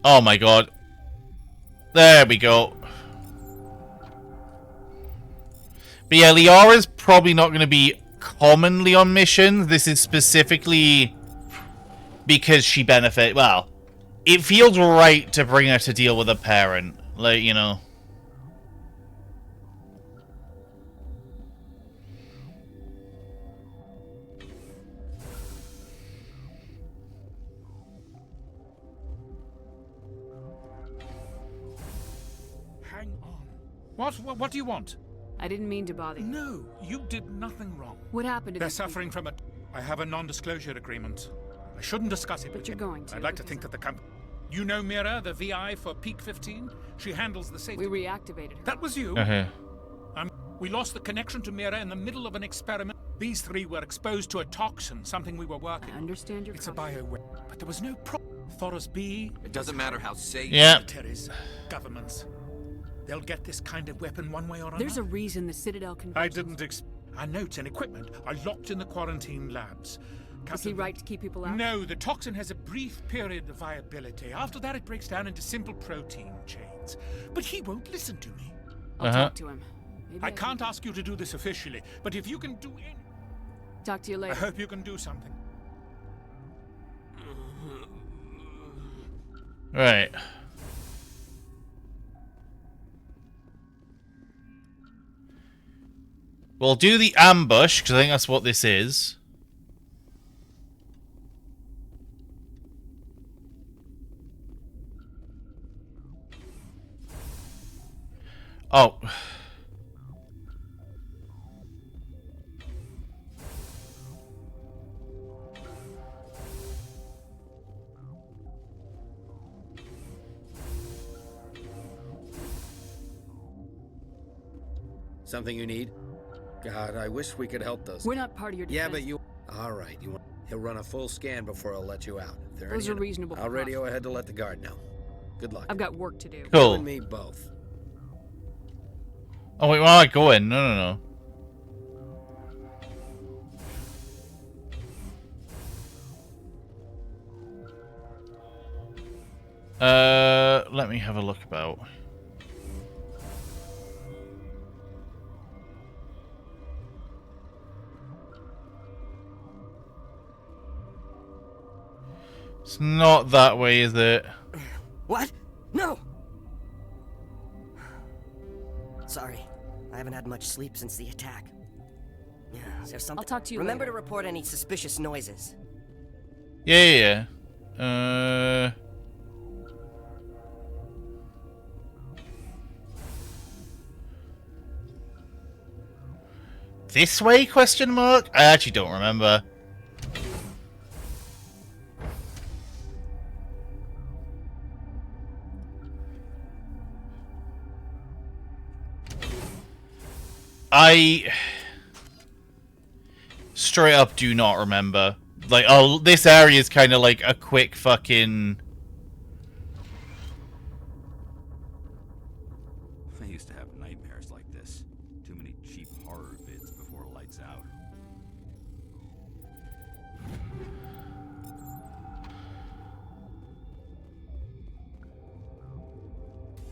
Oh my god. There we go. But yeah, Liara's probably not going to be commonly on missions. This is specifically because she benefit. Well, it feels right to bring her to deal with a parent. Like, you know. What do you want? I didn't mean to bother you. No, you did nothing wrong. What happened to They're these suffering people? from I have a non-disclosure agreement. I shouldn't discuss it But with you're you. going to. I'd like to think that the company... You know Mira, the VI for Peak 15? She handles the safety... We reactivated her. That was you. We lost the connection to Mira in the middle of an experiment. These three were exposed to a toxin, something we were working on. I understand your It's a bioweapon, but there was no Thoros B... It doesn't matter how safe... Militaries, governments... They'll get this kind of weapon one way or another. There's a reason the Citadel can... Our notes and equipment are locked in the quarantine labs. Is he right to keep people out? No, the toxin has a brief period of viability. After that, it breaks down into simple protein chains. But he won't listen to me. I'll talk to him. Maybe I can't ask you to do this officially, but if you can do anything... Talk to you later. I hope you can do something. Right. We'll do the ambush, because I think that's what this is. Oh. Something you need? God, I wish we could help those. We're not part of your defense. Yeah, but you... All right, he'll run a full scan before I'll let you out. If there Those any... are reasonable I'll radio ahead to let the guard know. Good luck. I've got work to do. Cool. You and me both. Oh, wait, where am I going? No. Let me have a look about. It's not that way, is it? What? No! Sorry. I haven't had much sleep since the attack. Yeah, is there something? I'll talk to you Remember later. to report any suspicious noises. Yeah. This way? Question mark? I actually don't remember. I straight up do not remember. Like, oh, this area is kind of like a quick fucking... I used to have nightmares like this. Too many cheap horror vids before lights out.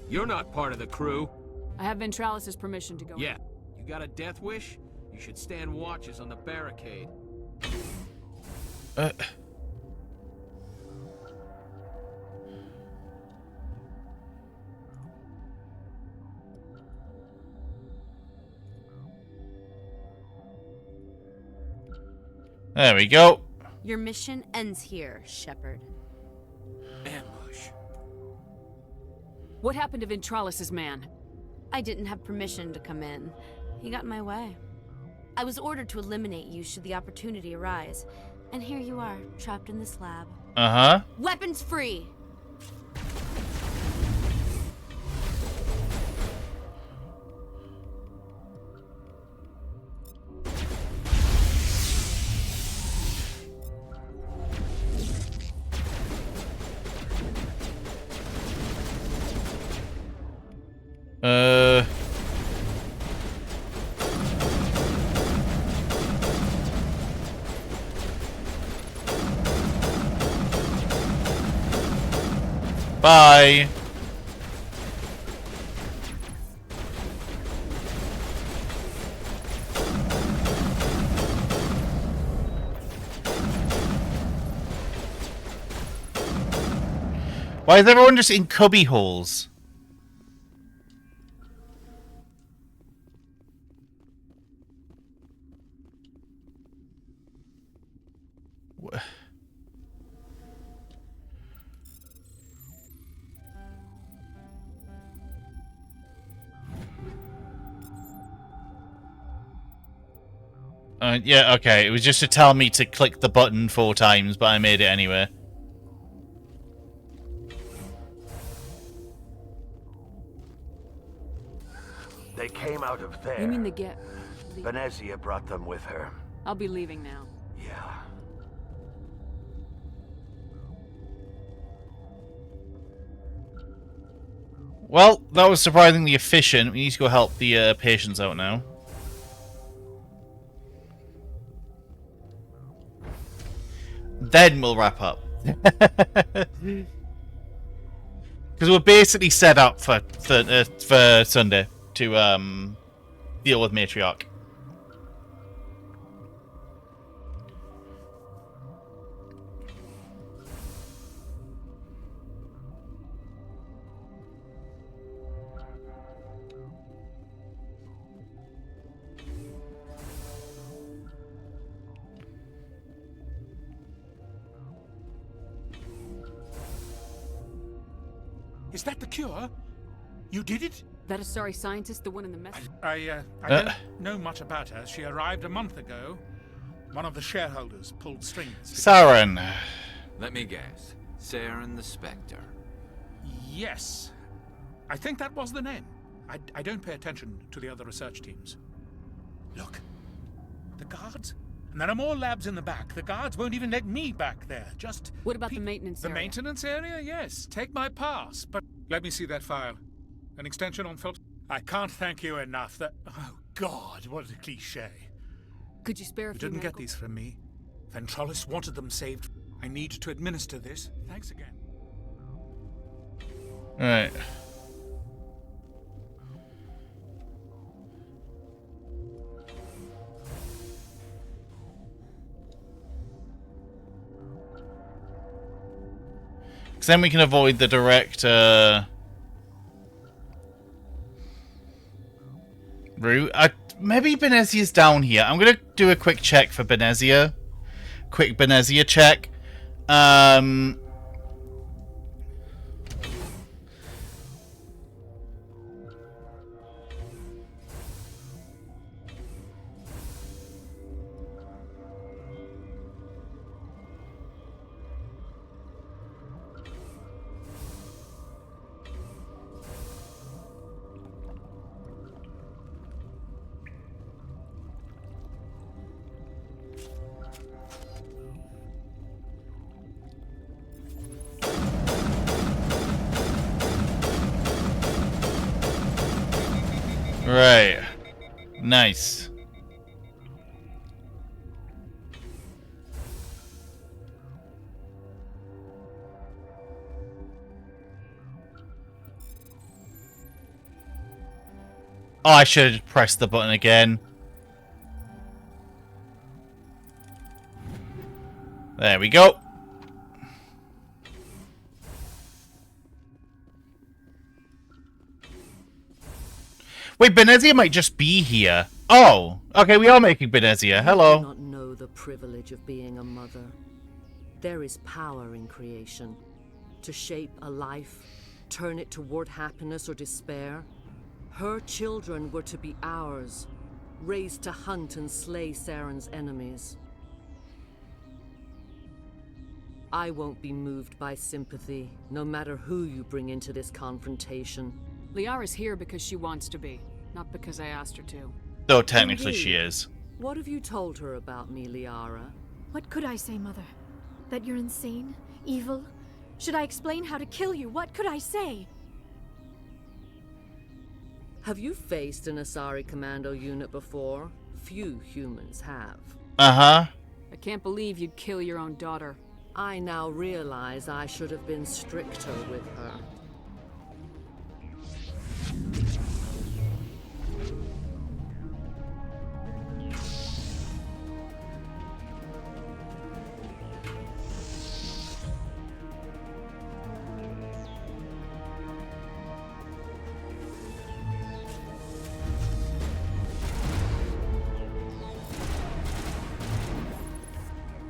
You're not part of the crew. I have Ventralis's permission to go. Yeah. You got a death wish? You should stand watches on the barricade. There we go. Your mission ends here, Shepard. Ambush. What happened to Ventralis's man? I didn't have permission to come in. He got in my way. I was ordered to eliminate you should the opportunity arise. And here you are, trapped in this lab. Uh-huh. Weapons free! Bye. Why is everyone just in cubby holes? Yeah, okay. It was just to tell me to click the button 4 times, but I made it anyway. They came out of there. You mean the get? Venezia brought them with her. I'll be leaving now. Yeah. Well, that was surprisingly efficient. We need to go help the patients out now. then we'll wrap up. Because we're basically set up for Sunday to deal with Matriarch. Is that the cure? You did it? That Asari scientist, the one in the mess? I don't know much about her. She arrived a month ago. One of the shareholders pulled strings. Saren. Let me guess. Saren the Spectre. Yes. I think that was the name. I don't pay attention to the other research teams. Look. The guards? And there are more labs in the back. The guards won't even let me back there. Just... What about the maintenance area? The maintenance area? Yes. Take my pass. But let me see that file. An extension on Phelps? I can't thank you enough. Oh, God, what a cliché. Could you spare a few You didn't get medical... these from me. Ventrolis wanted them saved. I need to administer this. Thanks again. Alright. Because then we can avoid the direct route. Maybe Benezia's down here. I'm going to do a quick check for Benezia. Quick Benezia check. Right. Nice. Oh, I should have pressed the button again. There we go. Wait, Benezia might just be here. Oh, okay, we are making Benezia. Hello. I do not know the privilege of being a mother. There is power in creation. To shape a life, turn it toward happiness or despair. Her children were to be ours, raised to hunt and slay Saren's enemies. I won't be moved by sympathy, no matter who you bring into this confrontation. Liara's here because she wants to be, not because I asked her to. Though technically Indeed. she is. What have you told her about me, Liara? What could I say, Mother? That you're insane? Evil? Should I explain how to kill you? What could I say? Have you faced an Asari commando unit before? Few humans have. Uh-huh. I can't believe you'd kill your own daughter. I now realize I should have been stricter with her.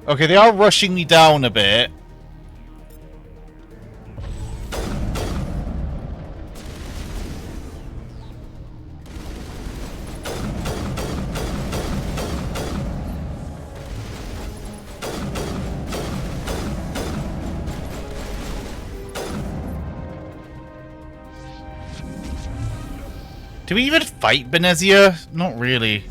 Okay, they are rushing me down a bit. Do we even fight Benezia? Not really.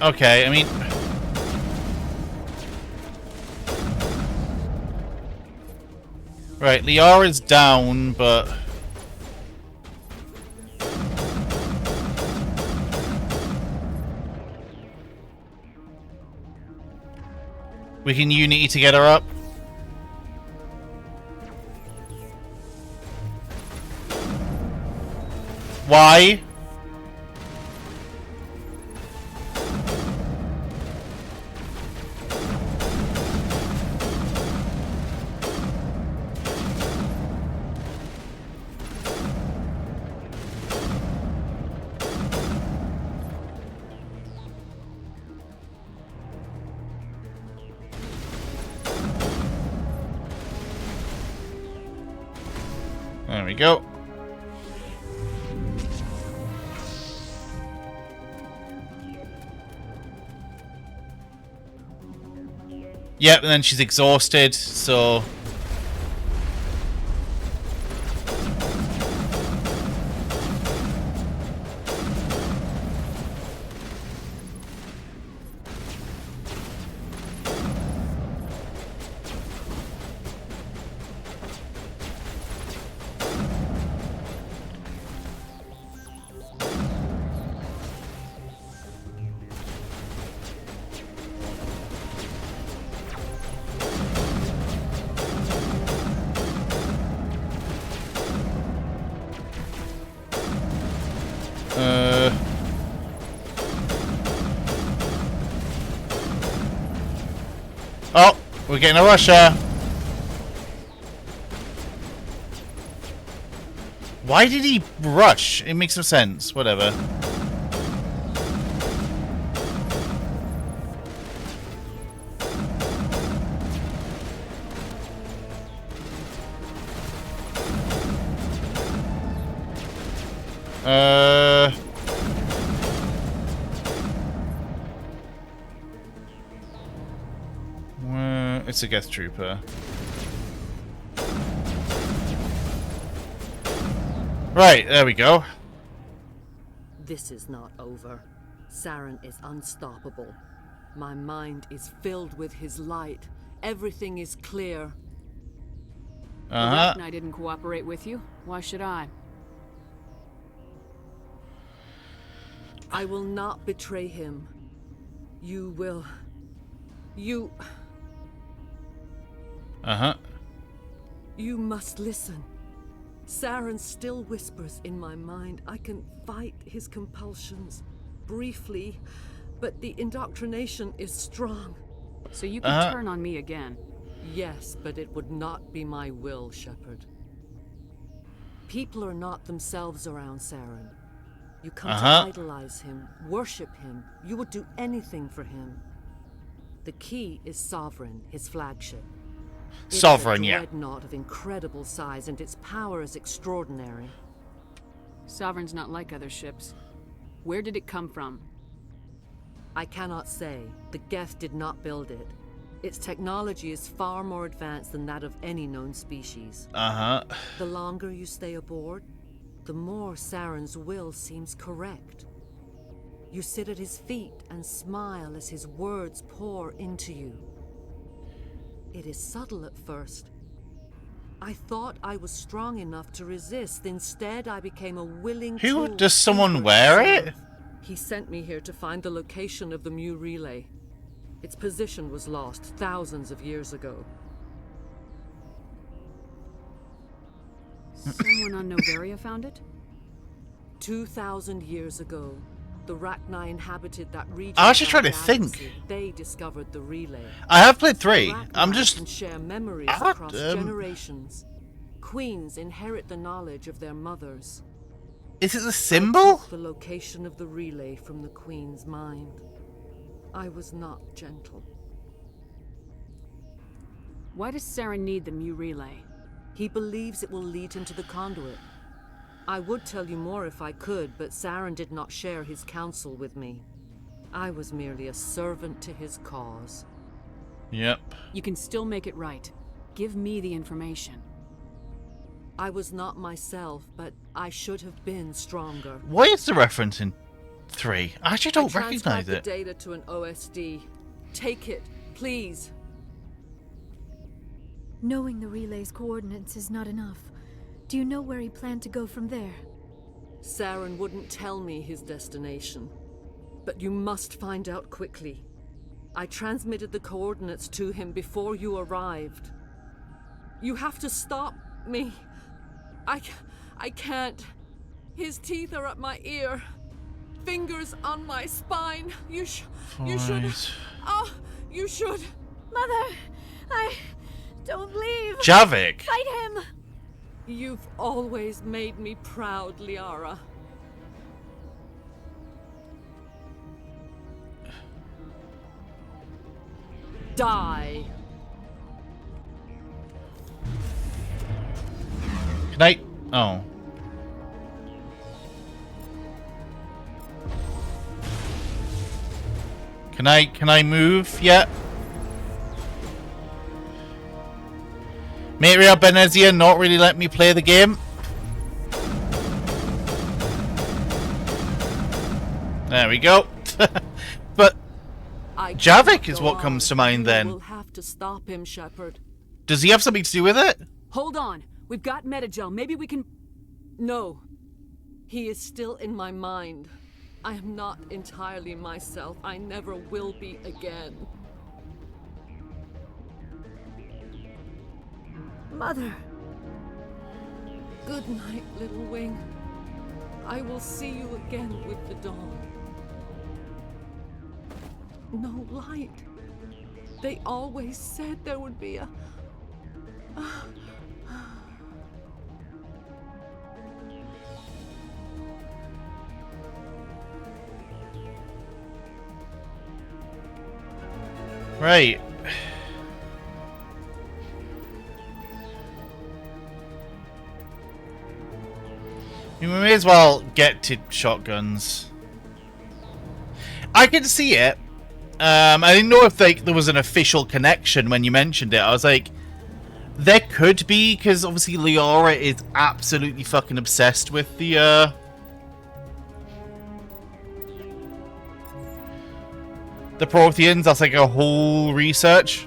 Okay, I mean... Right, Liara's down, but... We can Unity to get her up. Why? There we go. Yep, and then she's exhausted, so... Oh, we're getting a Russia. Why did he rush? It makes no sense. Whatever. It's a Geth Trooper. Right, there we go. This is not over. Saren is unstoppable. My mind is filled with his light. Everything is clear. I didn't cooperate with you. Why should I? I will not betray him. You will... You... You must listen. Saren still whispers in my mind. I can fight his compulsions. Briefly, but the indoctrination is strong. So you can turn on me again? Yes, but it would not be my will, Shepard. People are not themselves around Saren. You come to idolize him, worship him. You would do anything for him. The key is Sovereign, his flagship. Sovereign, it's a yeah. dreadnought of incredible size, and its power is extraordinary. Sovereign's not like other ships. Where did it come from? I cannot say. The Geth did not build it. Its technology is far more advanced than that of any known species. The longer you stay aboard, the more Saren's will seems correct. You sit at his feet and smile as his words pour into you. It is subtle at first. I thought I was strong enough to resist. Instead, I became a willing tool. Does someone wear it? He sent me here to find the location of the Mu relay. Its position was lost thousands of years ago. Someone on Noveria found it? 2,000 years ago, the Rachni inhabited that region. I was just trying to think. They discovered the relay. I have played 3. I'm just... Can share memories across generations. Queens inherit the knowledge of their mothers. Is it a symbol? The location of the relay from the Queen's mind. I was not gentle. Why does Saren need the Mu relay? He believes it will lead him to the conduit. I would tell you more if I could, but Saren did not share his counsel with me. I was merely a servant to his cause. Yep. You can still make it right. Give me the information. I was not myself, but I should have been stronger. Why is the reference in 3. I actually don't recognize the it. data to an OSD. Take it, please. Knowing the relay's coordinates is not enough. Do you know where he planned to go from there? Saren wouldn't tell me his destination. But you must find out quickly. I transmitted the coordinates to him before you arrived. You have to stop me. I can't. His teeth are at my ear. Fingers on my spine. You should. Oh, you should. Mother, don't leave. Javik. Fight him. You've always made me proud, Liara. Die. Can I? Oh. Can I move yet? Maria Benezia not really let me play the game. There we go. But Javik is what comes to mind then. We'll have to stop him, Shepard. Does he have something to do with it? Hold on. We've got Metagel. Maybe we can... No. He is still in my mind. I am not entirely myself. I never will be again. Mother. Good night, little wing. I will see you again with the dawn. No light. They always said there would be a... Right. We may as well get to shotguns. I can see it. I didn't know if there was an official connection when you mentioned it. I was like, there could be, because obviously Liara is absolutely fucking obsessed with the Protheans. That's like a whole research.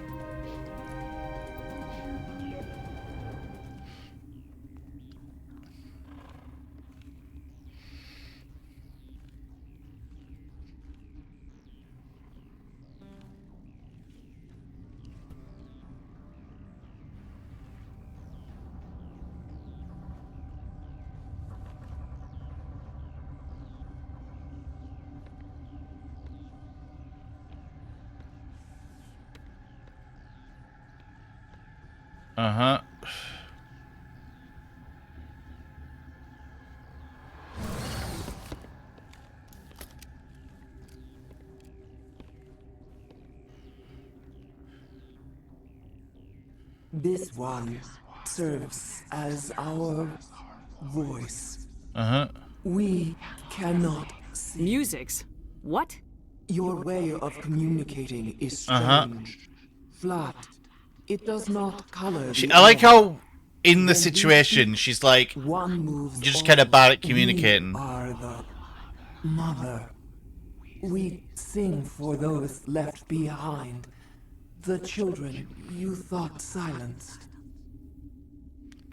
Uh-huh. This one serves as our voice. Uh-huh. We cannot see. Musics? What? Your way of communicating is strange. Uh-huh. Flat. It does not color. I like how in the situation she's like, you're just kind of bad at communicating. We are the mother. We sing for those left behind. The children you thought silenced.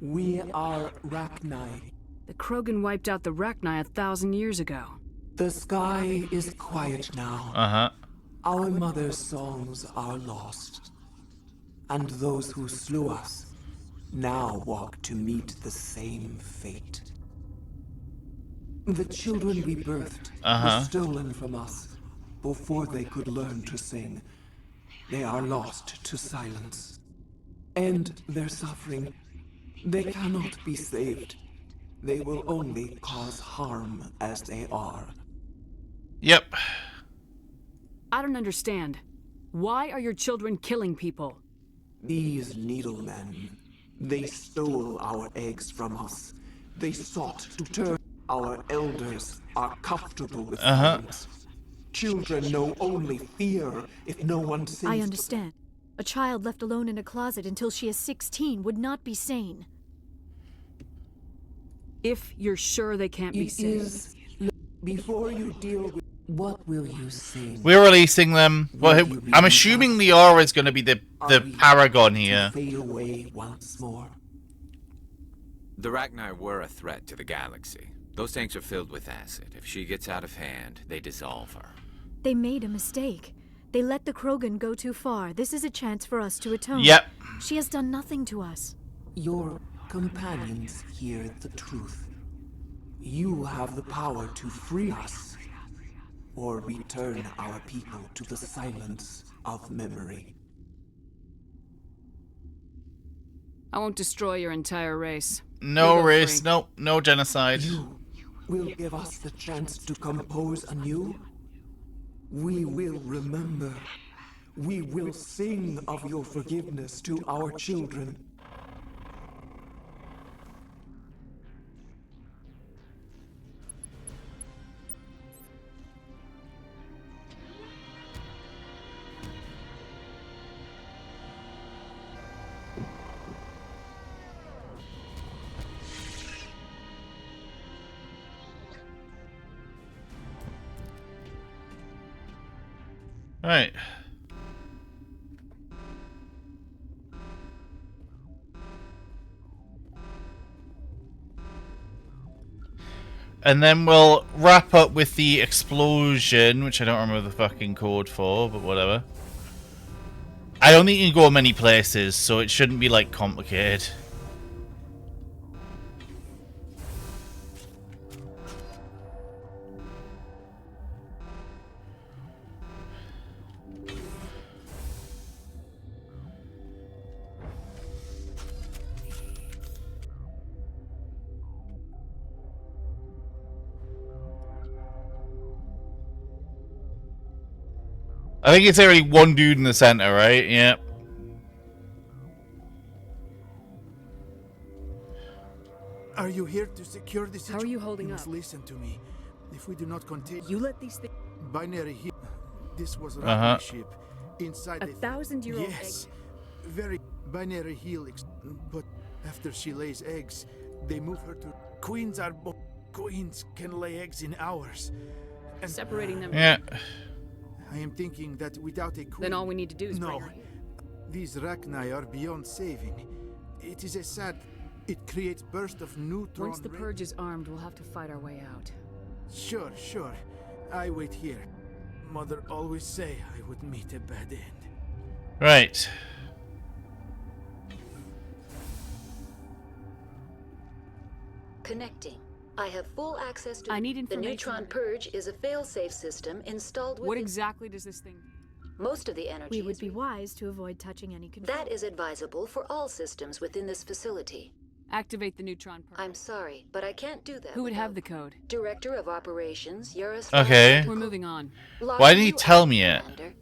We are Rachni. The Krogan wiped out the Rachni 1,000 years ago. The sky is quiet now. Uh-huh. Our mother's songs are lost. And those who slew us now walk to meet the same fate. The children we birthed were stolen from us before they could learn to sing. They are lost to silence. And their suffering, they cannot be saved. They will only cause harm as they are. Yep. I don't understand. Why are your children killing people? These needlemen, they stole our eggs from us. They sought to turn our elders are comfortable with violence. Children know only fear if no one sings. I understand. A child left alone in a closet until she is 16 would not be sane. If you're sure they can't be saved. Before you deal with... What will you sing? We're releasing them. Well, I'm assuming Liara is going to be the paragon here. Fade away once more. The Rachni were a threat to the galaxy. Those tanks are filled with acid. If she gets out of hand, they dissolve her. They made a mistake. They let the Krogan go too far. This is a chance for us to atone. Yep. She has done nothing to us. Your companions hear the truth. You have the power to free us, or return our people to the silence of memory. I won't destroy your entire race. No race, no genocide. You will give us the chance to compose anew. We will remember. We will sing of your forgiveness to our children. Right. And then we'll wrap up with the explosion, which I don't remember the fucking code for, but whatever. I don't think you can go many places, so it shouldn't be, like, complicated. I think it's already one dude in the center, right? Yep. Are you here to secure the situation? How are you holding must up? Listen to me. If we do not continue, You let these things... binary heal. This was a Uh-huh. ship inside A 1,000-year-old Yes, very binary heal. But after she lays eggs, they move her to queens. Queens can lay eggs in hours. And Separating them. Yeah. I am thinking that without a queen, Then all we need to do is no. bring her here. These Rachni are beyond saving. It is a sad. It creates burst of neutron. Once the purge is armed, we'll have to fight our way out. Sure. I wait here. Mother always say I would meet a bad end. Right. Connecting. I have full access to I need the information. neutron purge is a fail-safe system installed with What exactly does this thing do? most of the energy. We would be wise to avoid touching any control. That is advisable for all systems within this facility. Activate the neutron purge. I'm sorry, but I can't do that. Who would have the code? Director of Operations, Yaroslav. Okay. We're moving on. Why didn't he tell me it? Commander.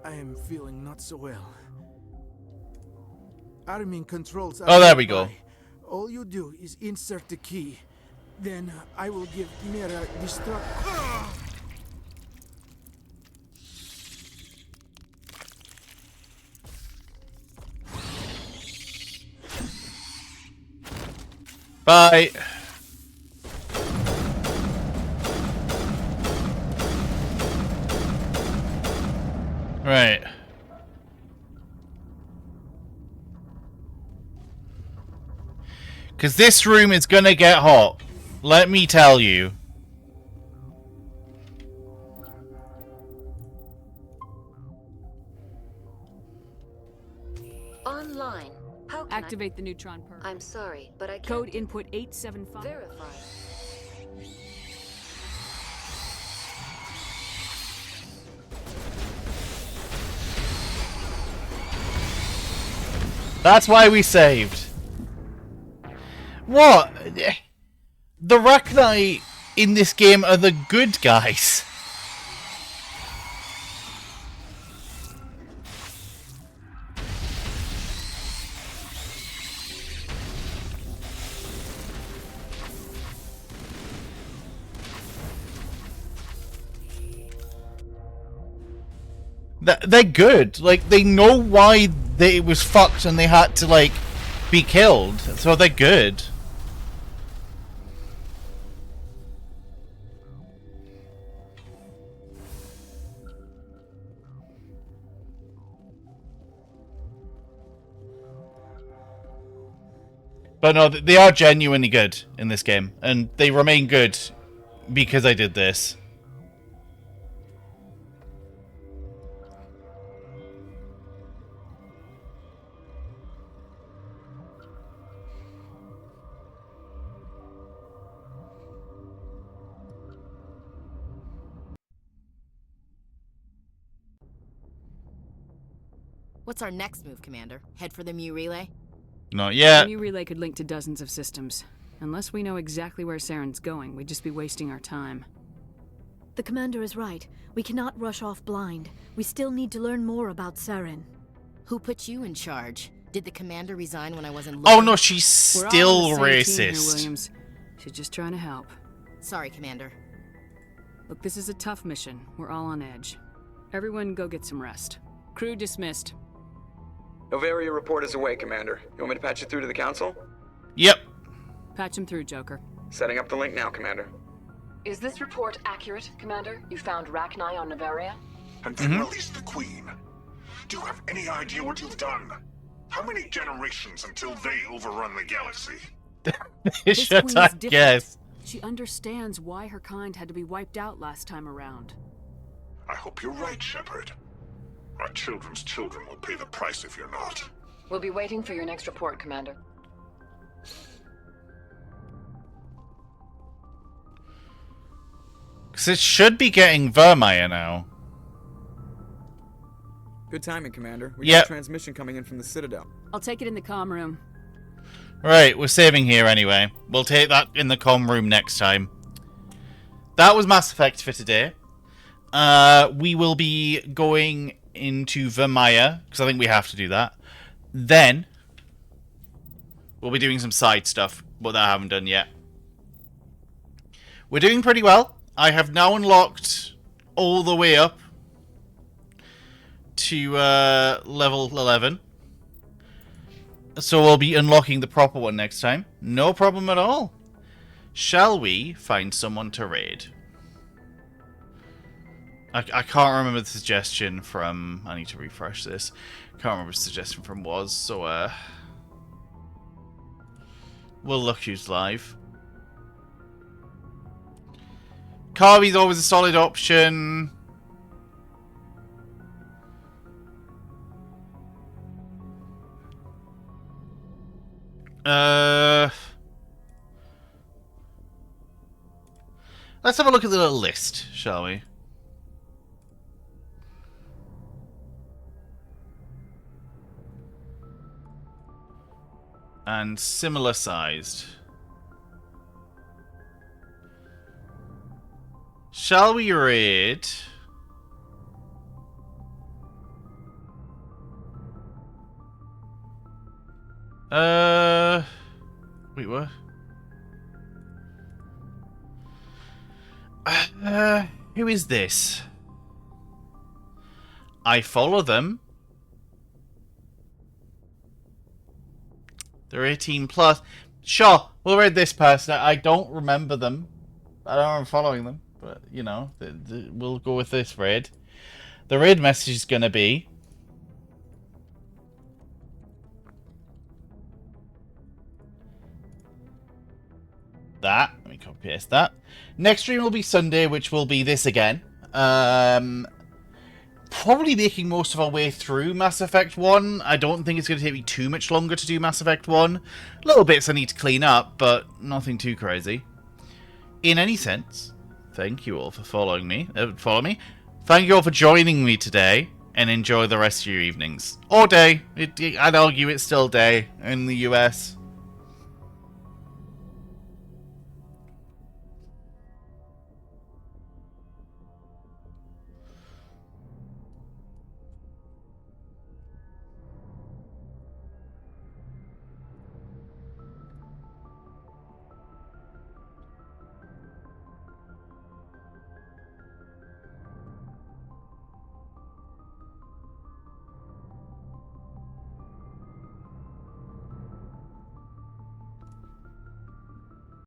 I am feeling not so well. Arming controls. Oh, there we go. All you do is insert the key. Then I will give Mira destruct. Bye. Right. Because this room is gonna get hot. Let me tell you. Online. How can Activate the neutron purge. I'm sorry, but I can't. Code input 875. Verify. That's why we saved. What? The Rachni in this game are the good guys. They're good. Like, they know why it was fucked and they had to, like, be killed, so they're good. But no, they are genuinely good in this game, and they remain good because I did this. What's our next move, Commander? Head for the Mu relay? Not yet. The new relay could link to dozens of systems. Unless we know exactly where Saren's going, we'd just be wasting our time. The commander is right. We cannot rush off blind. We still need to learn more about Saren. Who put you in charge? Did the commander resign when I wasn't Oh looking? no, she's We're all still on the same team here, racist. Williams. She's just trying to help. Sorry, Commander. Look, this is a tough mission. We're all on edge. Everyone go get some rest. Crew dismissed. Novaria report is away, Commander. You want me to patch it through to the Council? Yep. Patch him through, Joker. Setting up the link now, Commander. Is this report accurate, Commander? You found Rachni on Novaria? And then released the Queen. Do you have any idea what you've done? How many generations until they overrun the galaxy? This Shut queen up, is different. yes. She understands why her kind had to be wiped out last time around. I hope you're right, Shepard. Our children's children will pay the price if you're not. We'll be waiting for your next report, Commander. Because it should be getting Vermeer now. Good timing, Commander. We Yep. got a transmission coming in from the Citadel. I'll take it in the comm room. Right, we're saving here anyway. We'll take that in the comm room next time. That was Mass Effect for today. We will be going into Vermeer, because I think we have to do that. Then, we'll be doing some side stuff, but that I haven't done yet. We're doing pretty well. I have now unlocked all the way up to level 11. So we'll be unlocking the proper one next time. No problem at all. Shall we find someone to raid? I can't remember the suggestion from... I need to refresh this. Can't remember the suggestion from was, so we'll look who's live. Carby's always a solid option. Let's have a look at the little list, shall we? And similar sized. Shall we raid? Wait, what? Who is this? I follow them. They're 18 plus. Sure, we'll raid this person. I don't remember them. I don't remember following them. But, you know, we'll go with this raid. The raid message is going to be... that. Let me copy paste that. Next stream will be Sunday, which will be this again. Probably making most of our way through Mass Effect 1. I don't think it's going to take me too much longer to do Mass Effect 1. Little bits I need to clean up, but nothing too crazy. In any sense, thank you all for following me. Thank you all for joining me today, and enjoy the rest of your evenings. Or day. I'd argue it's still day in the US.